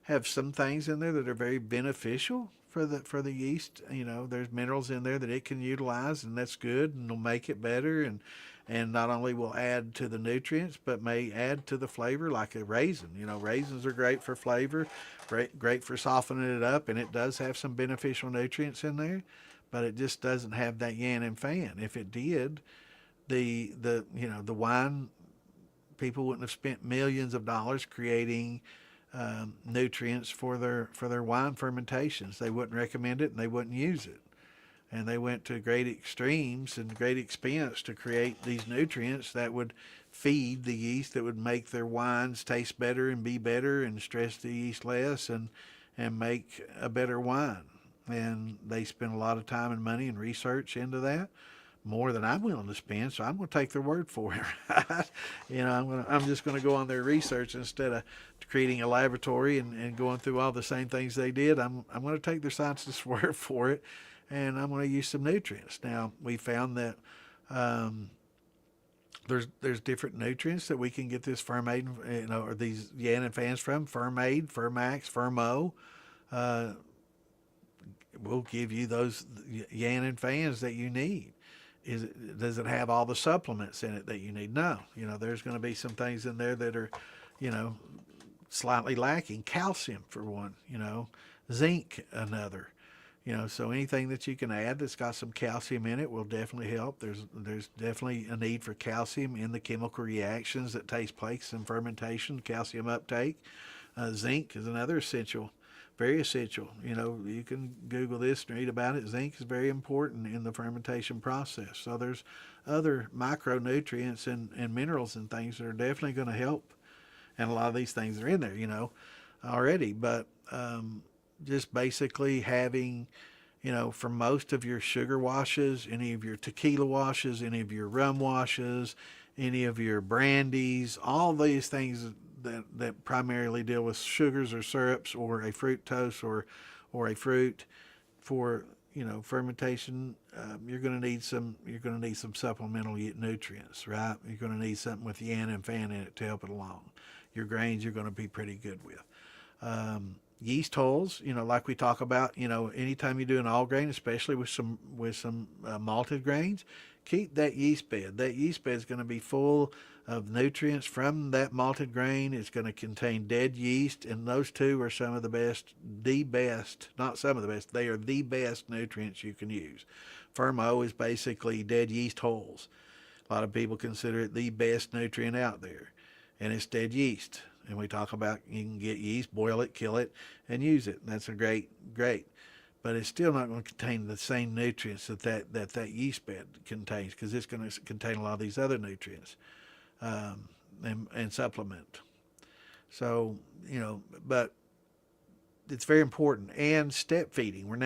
Speaker 1: have some things in there that are very beneficial for the yeast. There's minerals in there that it can utilize, and that's good, and will make it better, and not only will add to the nutrients, but may add to the flavor, like a raisin. Raisins are great for flavor, great for softening it up, and it does have some beneficial nutrients in there, but it just doesn't have that yan and fan. If it did, the wine people wouldn't have spent millions of dollars creating nutrients for their wine fermentations. They wouldn't recommend it, and they wouldn't use it. And they went to great extremes and great expense to create these nutrients that would feed the yeast, that would make their wines taste better and be better and stress the yeast less and make a better wine. And they spent a lot of time and money and research into that, more than I'm willing to spend, so I'm going to take their word for it, right? I'm just going to go on their research instead of creating a laboratory and going through all the same things they did. I'm going to take their scientists' word for it, and I'm going to use some nutrients. Now, we found that there's different nutrients that we can get this Fermade, or these yan and fans from. Fermade, Fermax, Fermo. Will give you those yan and fans that you need. Does it have all the supplements in it that you need? No. There's going to be some things in there that are, slightly lacking. Calcium, for one, zinc, another. So anything that you can add that's got some calcium in it will definitely help. There's definitely a need for calcium in the chemical reactions that takes place in fermentation, calcium uptake. Zinc is another essential very essential. You know, you can Google this and read about it. Zinc is very important in the fermentation process. So there's other micronutrients and minerals and things that are definitely going to help. And a lot of these things are in there, you know, already. But just basically having, you know, for most of your sugar washes, any of your tequila washes, any of your rum washes, any of your brandies, all these things that primarily deal with sugars or syrups or a fructose or a fruit for, you know, fermentation, you're going to need some supplemental nutrients, right? You're going to need something with yan and fan in it to help it along. Your grains you're going to be pretty good with. Yeast holes, you know, like we talk about, you know, anytime you do an all grain, especially with some malted grains, keep that yeast bed. That yeast bed is going to be full of nutrients from that malted grain. It's going to contain dead yeast, and those two are some of the best, not some of the best, they are the best nutrients you can use. Fermo is basically dead yeast holes. A lot of people consider it the best nutrient out there, and it's dead yeast. And we talk about you can get yeast, boil it, kill it, and use it. And that's a great. But it's still not going to contain the same nutrients that yeast bed contains, because it's going to contain a lot of these other nutrients and supplement. So, you know, but it's very important. And step feeding. We're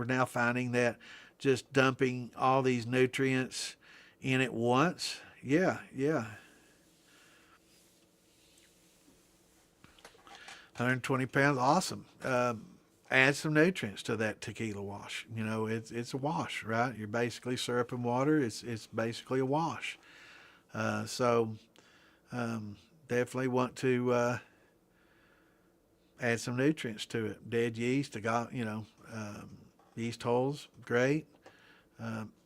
Speaker 1: now finding that just dumping all these nutrients in at once, yeah. 120 pounds, awesome. Add some nutrients to that tequila wash. You know, it's a wash, right? You're basically syrup and water. It's basically a wash. So definitely want to add some nutrients to it. Dead yeast, yeast holes, great.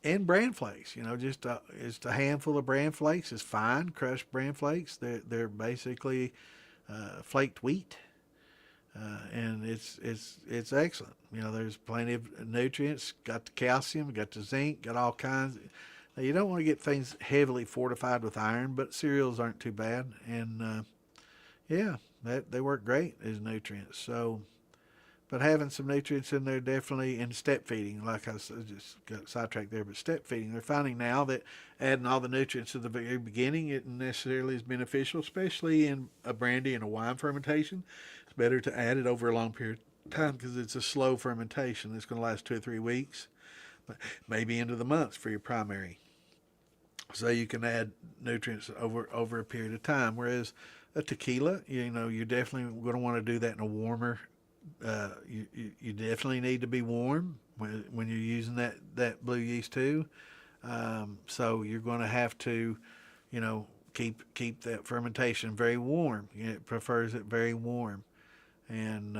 Speaker 1: And bran flakes, you know, just a handful of bran flakes is fine. Crushed bran flakes, they're basically flaked wheat. And it's excellent. You know, there's plenty of nutrients. Got the calcium, got the zinc, got all kinds. Now, you don't want to get things heavily fortified with iron, but cereals aren't too bad. And they work great as nutrients. So, but having some nutrients in there definitely, and step feeding, like I said, just got sidetracked there, but step feeding, they're finding now that adding all the nutrients at the very beginning isn't necessarily as beneficial, especially in a brandy and a wine fermentation. It's better to add it over a long period of time because it's a slow fermentation. It's going to last 2 or 3 weeks, maybe into the months for your primary. So you can add nutrients over a period of time. Whereas a tequila, you know, you're definitely going to want to do that in a warmer. You definitely need to be warm when you're using that blue yeast too. So you're going to have to, you know, keep that fermentation very warm. It prefers it very warm, and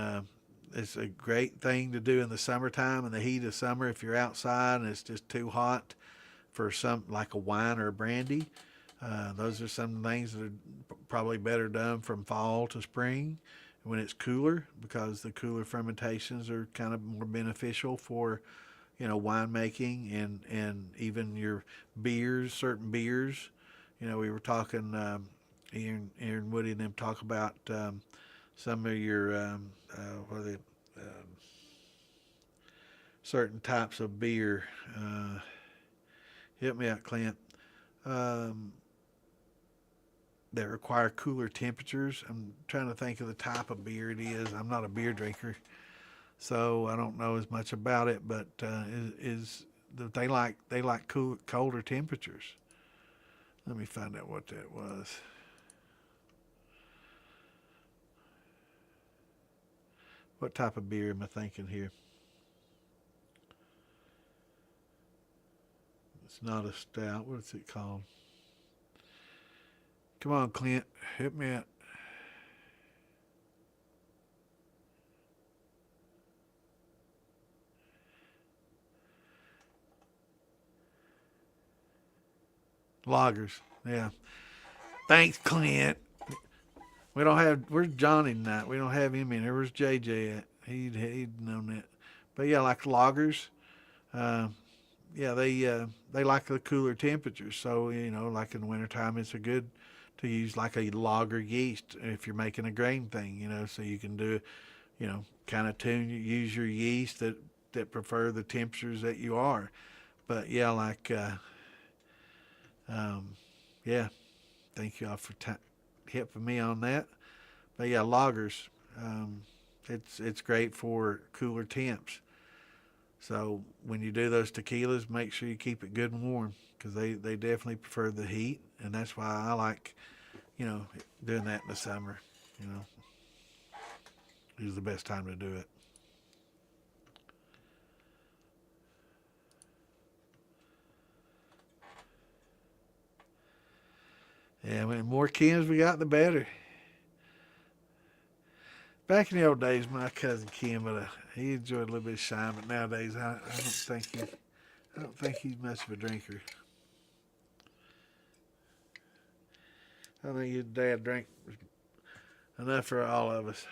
Speaker 1: it's a great thing to do in the summertime, in the heat of summer. If you're outside and it's just too hot for something like a wine or a brandy, those are some things that are probably better done from fall to spring when it's cooler, because the cooler fermentations are kind of more beneficial for, you know, winemaking and even your beers, certain beers. You know, we were talking, Aaron Woody and them talk about some of your, certain types of beer. Help me out, Clint. That require cooler temperatures. I'm trying to think of the type of beer it is. I'm not a beer drinker, so I don't know as much about it. But they like colder temperatures. Let me find out what that was. What type of beer am I thinking here? It's not a stout. What's it called? Come on, Clint. Hit me out. Lagers. Yeah. Thanks, Clint. Where's Johnny tonight? We don't have him in here. Where's JJ at? He'd known that. But yeah, like lagers. Yeah, they like the cooler temperatures. So, you know, like in the wintertime, it's a good to use like a lager yeast if you're making a grain thing, you know, so you can do, kind of use your yeast that prefer the temperatures that you are. But yeah, yeah, thank y'all for helping me on that. But yeah, lagers, um, it's great for cooler temps. So when you do those tequilas, make sure you keep it good and warm because they definitely prefer the heat, and that's why I like doing that in the summer. You know, is the best time to do it. Yeah, the more Kims we got, the better. Back in the old days, my cousin Kim, he enjoyed a little bit of shine, but nowadays I don't think he's much of a drinker. I think his dad drank enough for all of us.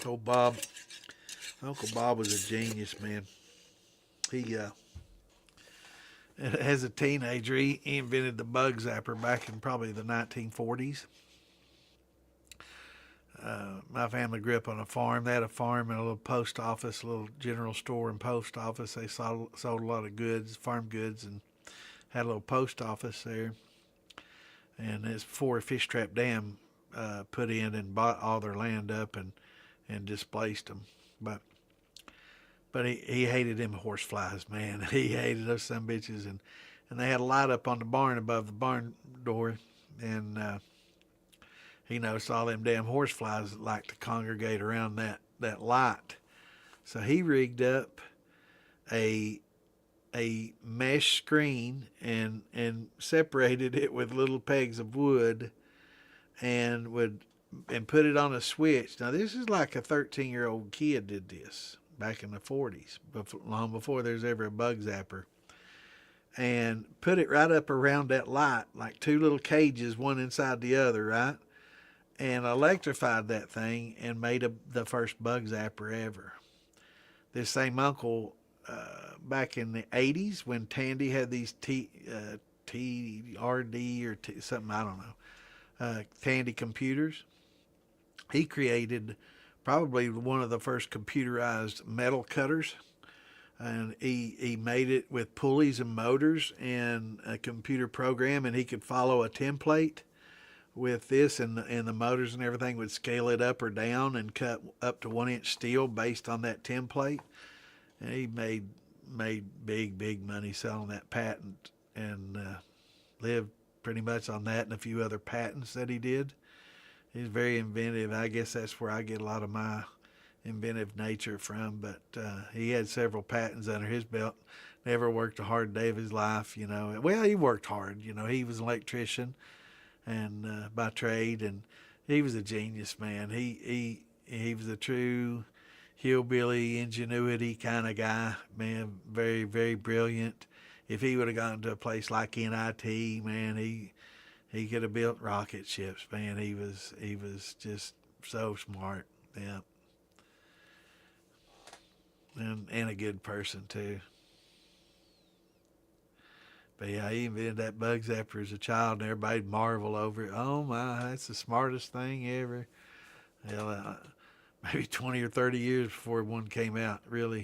Speaker 1: Old Bob, Uncle Bob was a genius, man. He as a teenager, he invented the bug zapper back in probably the 1940s. My family grew up on a farm. They had a farm and a little post office, a little general store and post office. They sold a lot of goods, farm goods, and had a little post office there. And it's before a fish trap dam put in and bought all their land up and displaced them. But he hated them horse flies, man. He hated those some bitches, and they had a light up on the barn above the barn door, and he noticed all them damn horse flies that like to congregate around that light. So he rigged up a mesh screen and separated it with little pegs of wood and put it on a switch. Now this is like a 13-year-old kid did this back in the 40s, long before there's ever a bug zapper. And put it right up around that light, like two little cages, one inside the other, right? And electrified that thing and made the first bug zapper ever. This same uncle, back in the 80s, when Tandy had these TRD or something, I don't know, Tandy computers, he created probably one of the first computerized metal cutters. And he made it with pulleys and motors and a computer program, and he could follow a template with this, and the motors and everything would scale it up or down and cut up to 1-inch steel based on that template. And he made big money selling that patent, and lived pretty much on that and a few other patents that he did. He's very inventive. I guess that's where I get a lot of my inventive nature from. But he had several patents under his belt. Never worked a hard day of his life, Well, he worked hard. He was an electrician and by trade, and he was a genius, man. He was a true hillbilly ingenuity kind of guy, man. Very, very brilliant. If he would have gone to a place like NIT, man, he could have built rocket ships, man. He was just so smart, yeah, and a good person too. But yeah, he invented that bug zapper as a child, and everybody'd marvel over it. Oh my, that's the smartest thing ever. Hell, maybe 20 or 30 years before one came out, really,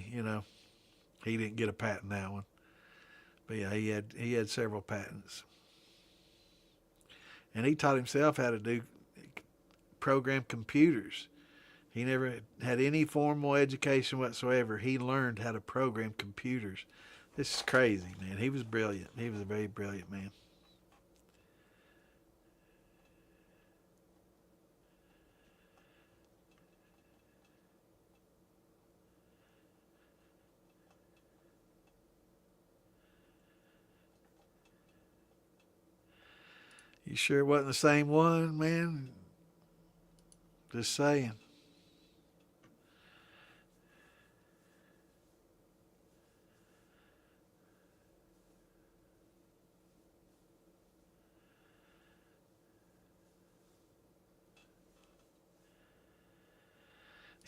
Speaker 1: he didn't get a patent that one. But yeah, he had several patents, and he taught himself how to program computers. He never had any formal education whatsoever. He learned how to program computers. This is crazy, man. He was brilliant. He was a very brilliant man. You sure it wasn't the same one, man? Just saying.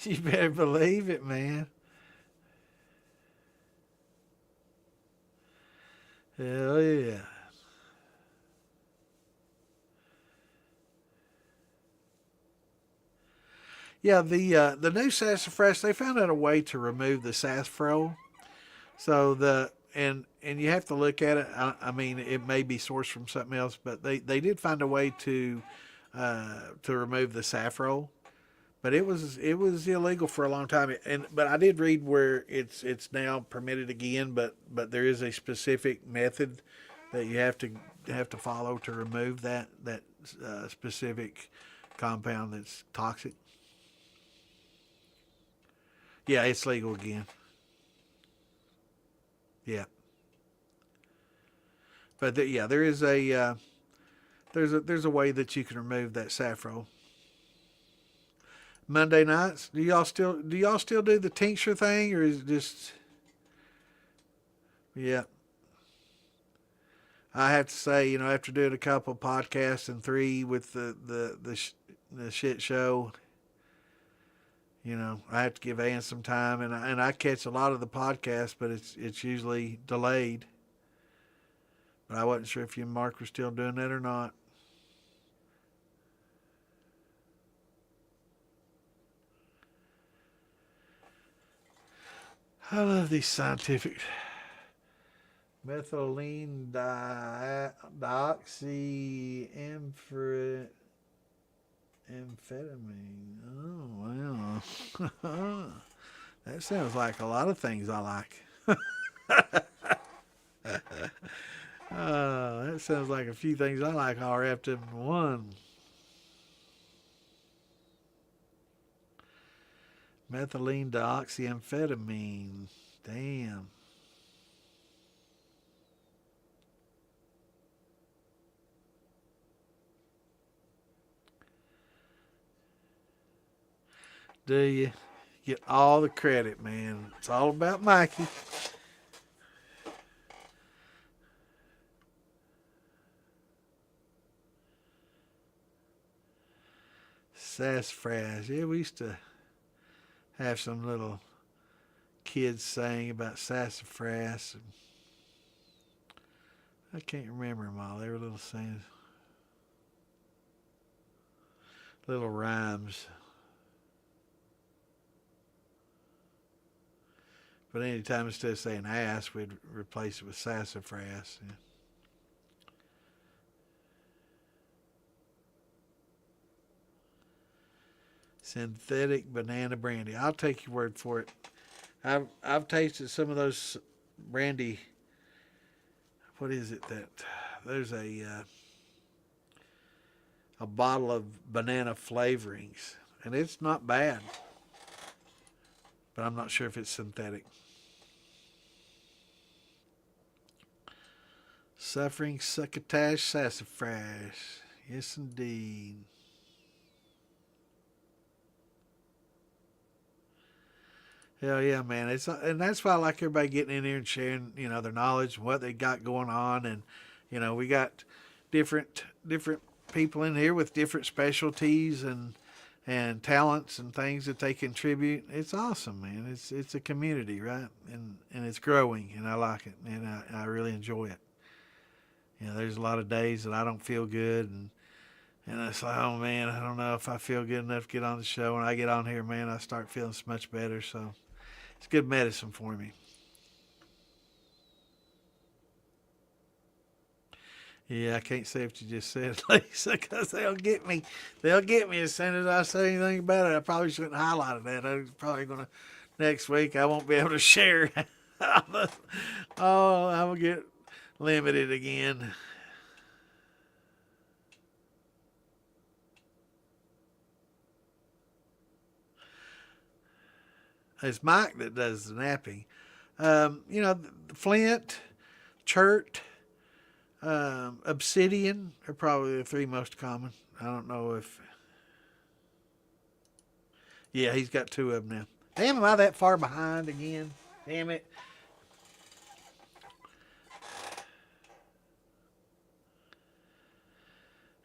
Speaker 1: You better believe it, man. Hell yeah. Yeah, the new sassafras, they found out a way to remove the sassafras. So and you have to look at it. I mean, it may be sourced from something else, but they did find a way to remove the saffron. But it was illegal for a long time. And but I did read where it's now permitted again. But there is a specific method that you have to follow to remove that specific compound that's toxic. Yeah, it's legal again. Yeah, but yeah, there's a way that you can remove that saffron. Monday nights, do y'all still do the tincture thing, or is it just yeah? I have to say, after doing a couple of podcasts and three with the shit show, I have to give Ann some time, and I catch a lot of the podcasts, but it's usually delayed. But I wasn't sure if you and Mark were still doing that or not. I love these scientific methylene dioxyamphetamine. Oh wow, that sounds like a lot of things I like. That sounds like a few things I like all wrapped up in one. Methylene dioxyamphetamine. Damn. Do you get all the credit, man? It's all about Mikey. Sassafras. Yeah, we used to have some little kids saying about sassafras. I can't remember them all. They were little sayings, little rhymes. But anytime instead of saying ass, we'd replace it with sassafras. Yeah. Synthetic banana brandy. I'll take your word for it. I've tasted some of those brandy. What is it that there's a bottle of banana flavorings, and it's not bad, but I'm not sure if it's synthetic. Suffering succotash sassafras. Yes, indeed. Hell yeah, man! And that's why I like everybody getting in here and sharing, their knowledge and what they got going on, and we got different people in here with different specialties and talents and things that they contribute. It's awesome, man. It's a community, right? And it's growing, and I like it, and I really enjoy it. There's a lot of days that I don't feel good, and it's like, oh man, I don't know if I feel good enough to get on the show. When I get on here, man, I start feeling so much better. So it's good medicine for me. Yeah, I can't say what you just said, Lisa, because they'll get me. They'll get me as soon as I say anything about it. I probably shouldn't highlight that. I'm probably going to, next week, I won't be able to share. Oh, I will get limited again. It's Mike that does the napping. Flint, chert, obsidian are probably the three most common. I don't know if. Yeah, he's got two of them now. Damn, am I that far behind again? Damn it.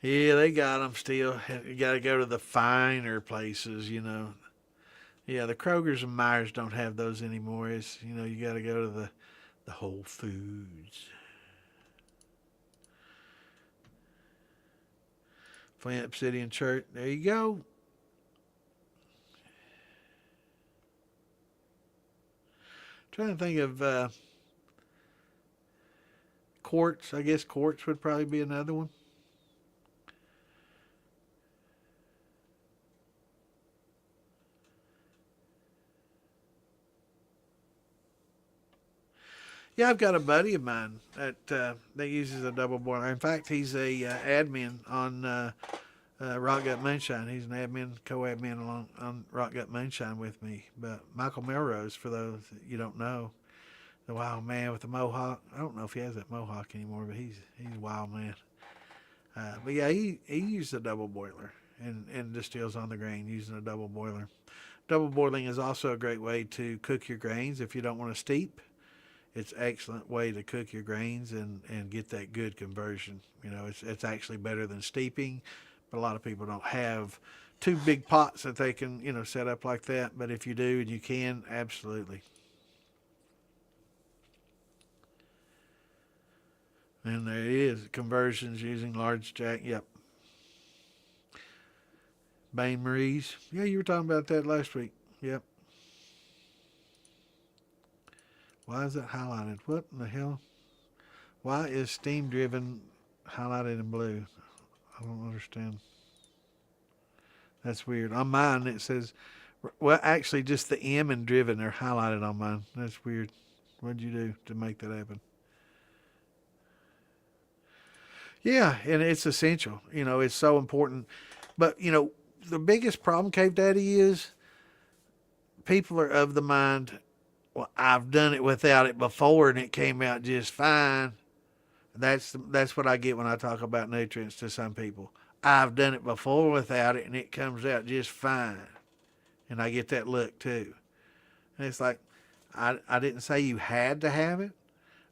Speaker 1: Yeah, they got them still. You got to go to the finer places. Yeah, the Krogers and Myers don't have those anymore. You got to go to the Whole Foods. Flint Obsidian Church. There you go. Trying to think of quartz. I guess quartz would probably be another one. Yeah, I've got a buddy of mine that uses a double boiler. In fact, he's a admin on Rock Gut Moonshine. He's an admin, co-admin along on Rock Gut Moonshine with me. But Michael Melrose, for those that you don't know, the wild man with the mohawk. I don't know if he has that mohawk anymore, but he's a wild man. But yeah, he used a double boiler and distills on the grain using a double boiler. Double boiling is also a great way to cook your grains if you don't want to steep. It's an excellent way to cook your grains and get that good conversion. You know, it's actually better than steeping, but a lot of people don't have two big pots that they can, set up like that. But if you do and you can, absolutely. And there it is, conversions using large jack. Yep. Bain Marie's. Yeah, you were talking about that last week. Yep. Why is that highlighted? What in the hell? Why is steam driven highlighted in blue? I don't understand. That's weird. On mine it says, well, actually just the M and driven are highlighted on mine. That's weird. What did you do to make that happen? Yeah, and it's essential. It's so important. But, the biggest problem, Cave Daddy, is people are of the mind, well, I've done it without it before and it came out just fine. That's what I get when I talk about nutrients to some people. I've done it before without it and it comes out just fine. And I get that look too. And it's like, I didn't say you had to have it.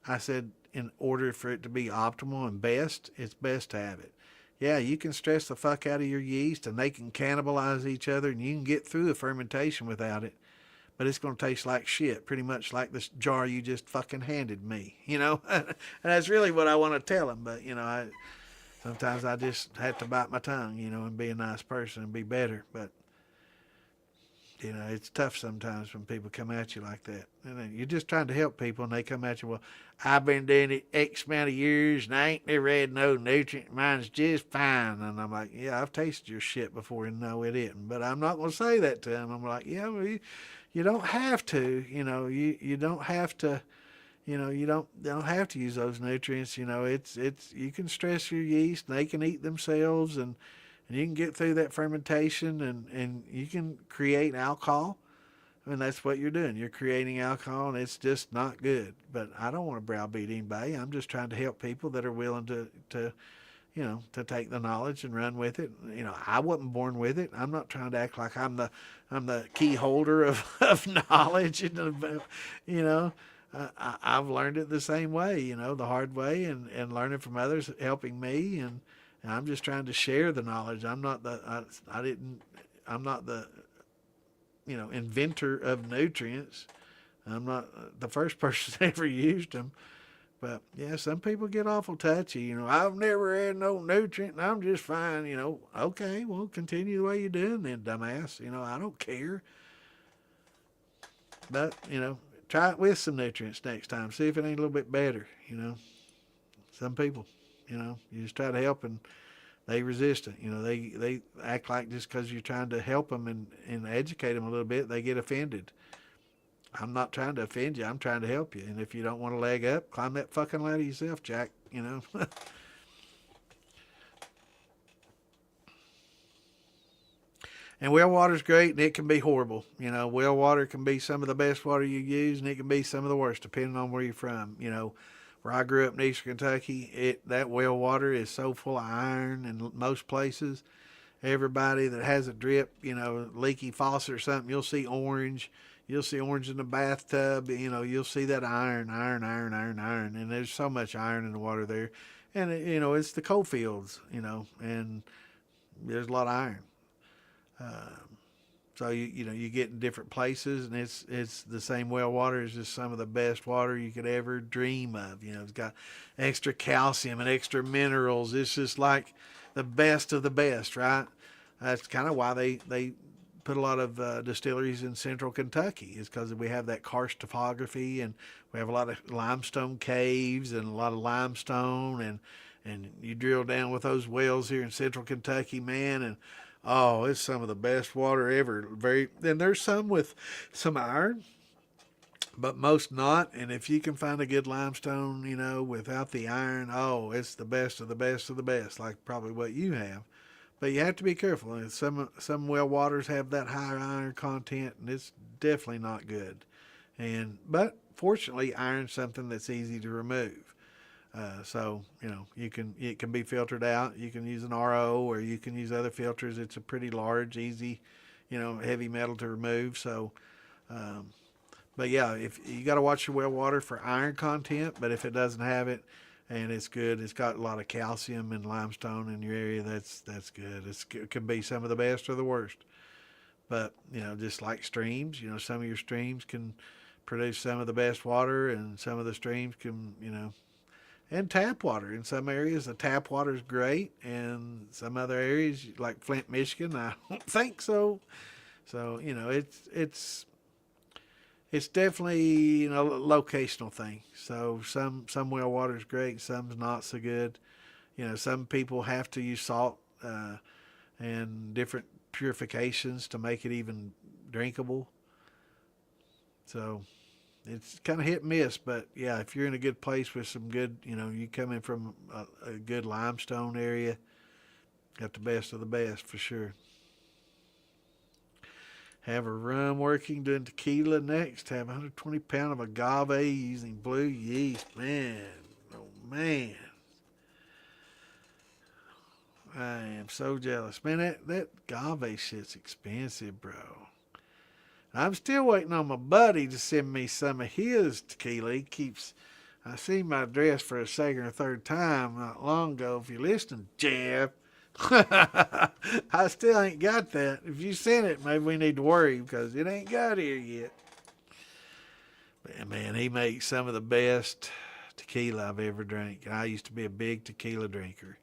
Speaker 1: I said in order for it to be optimal and best, it's best to have it. Yeah, you can stress the fuck out of your yeast and they can cannibalize each other and you can get through the fermentation without it. But it's going to taste like shit, pretty much like this jar you just fucking handed me, and that's really what I want to tell them. But, sometimes I just have to bite my tongue, and be a nice person and be better. But, it's tough sometimes when people come at you like that. And then you're just trying to help people and they come at you, well, I've been doing it X amount of years and I ain't never had no nutrient. Mine's just fine. And I'm like, yeah, I've tasted your shit before and no, it isn't. But I'm not going to say that to them. I'm like, yeah, well, you don't have to, you don't have to, you don't have to use those nutrients. It's you can stress your yeast and they can eat themselves and you can get through that fermentation and you can create alcohol. I mean, that's what you're doing. You're creating alcohol and it's just not good. But I don't want to browbeat anybody. I'm just trying to help people that are willing to take the knowledge and run with it. I wasn't born with it. I'm not trying to act like I'm the key holder of knowledge. I've learned it the same way, the hard way, and learning from others, helping me, and I'm just trying to share the knowledge. I'm not the inventor of nutrients. I'm not the first person that ever used them. But yeah, some people get awful touchy. I've never had no nutrient and I'm just fine. Okay, well, continue the way you're doing then, dumbass. I don't care. But, try it with some nutrients next time. See if it ain't a little bit better. Some people, you just try to help and they resist it. They act like just because you're trying to help them and educate them a little bit, they get offended. I'm not trying to offend you. I'm trying to help you. And if you don't want to leg up, climb that fucking ladder yourself, Jack. And well water's great and it can be horrible. Well water can be some of the best water you use and it can be some of the worst depending on where you're from. Where I grew up in Eastern Kentucky, that well water is so full of iron in most places. Everybody that has a drip, leaky faucet or something, you'll see orange. You'll see orange in the bathtub. You'll see that iron. And there's so much iron in the water there. And, it's the coal fields, and there's a lot of iron. So, you get in different places and it's the same well water is just some of the best water you could ever dream of. It's got extra calcium and extra minerals. It's just like the best of the best, right? That's kind of why they put a lot of distilleries in central Kentucky is because we have that karst topography, and we have a lot of limestone caves and a lot of limestone, and you drill down with those wells here in central Kentucky, man, and oh, it's some of the best water ever. And there's some with some iron, but most not. And if you can find a good limestone, without the iron, oh, it's the best of the best of the best, like probably what you have. But you have to be careful. Some well waters have that higher iron content, and it's definitely not good. But fortunately, iron's something that's easy to remove. So it can be filtered out. You can use an RO, or you can use other filters. It's a pretty large, easy, heavy metal to remove. So, but yeah, if you got to watch your well water for iron content. But if it doesn't have it, and it's good, it's got a lot of calcium and limestone in your area, that's good. It can be some of the best or the worst. But just like streams, some of your streams can produce some of the best water, and some of the streams can, and tap water. In some areas, the tap water is great, and some other areas, like Flint, Michigan, I don't think so. So it's definitely a locational thing. So some well water is great, some's not so good. Some people have to use salt and different purifications to make it even drinkable. So it's kind of hit and miss, but yeah, if you're in a good place with some good, you come in from a good limestone area, got the best of the best for sure. Have a rum working doing tequila next. Have 120 pound of agave using blue yeast. Man, oh man. I am so jealous. Man, that agave shit's expensive, bro. I'm still waiting on my buddy to send me some of his tequila. I seen my address for a second or third time not long ago. If you're listening, Jeff, I still ain't got that. If you sent it, maybe we need to worry because it ain't got here yet. But man, he makes some of the best tequila I've ever drank. I used to be a big tequila drinker.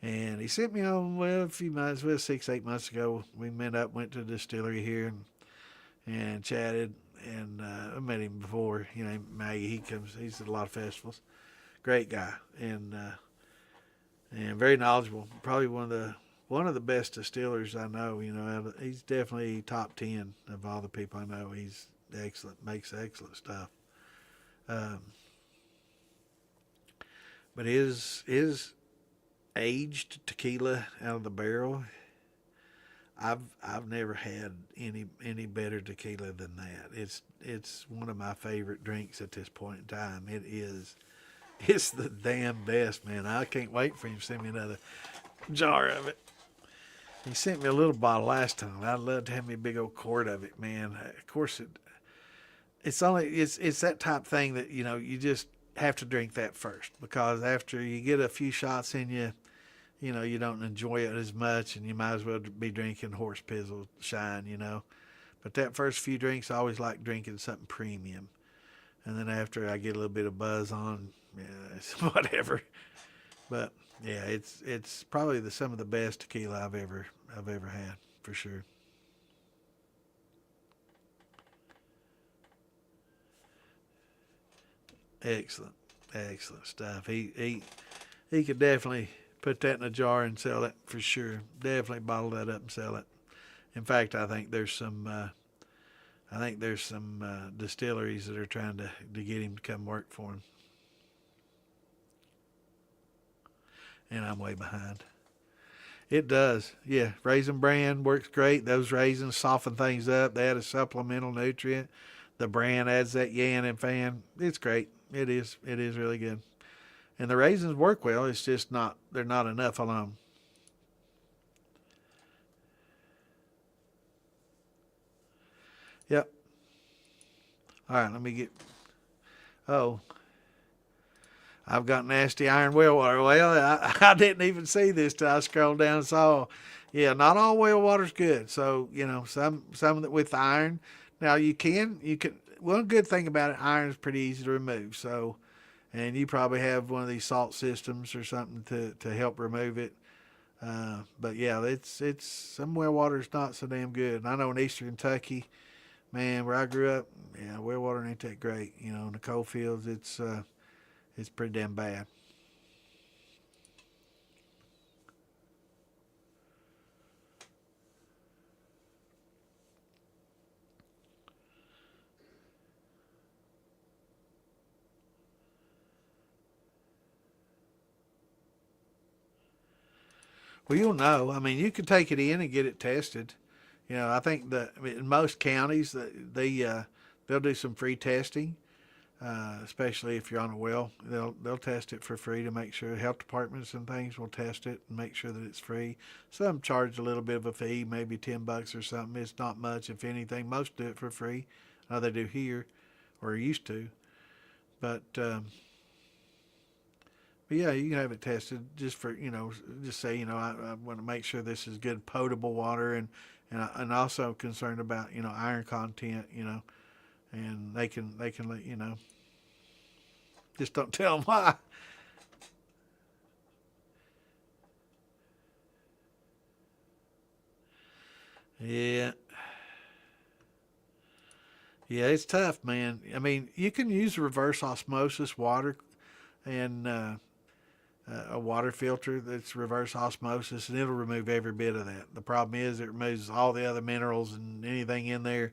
Speaker 1: And he sent me on, a few months, 6-8 months ago. We met up, went to a distillery here and chatted. And I met him before, Maggie, he's at a lot of festivals. Great guy. And very knowledgeable. Probably one of the best distillers I know. He's definitely top 10 of all the people I know. He's excellent, makes excellent stuff. But his aged tequila out of the barrel, I've never had any better tequila than that. It's one of my favorite drinks at this point in time. It's the damn best, man. I can't wait for him to send me another jar of it. He sent me a little bottle last time. I'd love to have me a big old quart of it, man. Of course, it's that type of thing that, you just have to drink that first, because after you get a few shots in you, you don't enjoy it as much, and you might as well be drinking horse pizzle shine, But that first few drinks, I always like drinking something premium. And then after I get a little bit of buzz on, yeah, it's whatever. But yeah, it's probably some of the best tequila I've ever had, for sure. Excellent stuff. He could definitely put that in a jar and sell it for sure. Definitely bottle that up and sell it. In fact, I think there's some distilleries that are trying to get him to come work for them. And I'm way behind. It does. Yeah, Raisin Bran works great. Those raisins soften things up. They add a supplemental nutrient. The bran adds that yan and fan. It's great. It is really good. And the raisins work well. It's just they're not enough alone. Yep. All right, let me get... Oh, I've got nasty iron well water. Well, I didn't even see this till I scrolled down and saw. Yeah, not all well water's good. So, some that with iron. Now, you can... One good thing about it, iron is pretty easy to remove. So, and you probably have one of these salt systems or something to help remove it. But yeah, it's some well water's not so damn good. And I know in Eastern Kentucky, man, where I grew up, yeah, well water ain't that great. You know, in the coal fields, it's pretty damn bad. Well, you'll know. I mean, you can take it in and get it tested. You know, I think that I mean, in most counties, they'll do some free testing, especially if you're on a well. They'll test it for free to make sure health departments and things will test it and make sure that it's free. Some charge a little bit of a fee, maybe $10 or something. It's not much, if anything. Most do it for free. They do here, or used to. But but yeah, you can have it tested just for just say I want to make sure this is good potable water, and also concerned about iron content, and they can let you know. Just don't tell them why. Yeah, yeah, it's tough, man. I mean, you can use reverse osmosis water and a water filter that's reverse osmosis, and it'll remove every bit of that. The problem is it removes all the other minerals and anything in there.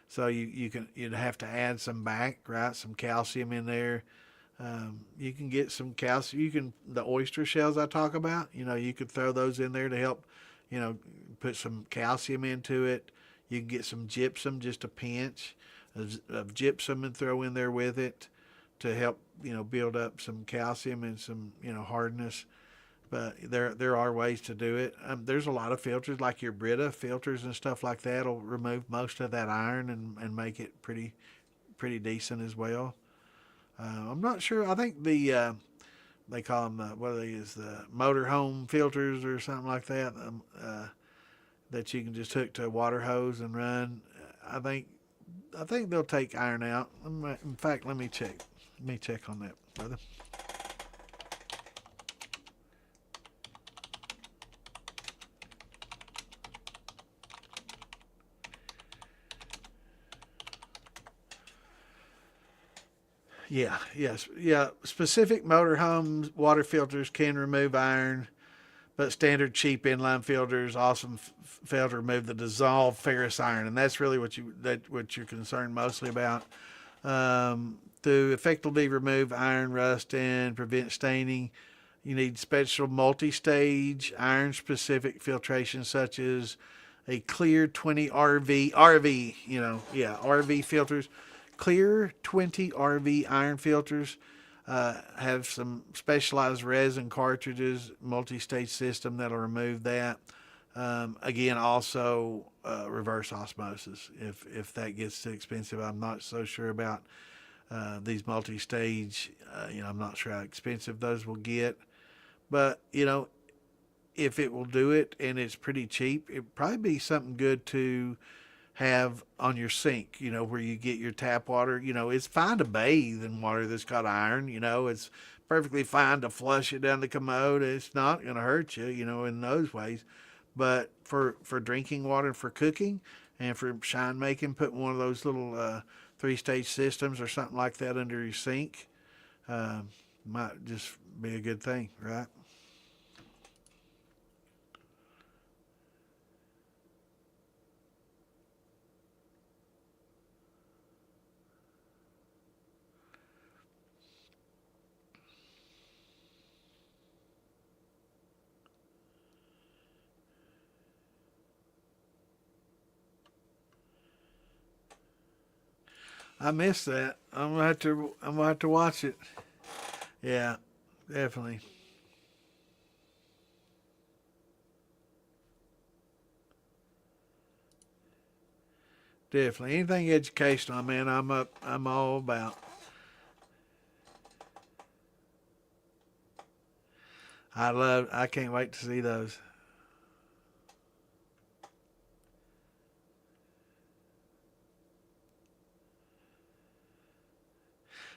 Speaker 1: So you'd have to add some back, right? Some calcium in there. You can get some calcium. The oyster shells I talk about. You could throw those in there to help. You know, put some calcium into it. You can get some gypsum, just a pinch of gypsum, and throw in there with it to help build up some calcium and some hardness. But there are ways to do it. There's a lot of filters like your Brita filters and stuff like that will remove most of that iron and make it pretty decent as well. I'm not sure. I think they call them what are they is the motorhome filters or something like that, that you can just hook to a water hose and run. I think I think they'll take iron out. In fact, let me check. Let me check on that, brother. Yeah, yes, yeah. Specific motorhome water filters can remove iron, but standard cheap inline filters also fail to remove the dissolved ferrous iron, and that's really what you're concerned mostly about. To effectively remove iron rust and prevent staining, you need special multi-stage iron-specific filtration, such as a clear 20 RV, yeah, RV filters. Clear 20 RV iron filters have some specialized resin cartridges, multi-stage system that'll remove that. Again, also reverse osmosis. If that gets too expensive, I'm not so sure about these multi-stage. I'm not sure how expensive those will get, but if it will do it and it's pretty cheap, it'd probably be something good to have on your sink, where you get your tap water. It's fine to bathe in water that's got iron. It's perfectly fine to flush it down the commode. It's not going to hurt you, in those ways. But for drinking water, for cooking, and for shine making, put one of those little three-stage systems or something like that under your sink. Might just be a good thing, right? I missed that. I'm gonna have to watch it. Yeah, definitely. Definitely. Anything educational, man, I'm all about. I can't wait to see those.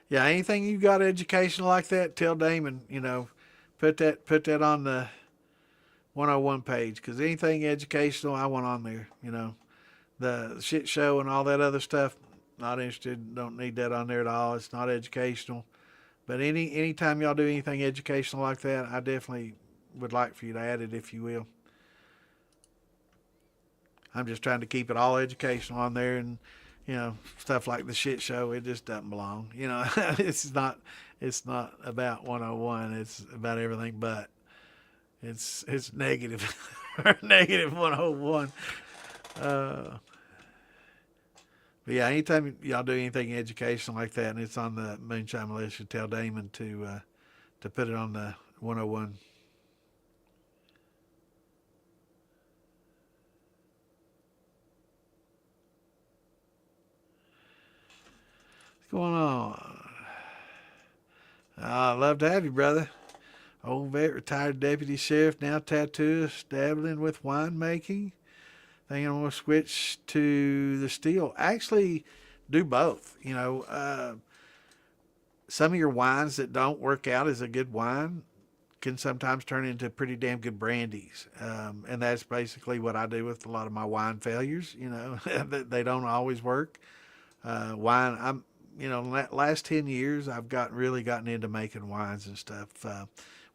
Speaker 1: Yeah, anything you got educational like that, tell Damon, put that 101 page, because anything educational I want on there. The shit show and all that other stuff, not interested. Don't need that on there at all. It's not educational. But anytime y'all do anything educational like that, I definitely would like for you to add it, if you will. I'm just trying to keep it all educational on there, and stuff like the shit show, it just doesn't belong. It's not about 101. It's about everything but. It's negative negative 101. Uh, but yeah, anytime y'all do anything educational like that, and it's on the Moonshine Militia, tell Damon to put it on the 101. What's going on? I'd love to have you, brother. Old vet, retired deputy sheriff, now tattooist, dabbling with winemaking. Think I'm going to switch to the still. Actually, do both. Some of your wines that don't work out as a good wine can sometimes turn into pretty damn good brandies. And that's basically what I do with a lot of my wine failures. They don't always work. Wine, last 10 years, I've really gotten into making wines and stuff.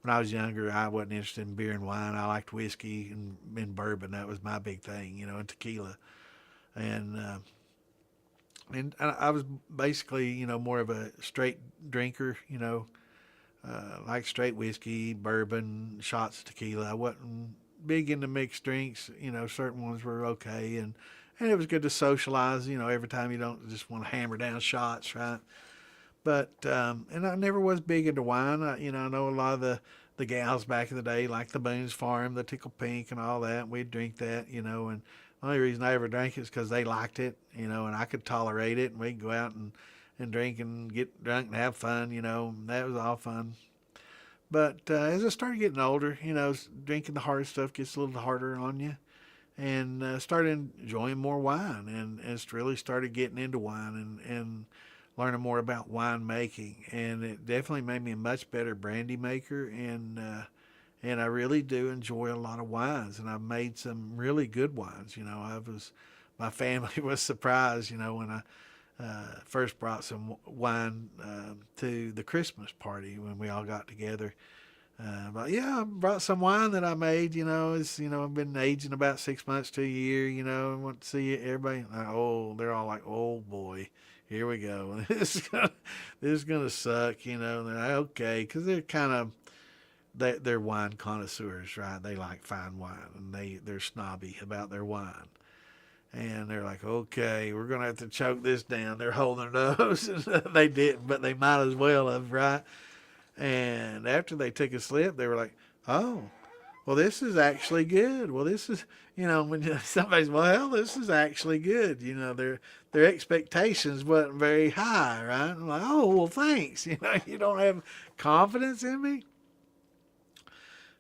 Speaker 1: When I was younger, I wasn't interested in beer and wine. I liked whiskey and bourbon. That was my big thing, and tequila. And I was basically, more of a straight drinker, like straight whiskey, bourbon, shots of tequila. I wasn't big into mixed drinks. Certain ones were okay. And it was good to socialize, every time you don't just want to hammer down shots, right? But, and I never was big into wine. I know a lot of the gals back in the day, like the Boone's Farm, the Tickle Pink and all that. We'd drink that, and the only reason I ever drank it is because they liked it, and I could tolerate it, and we'd go out and drink and get drunk and have fun, that was all fun. But as I started getting older, drinking the hard stuff gets a little harder on you, and started enjoying more wine, and it's really started getting into wine and learning more about wine making, and it definitely made me a much better brandy maker, and I really do enjoy a lot of wines, and I've made some really good wines. My family was surprised, when I first brought some wine to the Christmas party when we all got together. But yeah, I brought some wine that I made. I've been aging about 6 months to a year. And want to see everybody. They're all like, oh boy, here we go. This is gonna suck. And they're like, okay, because they're wine connoisseurs, right? They like fine wine, and they're snobby about their wine. And they're like, okay, we're going to have to choke this down. They're holding their nose. They didn't, but they might as well have, right? And after they took a slip, they were like, oh, well, this is actually good. Well, this is, when somebody's, well, this is actually good. Their expectations wasn't very high, right? I'm like, oh, well, thanks. You don't have confidence in me.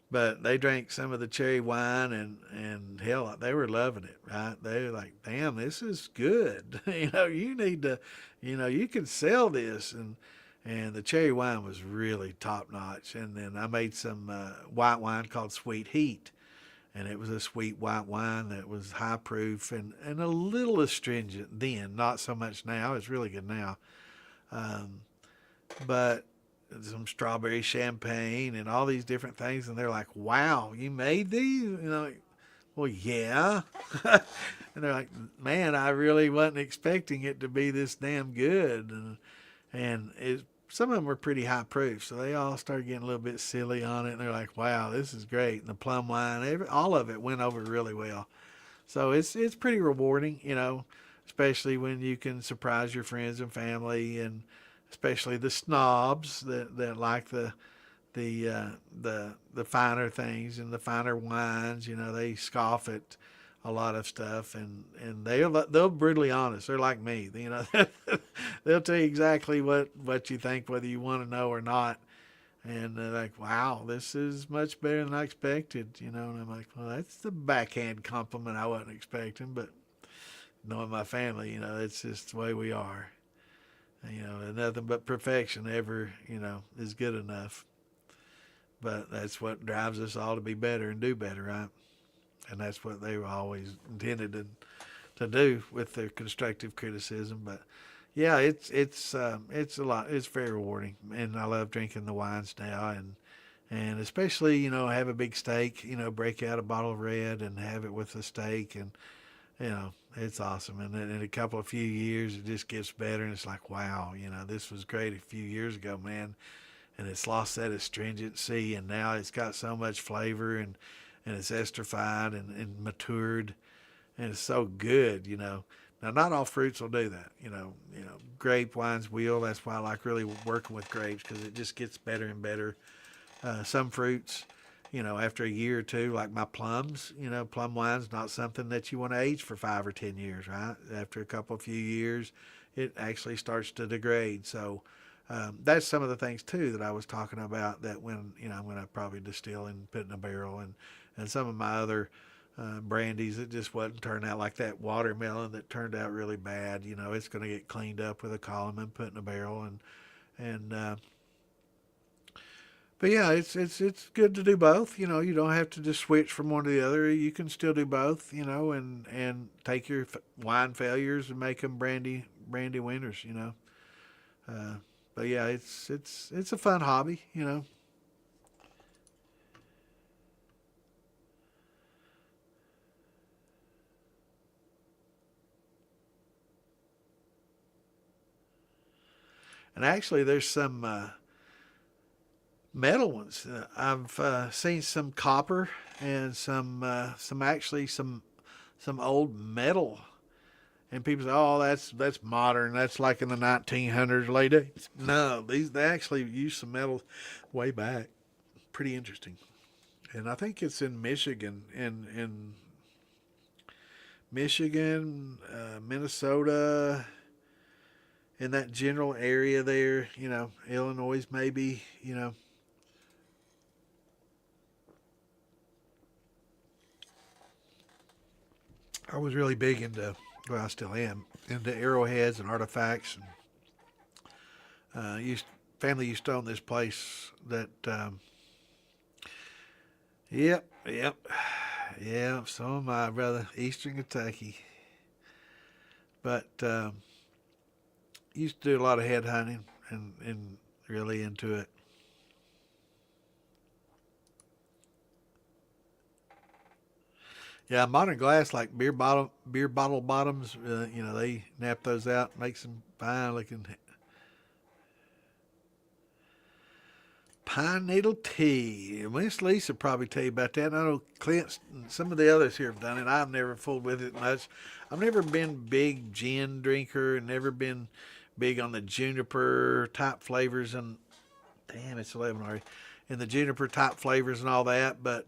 Speaker 1: But they drank some of the cherry wine, and hell, they were loving it, right? They were like, damn, this is good. You need to, you can sell this. And the cherry wine was really top notch. And then I made some white wine called Sweet Heat. And it was a sweet white wine that was high proof and a little astringent then, not so much now. It's really good now. But some strawberry champagne and all these different things, and they're like, wow, you made these? Like, well, yeah. And they're like, man, I really wasn't expecting it to be this damn good. And some of them were pretty high proof, so they all started getting a little bit silly on it, and they're like, wow, this is great. And the plum wine, all of it went over really well. So it's pretty rewarding, especially when you can surprise your friends and family, and especially the snobs that like the finer things and the finer wines. They scoff at a lot of stuff, and they'll brutally honest. They're like me. They'll tell you exactly what you think, whether you want to know or not. And they're like, wow, this is much better than I expected. And I'm like, well, that's the backhand compliment I wasn't expecting, but knowing my family, it's just the way we are. Nothing but perfection ever, is good enough. but that's what drives us all to be better and do better, right? And that's what they were always intended to do with their constructive criticism. But yeah, it's a lot. It's very rewarding, and I love drinking the wines now, and especially have a big steak, break out a bottle of red and have it with the steak, and it's awesome. And then in a couple of few years, it just gets better, and it's like, wow, this was great a few years ago, man, and it's lost that astringency, and now it's got so much flavor, and it's esterified and matured, and it's so good. Now, not all fruits will do that. Grape wines will. That's why I like really working with grapes, because it just gets better and better. Some fruits, after a year or two, like my plums, plum wine's not something that you want to age for 5 or 10 years, right? After a few years, it actually starts to degrade. So that's some of the things too that I was talking about, that when I'm going to probably distill and put in a barrel, and some of my other brandies that just wasn't turning out, like that watermelon that turned out really bad. It's going to get cleaned up with a column and put in a barrel, and but yeah, it's good to do both. You don't have to just switch from one to the other. You can still do both. And take your wine failures and make them brandy winners. Uh, but yeah, it's a fun hobby. And actually, there's some metal ones. I've seen some copper and some actually some old metal. And people say, "Oh, that's modern. That's like in the 1900s, late 80s." No, they actually used some metal way back. Pretty interesting. And I think it's in Michigan, in Michigan, Minnesota, in that general area there. Illinois maybe. I was really big into, well, I still am, into arrowheads and artifacts. And family used to own this place that, yep, yep, yeah. So am I, brother. Eastern Kentucky, but used to do a lot of head hunting and really into it. Yeah, modern glass, like beer bottle bottoms. They nap those out, make some fine looking pine needle tea. Miss Lisa probably tell you about that. I know Clint and some of the others here have done it. I've never fooled with it much. I've never been big gin drinker, and never been big on the juniper type flavors. And damn, it's 11 already. And the juniper type flavors and all that. But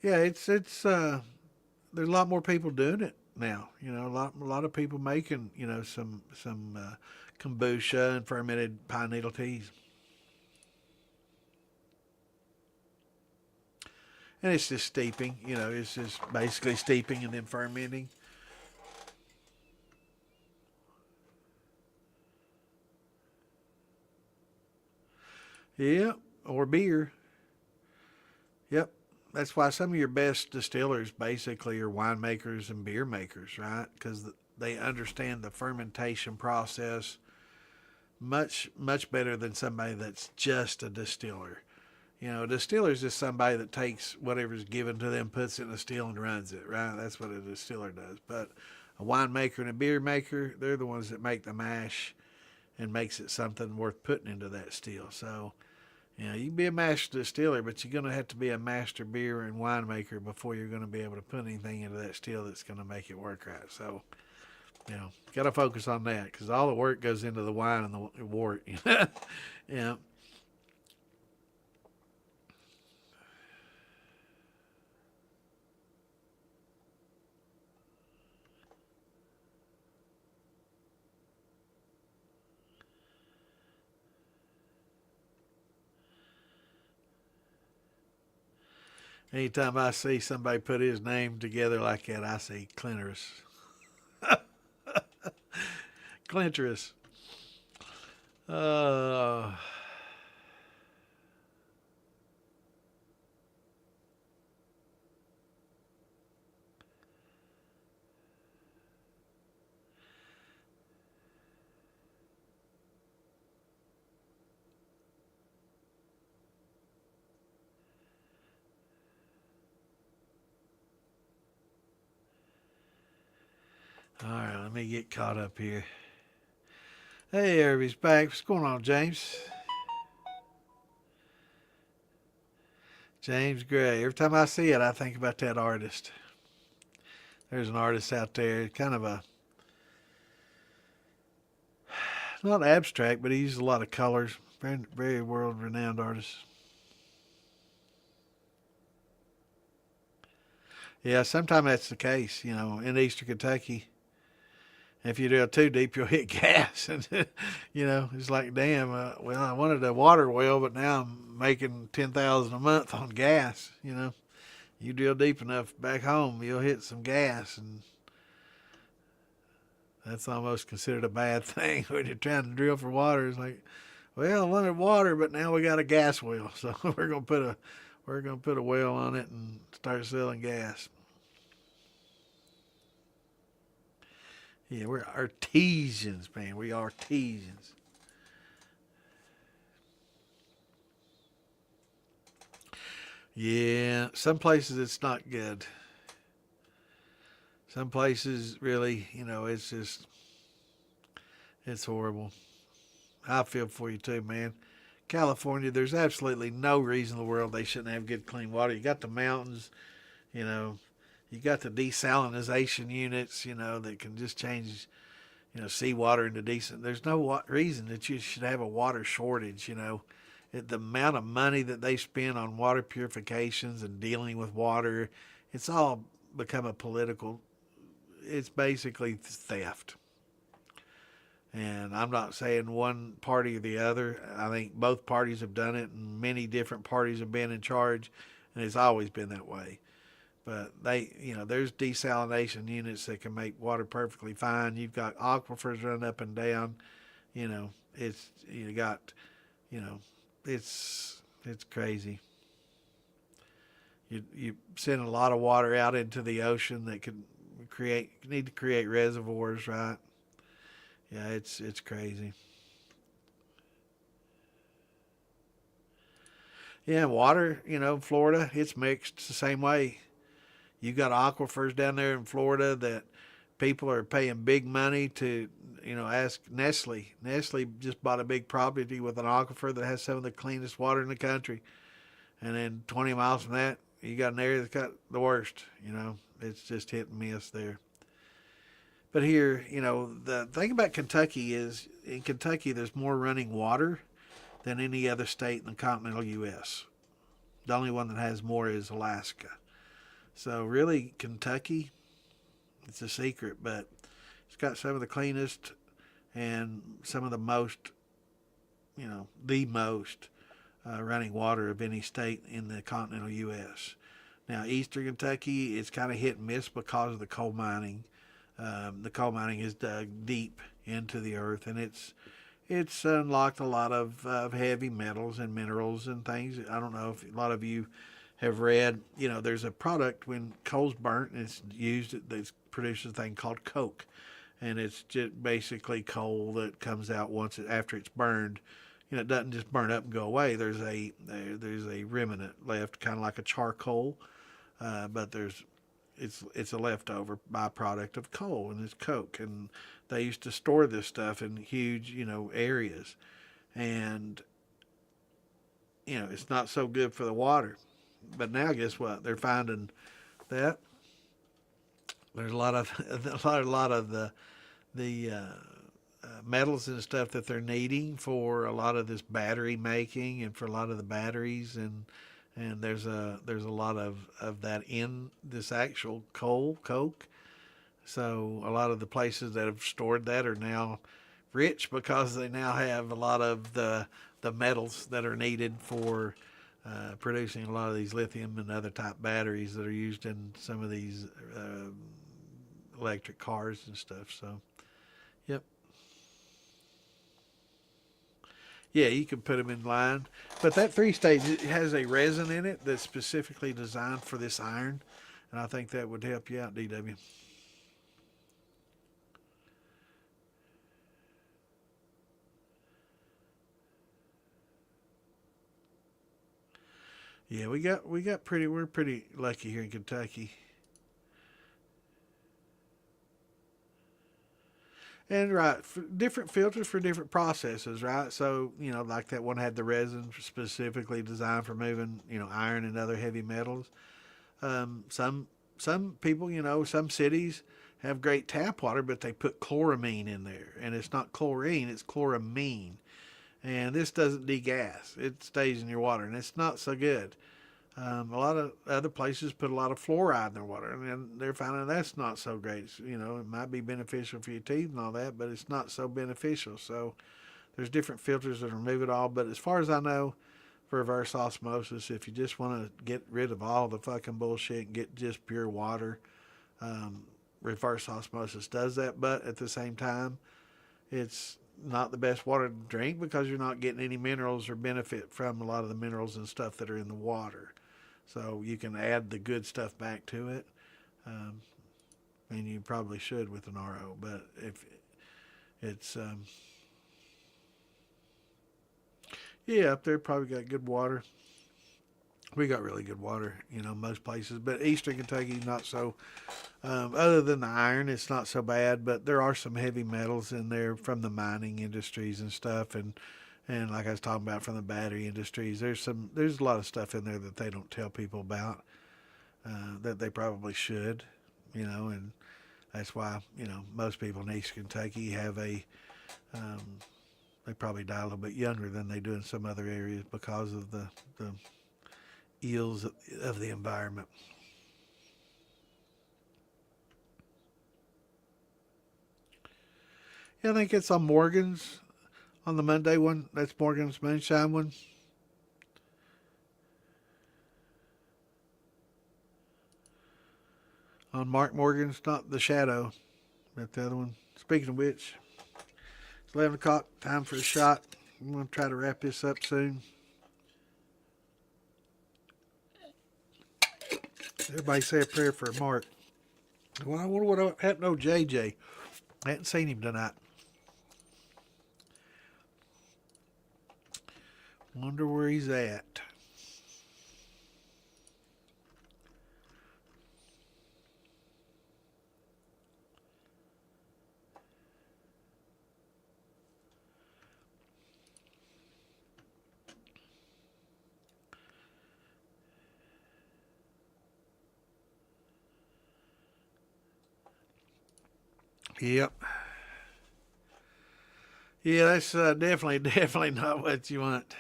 Speaker 1: yeah, it's there's a lot more people doing it now. A lot of people making some kombucha and fermented pine needle teas. And it's just steeping. It's just basically steeping and then fermenting. Yep, or beer. Yep. That's why some of your best distillers basically are winemakers and beer makers, right? Because they understand the fermentation process much better than somebody that's just a distiller. A distiller is just somebody that takes whatever's given to them, puts it in a still, and runs it, right? That's what a distiller does. But a winemaker and a beer maker, they're the ones that make the mash and makes it something worth putting into that still. So, you can be a master distiller, but you're going to have to be a master beer and winemaker before you're going to be able to put anything into that still that's going to make it work right. So, got to focus on that, because all the work goes into the wine and the wort. Yeah. Anytime I see somebody put his name together like that, I see Clinterus. Clinterus. Uh, All right, let me get caught up here. Hey, everybody's back. What's going on, James? James Gray. Every time I see it, I think about that artist. There's an artist out there, kind of a, not abstract, but he uses a lot of colors. Very, very world renowned artist. Yeah, sometimes that's the case. In Eastern Kentucky, if you drill too deep, you'll hit gas. And, it's like, damn, well, I wanted a water well, but now I'm making 10,000 a month on gas. You drill deep enough back home, you'll hit some gas. And that's almost considered a bad thing when you're trying to drill for water. It's like, well, I wanted water, but now we got a gas well. So we're gonna put a well on it and start selling gas. Yeah, we're artisans, man. We are artisans. Yeah, some places it's not good. Some places really, it's horrible. I feel for you too, man. California, there's absolutely no reason in the world they shouldn't have good clean water. You got the mountains, you know, you got the desalination units, that can just change, seawater into decent. There's no reason that you should have a water shortage. The amount of money that they spend on water purifications and dealing with water, it's all become a political, it's basically theft. And I'm not saying one party or the other. I think both parties have done it, and many different parties have been in charge, and it's always been that way. But there's desalination units that can make water perfectly fine. You've got aquifers running up and down. It's you got, you know, it's crazy. You send a lot of water out into the ocean that could need to create reservoirs, right? Yeah, it's crazy. Yeah, water, Florida, it's mixed the same way. You got aquifers down there in Florida that people are paying big money to, ask Nestle. Nestle just bought a big property with an aquifer that has some of the cleanest water in the country. And then 20 miles from that, you got an area that's got the worst. It's just hit and miss there. But here, the thing about Kentucky is in Kentucky, there's more running water than any other state in the continental U.S. The only one that has more is Alaska. So really, Kentucky, it's a secret, but it's got some of the cleanest and some of the most, the most running water of any state in the continental U.S. Now, Eastern Kentucky, it's kind of hit and miss because of the coal mining. The coal mining is dug deep into the earth, and it's unlocked a lot of heavy metals and minerals and things. I don't know if a lot of you have read, there's a product when coal's burnt and it's used, that produces a thing called coke. And it's just basically coal that comes out after it's burned. It doesn't just burn up and go away. There's a remnant left, kind of like a charcoal, but it's a leftover byproduct of coal, and it's coke. And they used to store this stuff in huge, areas. And, it's not so good for the water. But now, guess what? They're finding that there's a lot of the metals and stuff that they're needing for a lot of this battery making and for a lot of the batteries, and there's a lot of that in this actual coke. So a lot of the places that have stored that are now rich because they now have a lot of the metals that are needed for producing a lot of these lithium and other type batteries that are used in some of these electric cars and stuff. So, yep. Yeah, you can put them in line. But that three stage, it has a resin in it that's specifically designed for this iron. And I think that would help you out, DW. Yeah, we're pretty lucky here in Kentucky. And right, different filters for different processes, right? So, like that one had the resin specifically designed for moving, iron and other heavy metals. Some people, some cities have great tap water, but they put chloramine in there, and it's not chlorine, it's chloramine. And this doesn't degas; it stays in your water, and it's not so good. A lot of other places put a lot of fluoride in their water, and they're finding that's not so great. It might be beneficial for your teeth and all that, but it's not so beneficial. So there's different filters that remove it all. But as far as I know, for reverse osmosis, if you just want to get rid of all the fucking bullshit and get just pure water, um, reverse osmosis does that. But at the same time, it's not the best water to drink because you're not getting any minerals or benefit from a lot of the minerals and stuff that are in the water. So you can add the good stuff back to it, um, and you probably should with an RO. But if it's yeah, up there probably got good water. We got really good water, most places. But Eastern Kentucky not so. Other than the iron, it's not so bad. But there are some heavy metals in there from the mining industries and stuff, and like I was talking about from the battery industries. There's a lot of stuff in there that they don't tell people about that they probably should, and that's why most people in East Kentucky have um, they probably die a little bit younger than they do in some other areas because of the ills of the environment. Yeah, I think it's on Morgan's on the Monday one. That's Morgan's Moonshine one. On Mark Morgan's, not the Shadow, but the other one. Speaking of which, it's 11 o'clock, time for a shot. I'm going to try to wrap this up soon. Everybody say a prayer for Mark. Well, I wonder what happened to old JJ. I hadn't seen him tonight. Wonder where he's at. Yep. Yeah, that's definitely not what you want.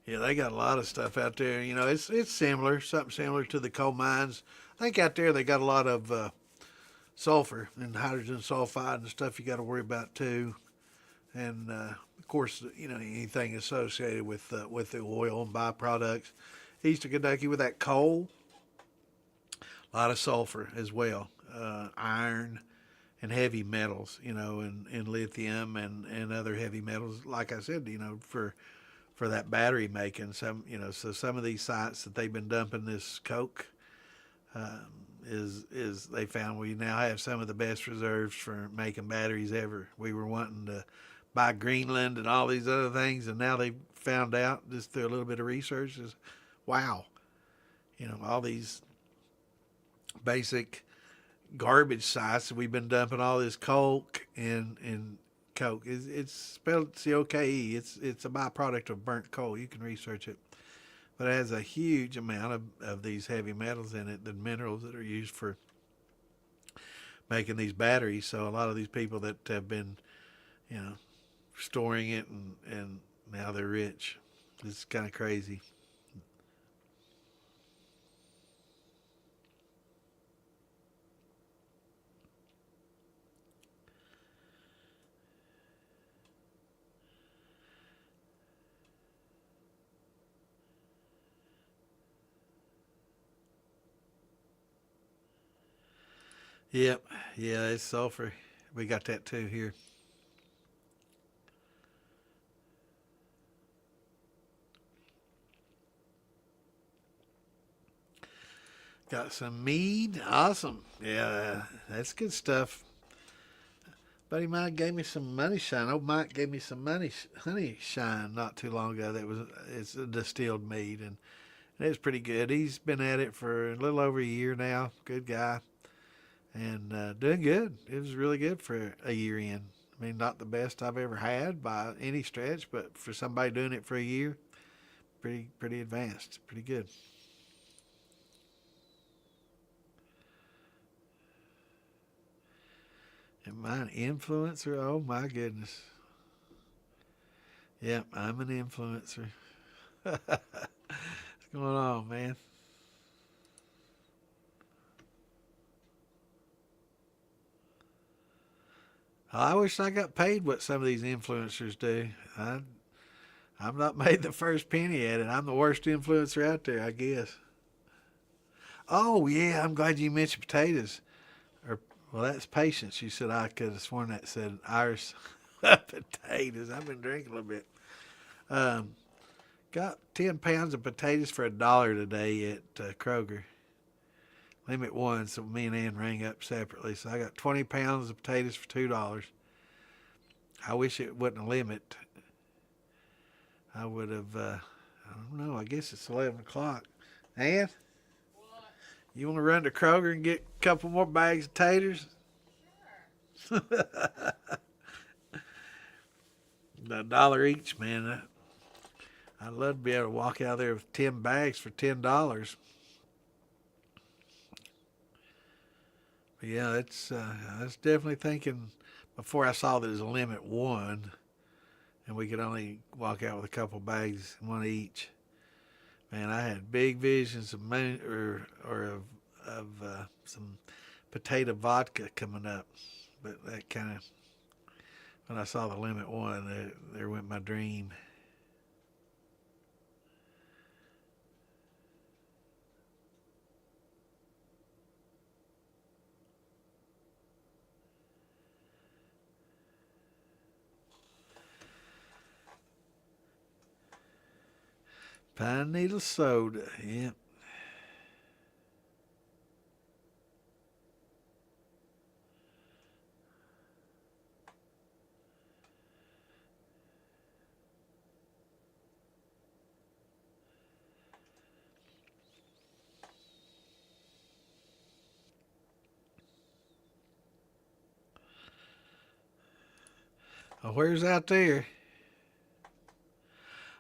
Speaker 1: Yeah, they got a lot of stuff out there. It's similar, something similar to the coal mines. I think out there they got a lot of sulfur and hydrogen sulfide and stuff you got to worry about too. And of course, anything associated with the oil and byproducts. Eastern Kentucky with that coal, a lot of sulfur as well, iron and heavy metals, and lithium and other heavy metals. Like I said, for that battery making, so some of these sites that they've been dumping this coke is they found we now have some of the best reserves for making batteries ever. We were wanting to buy Greenland and all these other things, and now they found out just through a little bit of research is wow, all these basic garbage sites we've been dumping all this coke and coke. It's spelled COKE. It's a byproduct of burnt coal. You can research it, but it has a huge amount of these heavy metals in it, the minerals that are used for making these batteries. So a lot of these people that have been, storing it and now they're rich. It's kind of crazy. Yep. Yeah, it's sulfur. We got that too here. Got some mead. Awesome. Yeah, that's good stuff. Buddy Mike gave me some money shine. Old Mike gave me some money honey shine not too long ago. It's a distilled mead, and It's pretty good. He's been at it for a little over a year now. Good guy. And doing good. It was really good for a year in. I mean, not the best I've ever had by any stretch, but for somebody doing it for a year, pretty advanced. Pretty good. Am I an influencer? Oh my goodness. Yep, I'm an influencer. What's going on, man? I wish I got paid what some of these influencers do. I'm not made the first penny at it. I'm the worst influencer out there, I guess. Oh yeah, I'm glad you mentioned potatoes. Or well, that's patience. You said I could have sworn that said Irish potatoes. I've been drinking a little bit. Um, got 10 pounds of potatoes for $1 today at Kroger. Limit one, so me and Ann rang up separately. So I got 20 pounds of potatoes for $2. I wish it wasn't a limit. I would have, I don't know, I guess it's 11 o'clock. Ann, you want to run to Kroger and get a couple more bags of taters? $1 each, man. I'd love to be able to walk out there with 10 bags for $10. But yeah, I was definitely thinking before I saw that there's a limit one, and we could only walk out with a couple bags, one each. Man, I had big visions of some potato vodka coming up, but that kind of when I saw the limit one, there went my dream. Pine needle soda, yep. Oh, where's out there?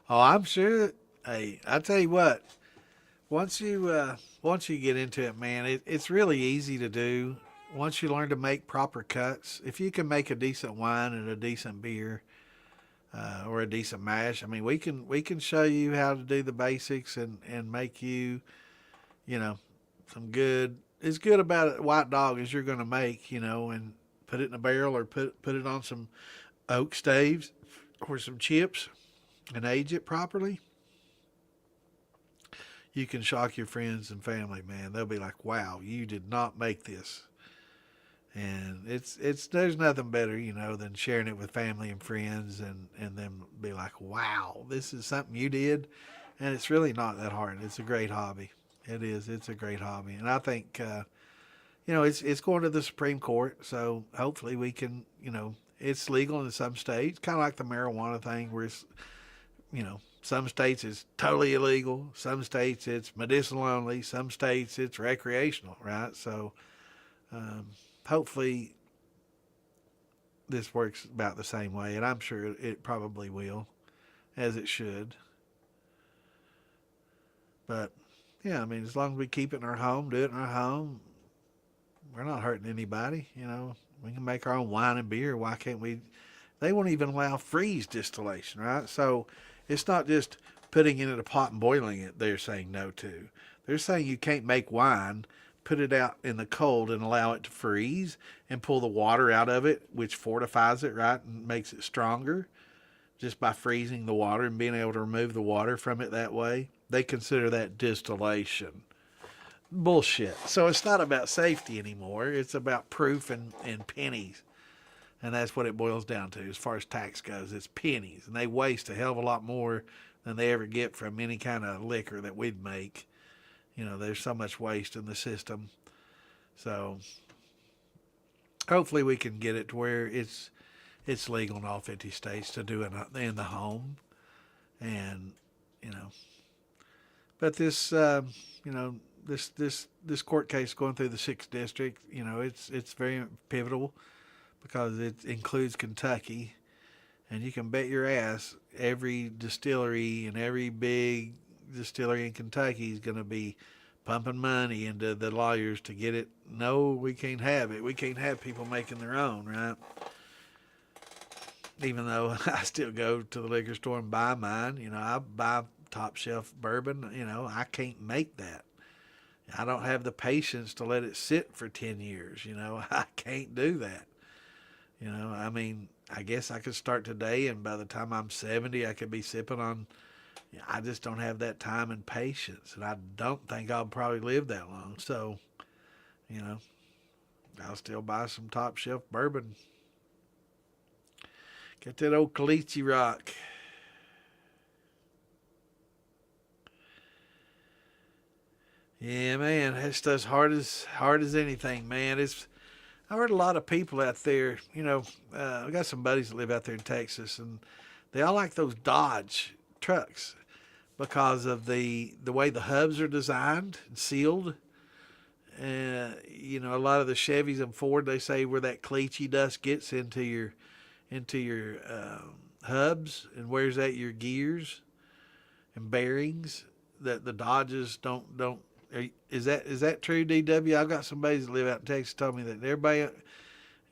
Speaker 1: Oh, I'm sure. Hey, I tell you what. Once you get into it, man, it's really easy to do. Once you learn to make proper cuts, if you can make a decent wine and a decent beer, or a decent mash, I mean, we can show you how to do the basics and make you, you know, some good. As good about a white dog as you're going to make, and put it in a barrel or put it on some oak staves or some chips and age it properly. You can shock your friends and family, man. They'll be like, "Wow, you did not make this." And it's there's nothing better, than sharing it with family and friends and them be like, "Wow, this is something you did." And it's really not that hard. It's a great hobby. It is. It's a great hobby. And I think it's going to the Supreme Court, so hopefully we can, it's legal in some states, kind of like the marijuana thing where it's, some states it's totally illegal. Some states it's medicinal only. Some states it's recreational, right? So um, hopefully this works about the same way, and I'm sure it probably will, as it should. But yeah, I mean, as long as we keep it in our home, do it in our home, we're not hurting anybody. We can make our own wine and beer. Why can't we? They won't even allow freeze distillation, right? So it's not just putting it in a pot and boiling it. They're saying no to. They're saying you can't make wine, put it out in the cold and allow it to freeze and pull the water out of it, which fortifies it, right, and makes it stronger just by freezing the water and being able to remove the water from it that way. They consider that distillation. Bullshit. So it's not about safety anymore. It's about proof and pennies. And that's what it boils down to as far as tax goes. It's pennies. And they waste a hell of a lot more than they ever get from any kind of liquor that we'd make. There's so much waste in the system. So hopefully we can get it to where it's legal in all 50 states to do it in the home. And, But this, you know, this court case going through the 6th district, you know, it's very pivotal because it includes Kentucky, and you can bet your ass every distillery and every big distillery in Kentucky is going to be pumping money into the lawyers to get it. No, we can't have it. We can't have people making their own, right? Even though I still go to the liquor store and buy mine, you know, I buy top shelf bourbon. You know, I can't make that. I don't have the patience to let it sit for 10 years. You know, I can't do that. You know, I mean, I guess I could start today, and by the time I'm 70, I could be sipping on. I just don't have that time and patience, and I don't think I'll probably live that long. So, you know, I'll still buy some top shelf bourbon. Get that old Caliche Rock. Yeah, man, that stuff's hard as anything, man. I heard a lot of people out there. You know, I got some buddies that live out there in Texas, and they all like those Dodge trucks because of the way the hubs are designed and sealed. You know, a lot of the Chevys and Ford, they say where that Caliche dust gets into your hubs and wears out your gears and bearings. That the Dodges don't. Is that true, DW? I've got some buddies that live out in Texas told me that everybody,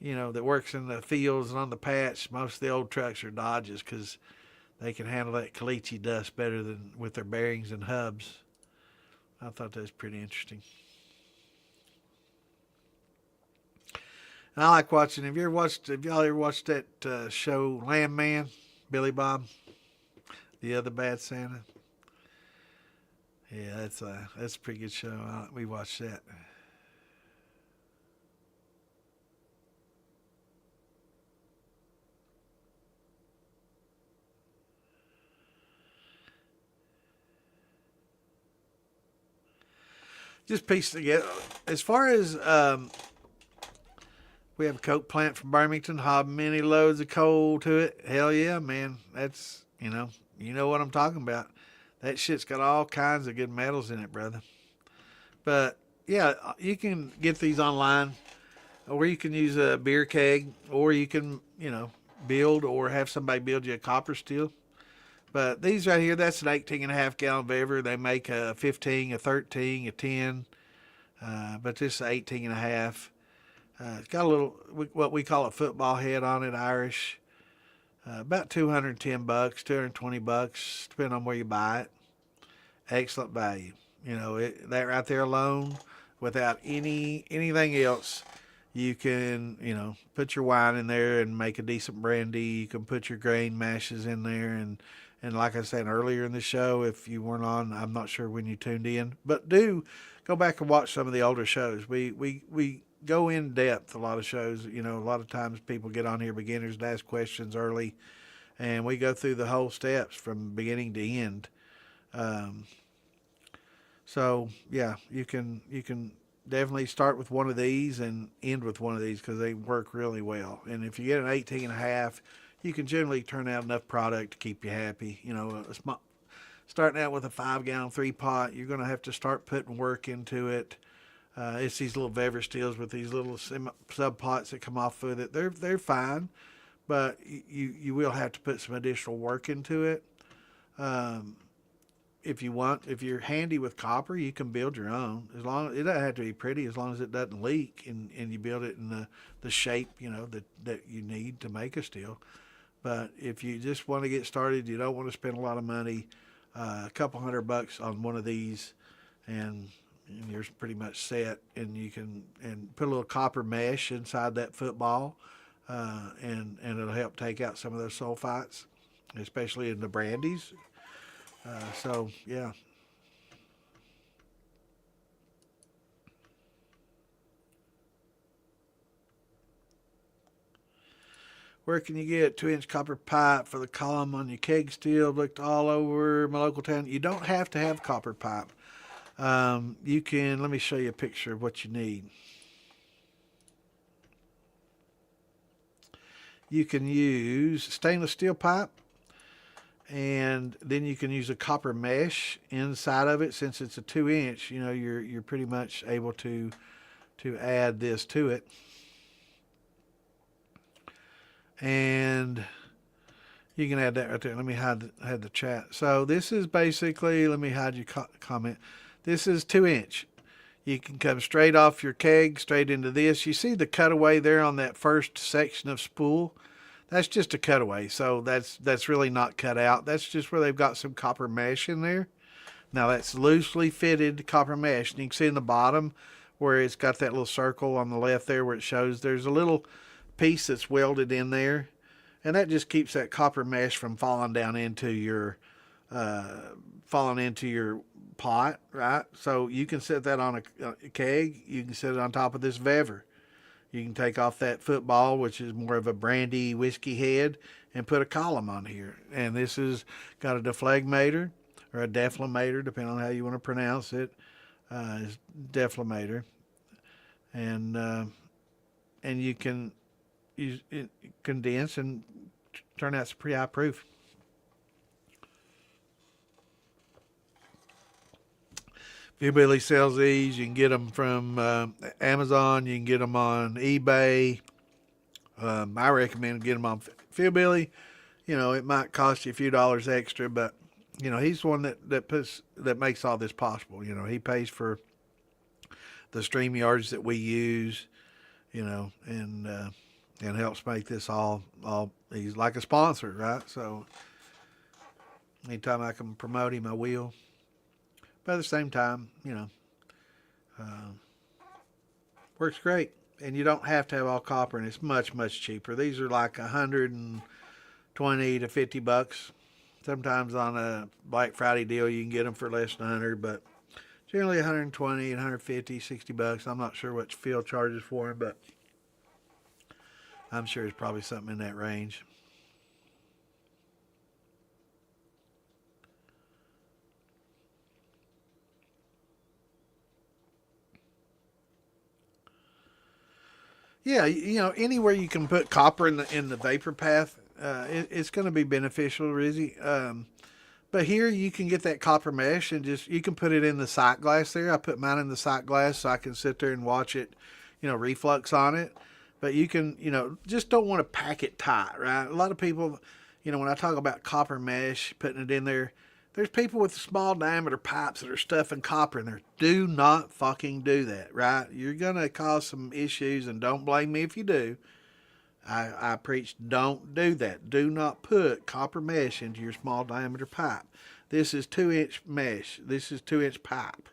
Speaker 1: you know, that works in the fields and on the patch, most of the old trucks are Dodges because they can handle that Caliche dust better than with their bearings and hubs. I thought that was pretty interesting. And I like watching. Have y'all ever watched that show Landman, Billy Bob, the other bad Santa? Yeah, that's a pretty good show. We watched that. Just piece together. As far as we have a coke plant from Birmingham, how many loads of coal to it? Hell yeah, man. That's you know what I'm talking about. That shit's got all kinds of good metals in it, brother. But yeah, you can get these online, or you can use a beer keg, or you can build or have somebody build you a copper steel. But these right here, that's an 18.5 gallon beaver. They make a 15, a 13, a 10, but this is 18 and a half. It's got a little, what we call a football head on it, Irish. About $210, $220, depending on where you buy it. Excellent value. That right there alone, without anything else, you can, put your wine in there and make a decent brandy. You can put your grain mashes in there. And like I said earlier in the show, if you weren't on, I'm not sure when you tuned in, but do go back and watch some of the older shows. We go in depth a lot of shows. A lot of times people get on here, beginners, to ask questions early, and we go through the whole steps from beginning to end. So yeah, you can definitely start with one of these and end with one of these because they work really well. And if you get an 18 and a half, you can generally turn out enough product to keep you happy. Starting out with a 5 gallon 3 pot, you're going to have to start putting work into it. It's these little beverage stills with these little sub pots that come off with it. They're fine, but you will have to put some additional work into it. If you're handy with copper, you can build your own. As long it doesn't have to be pretty, as long as it doesn't leak and you build it in the shape that you need to make a still. But if you just want to get started, you don't want to spend a lot of money, a couple $100 on one of these, and you're pretty much set. And you can put a little copper mesh inside that football, and it'll help take out some of those sulfites, especially in the brandies. So yeah. Where can you get 2-inch copper pipe for the column on your keg steel? Looked all over my local town. You don't have to have copper pipe. You can, let me show you a picture of what you need. You can use stainless steel pipe, And then you can use a copper mesh inside of it. Since it's a 2-inch, you know, you're pretty much able to add this to it. And you can add that right there. Let me hide the chat. So this is basically, let me hide your comment. This is 2-inch. You can come straight off your keg, straight into this. You see the cutaway there on that first section of spool? That's just a cutaway, so that's really not cut out. That's just where they've got some copper mesh in there. Now that's loosely fitted copper mesh. And you can see in the bottom where it's got that little circle on the left there where it shows there's a little piece that's welded in there. And that just keeps that copper mesh from falling down into your pot, right? So you can set that on a keg. You can set it on top of this Vever. You can take off that football, which is more of a brandy whiskey head, and put a column on here. And this has got a deflagmator, or a deflamator, depending on how you want to pronounce it. It's deflamator. And you can use it, condense, and turn out some pretty high proof. Hillbilly sells these. You can get them from Amazon. You can get them on eBay. I recommend getting them on Hillbilly. You know, it might cost you a few dollars extra, but you know, he's the one that makes all this possible. You know, he pays for the StreamYards that we use. You know, and helps make this all. He's like a sponsor, right? So anytime I can promote him, I will. But at the same time, you know, works great. And you don't have to have all copper, and it's much, much cheaper. These are like $120 to $50. Sometimes on a Black Friday deal, you can get them for less than 100, but generally 120, 150, $60. I'm not sure what field charges for them, but I'm sure it's probably something in that range. Yeah, you know, anywhere you can put copper in the vapor path, it's going to be beneficial, Rizzy. But here you can get that copper mesh and you can put it in the sight glass there. I put mine in the sight glass so I can sit there and watch it, you know, reflux on it. But you can, you know, just don't want to pack it tight, right? A lot of people, you know, when I talk about copper mesh, putting it in there, there's people with small diameter pipes that are stuffing copper in there. Do not fucking do that, right? You're going to cause some issues, and don't blame me if you do. I preach don't do that. Do not put copper mesh into your small diameter pipe. This is 2-inch mesh. This is 2-inch pipe.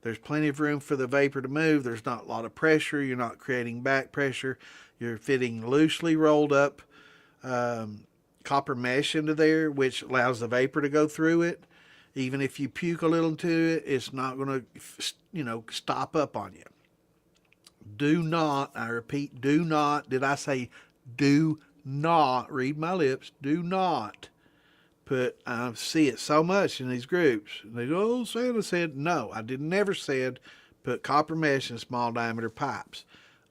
Speaker 1: There's plenty of room for the vapor to move. There's not a lot of pressure. You're not creating back pressure. You're fitting loosely rolled up copper mesh into there, which allows the vapor to go through it. Even if you puke a little into it, it's not going to, you know, stop up on you. Do not, I repeat, do not, did I say do not, read my lips, do not put, I see it so much in these groups. They go, oh, Santa said, no, I never said put copper mesh in small diameter pipes.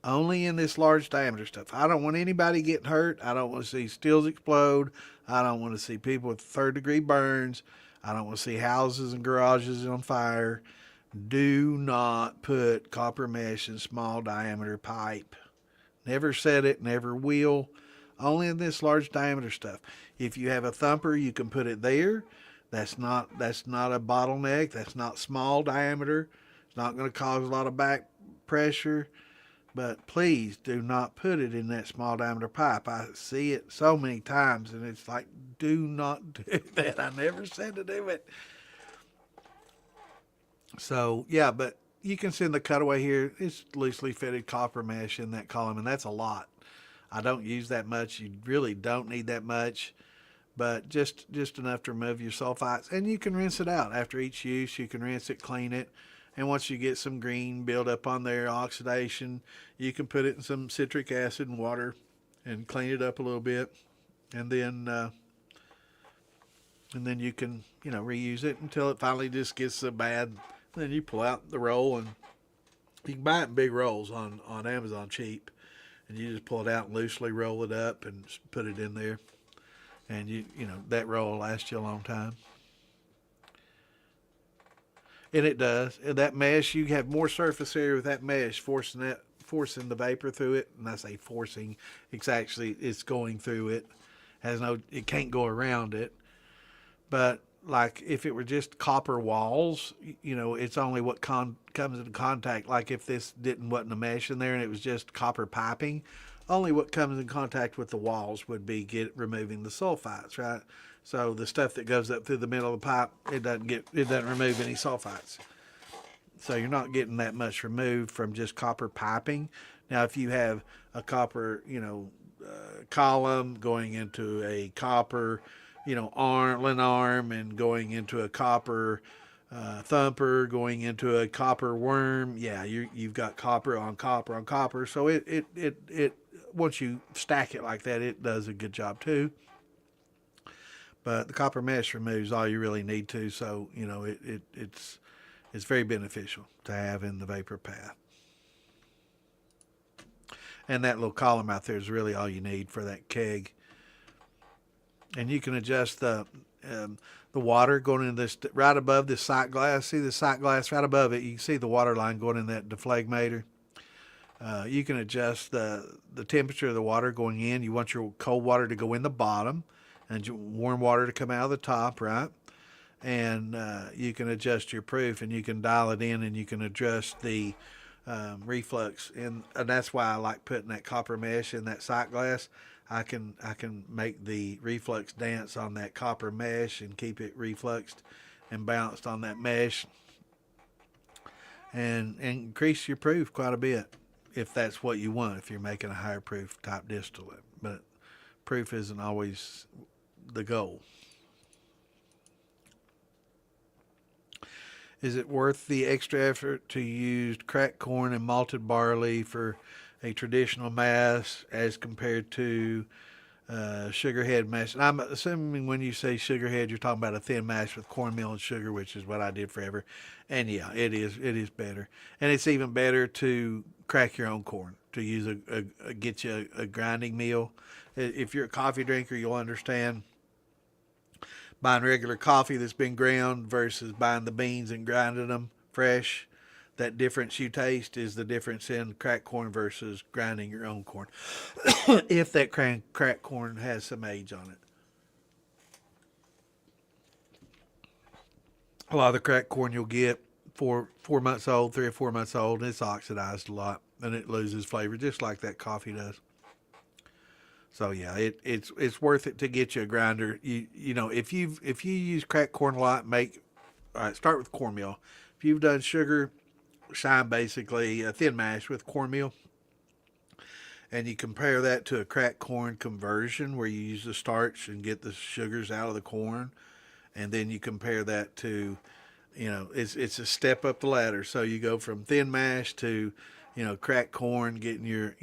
Speaker 1: Only in this large diameter stuff. I don't want anybody getting hurt. I don't want to see stills explode. I don't want to see people with 3rd-degree burns. I don't want to see houses and garages on fire. Do not put copper mesh in small diameter pipe. Never said it, never will. Only in this large diameter stuff. If you have a thumper, you can put it there. That's not a bottleneck. That's not small diameter. It's not going to cause a lot of back pressure. But please do not put it in that small diameter pipe. I see it so many times, and it's like, do not do that. I never said to do it. So, yeah, but you can send the cutaway here. It's loosely fitted copper mesh in that column, and that's a lot. I don't use that much. You really don't need that much, but just enough to remove your sulfites. And you can rinse it out. After each use, you can rinse it, clean it. And once you get some green build up on there, oxidation, you can put it in some citric acid and water and clean it up a little bit. And then you can, you know, reuse it until it finally just gets so bad. Then you pull out the roll, and you can buy it in big rolls on Amazon cheap. And you just pull it out and loosely roll it up and put it in there. and you know that roll will last you a long time. And it does. And that mesh, you have more surface area with that mesh, forcing the vapor through it. And I say forcing, it's going through it. It can't go around it. But like if it were just copper walls, you know, it's only what comes in contact. Like if this wasn't a mesh in there and it was just copper piping, only what comes in contact with the walls would be removing the sulfites, right? So the stuff that goes up through the middle of the pipe, it doesn't remove any sulfites. So you're not getting that much removed from just copper piping. Now, if you have a copper, column going into a copper, lin arm, and going into a copper thumper, going into a copper worm, yeah, you've got copper on copper on copper. So it once you stack it like that, it does a good job too. But the copper mesh removes all you really need to, so it's very beneficial to have in the vapor path. And that little column out there is really all you need for that keg. And you can adjust the water going in this right above this sight glass. See the sight glass right above it? You can see the water line going in that deflagmator. You can adjust the temperature of the water going in. You want your cold water to go in the bottom and warm water to come out of the top, right? And you can adjust your proof, and you can dial it in, and you can adjust the reflux. And that's why I like putting that copper mesh in that sight glass. I can make the reflux dance on that copper mesh and keep it refluxed and balanced on that mesh, and increase your proof quite a bit if that's what you want, if you're making a higher proof type distillate. But proof isn't always the goal. Is it worth the extra effort to use cracked corn and malted barley for a traditional mass as compared to sugarhead mash? And I'm assuming when you say sugarhead, you're talking about a thin mash with cornmeal and sugar, which is what I did forever. And yeah, it is better. And it's even better to crack your own corn, to use get you a grinding meal. If you're a coffee drinker, you'll understand buying regular coffee that's been ground versus buying the beans and grinding them fresh. That difference you taste is the difference in cracked corn versus grinding your own corn. If that cracked corn has some age on it. A lot of the cracked corn you'll get 4 months old, 3 or 4 months old, and it's oxidized a lot and it loses flavor just like that coffee does. So yeah, it's worth it to get you a grinder. If you use cracked corn a lot, start with cornmeal. If you've done sugar shine, basically a thin mash with cornmeal, and you compare that to a cracked corn conversion where you use the starch and get the sugars out of the corn, and then you compare that to, it's a step up the ladder. So you go from thin mash to cracked corn, getting your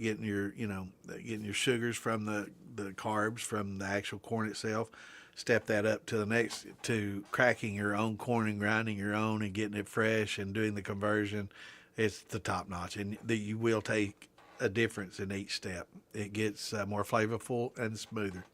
Speaker 1: sugars from the carbs from the actual corn itself. Step that up to the next, to cracking your own corn and grinding your own and getting it fresh and doing the conversion. It's the top notch, and you will take a difference in each step. It gets more flavorful and smoother.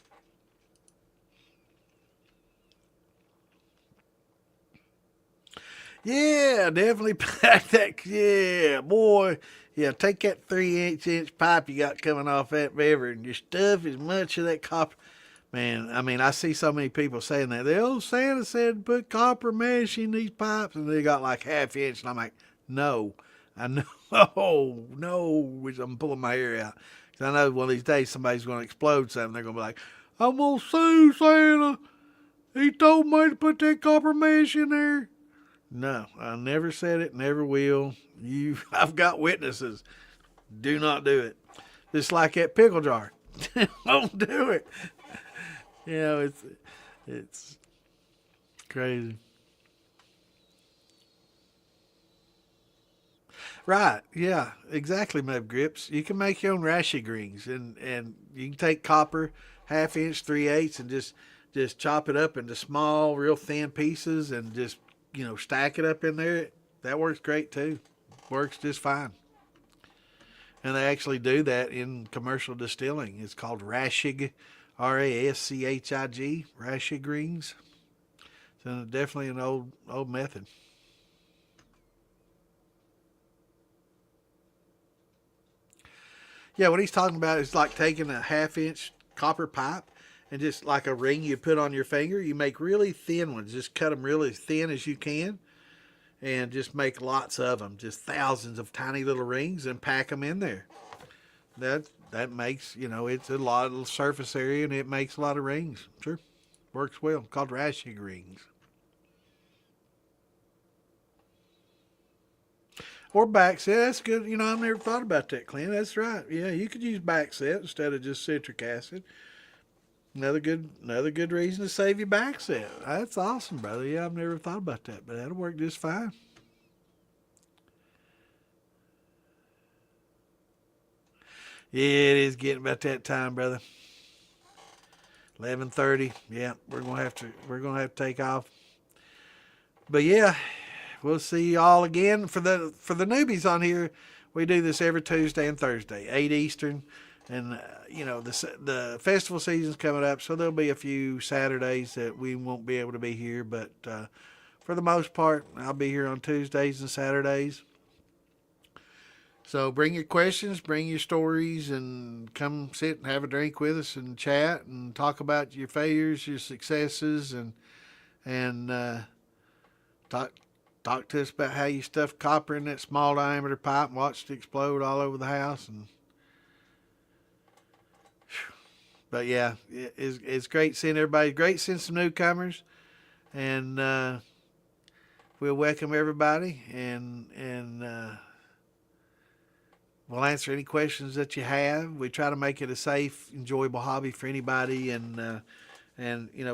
Speaker 1: Yeah, definitely pack that. Yeah, boy. Yeah, take that 3/8 inch pipe you got coming off that beaver and just stuff as much of that copper. Man, I mean, I see so many people saying that. The old Santa said put copper mesh in these pipes, and they got like 1/2 inch. And I'm like, no. I know. Oh, no. Which I'm pulling my hair out. Because I know one of these days somebody's going to explode something. They're going to be like, I'm going to sue Santa. He told me to put that copper mesh in there. No, I never said it, never will. I've got witnesses. Do not do it. Just like that pickle jar. Don't do it. It's crazy. Right, yeah, exactly, Mud Grips. You can make your own rashi greens, and you can take copper, 1/2 inch, 3/8, and just chop it up into small, real thin pieces, and just stack it up in there. That works great too. Works just fine. And they actually do that in commercial distilling. It's called rashig, Raschig, Raschig rings. So definitely an old method. Yeah, what he's talking about is like taking a 1/2 inch copper pipe and just like a ring you put on your finger. You make really thin ones. Just cut them really thin as you can, and just make lots of them. Just thousands of tiny little rings, and pack them in there. That makes, it's a lot of surface area, and it makes a lot of rings. Sure, works well. Called Raschig rings. Or back set. That's good. I've never thought about that, Clint. That's right. Yeah, you could use back set instead of just citric acid. Another good reason to save your back set. That's awesome, brother. Yeah, I've never thought about that, but that'll work just fine. Yeah, it is getting about that time, brother. 11:30. Yeah, we're gonna have to take off. But yeah, we'll see y'all again. For the newbies on here, we do this every Tuesday and Thursday, 8 Eastern. And, the festival season's coming up, so there'll be a few Saturdays that we won't be able to be here. But for the most part, I'll be here on Tuesdays and Saturdays. So bring your questions, bring your stories, and come sit and have a drink with us and chat and talk about your failures, your successes, and talk to us about how you stuffed copper in that small diameter pipe and watched it explode all over the house. But yeah, it's great seeing everybody. Great seeing some newcomers, and we'll welcome everybody, and we'll answer any questions that you have. We try to make it a safe, enjoyable hobby for anybody, and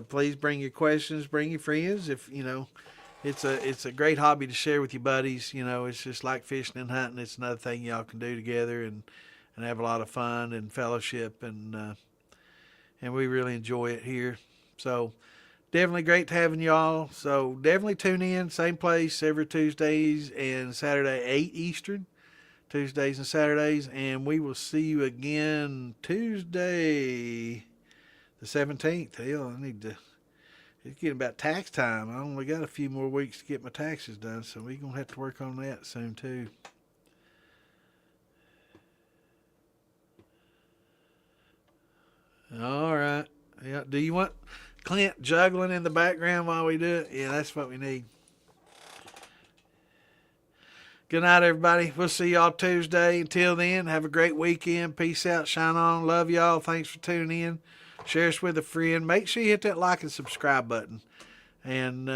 Speaker 1: please bring your questions, bring your friends. If it's a great hobby to share with your buddies. It's just like fishing and hunting. It's another thing y'all can do together and have a lot of fun and fellowship, and we really enjoy it here. So definitely great having y'all. So definitely tune in, same place every Tuesdays and Saturday, 8 Eastern. Tuesdays and Saturdays, and we will see you again Tuesday the 17th. Hell, it's getting about tax time. I only got a few more weeks to get my taxes done, so we're going to have to work on that soon too. All right. Yeah. Do you want Clint juggling in the background while we do it? Yeah, that's what we need. Good night, everybody. We'll see y'all Tuesday. Until then, have a great weekend. Peace out. Shine on. Love y'all. Thanks for tuning in. Share us with a friend. Make sure you hit that like and subscribe button. And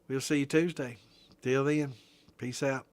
Speaker 1: we'll see you Tuesday. Till then, peace out.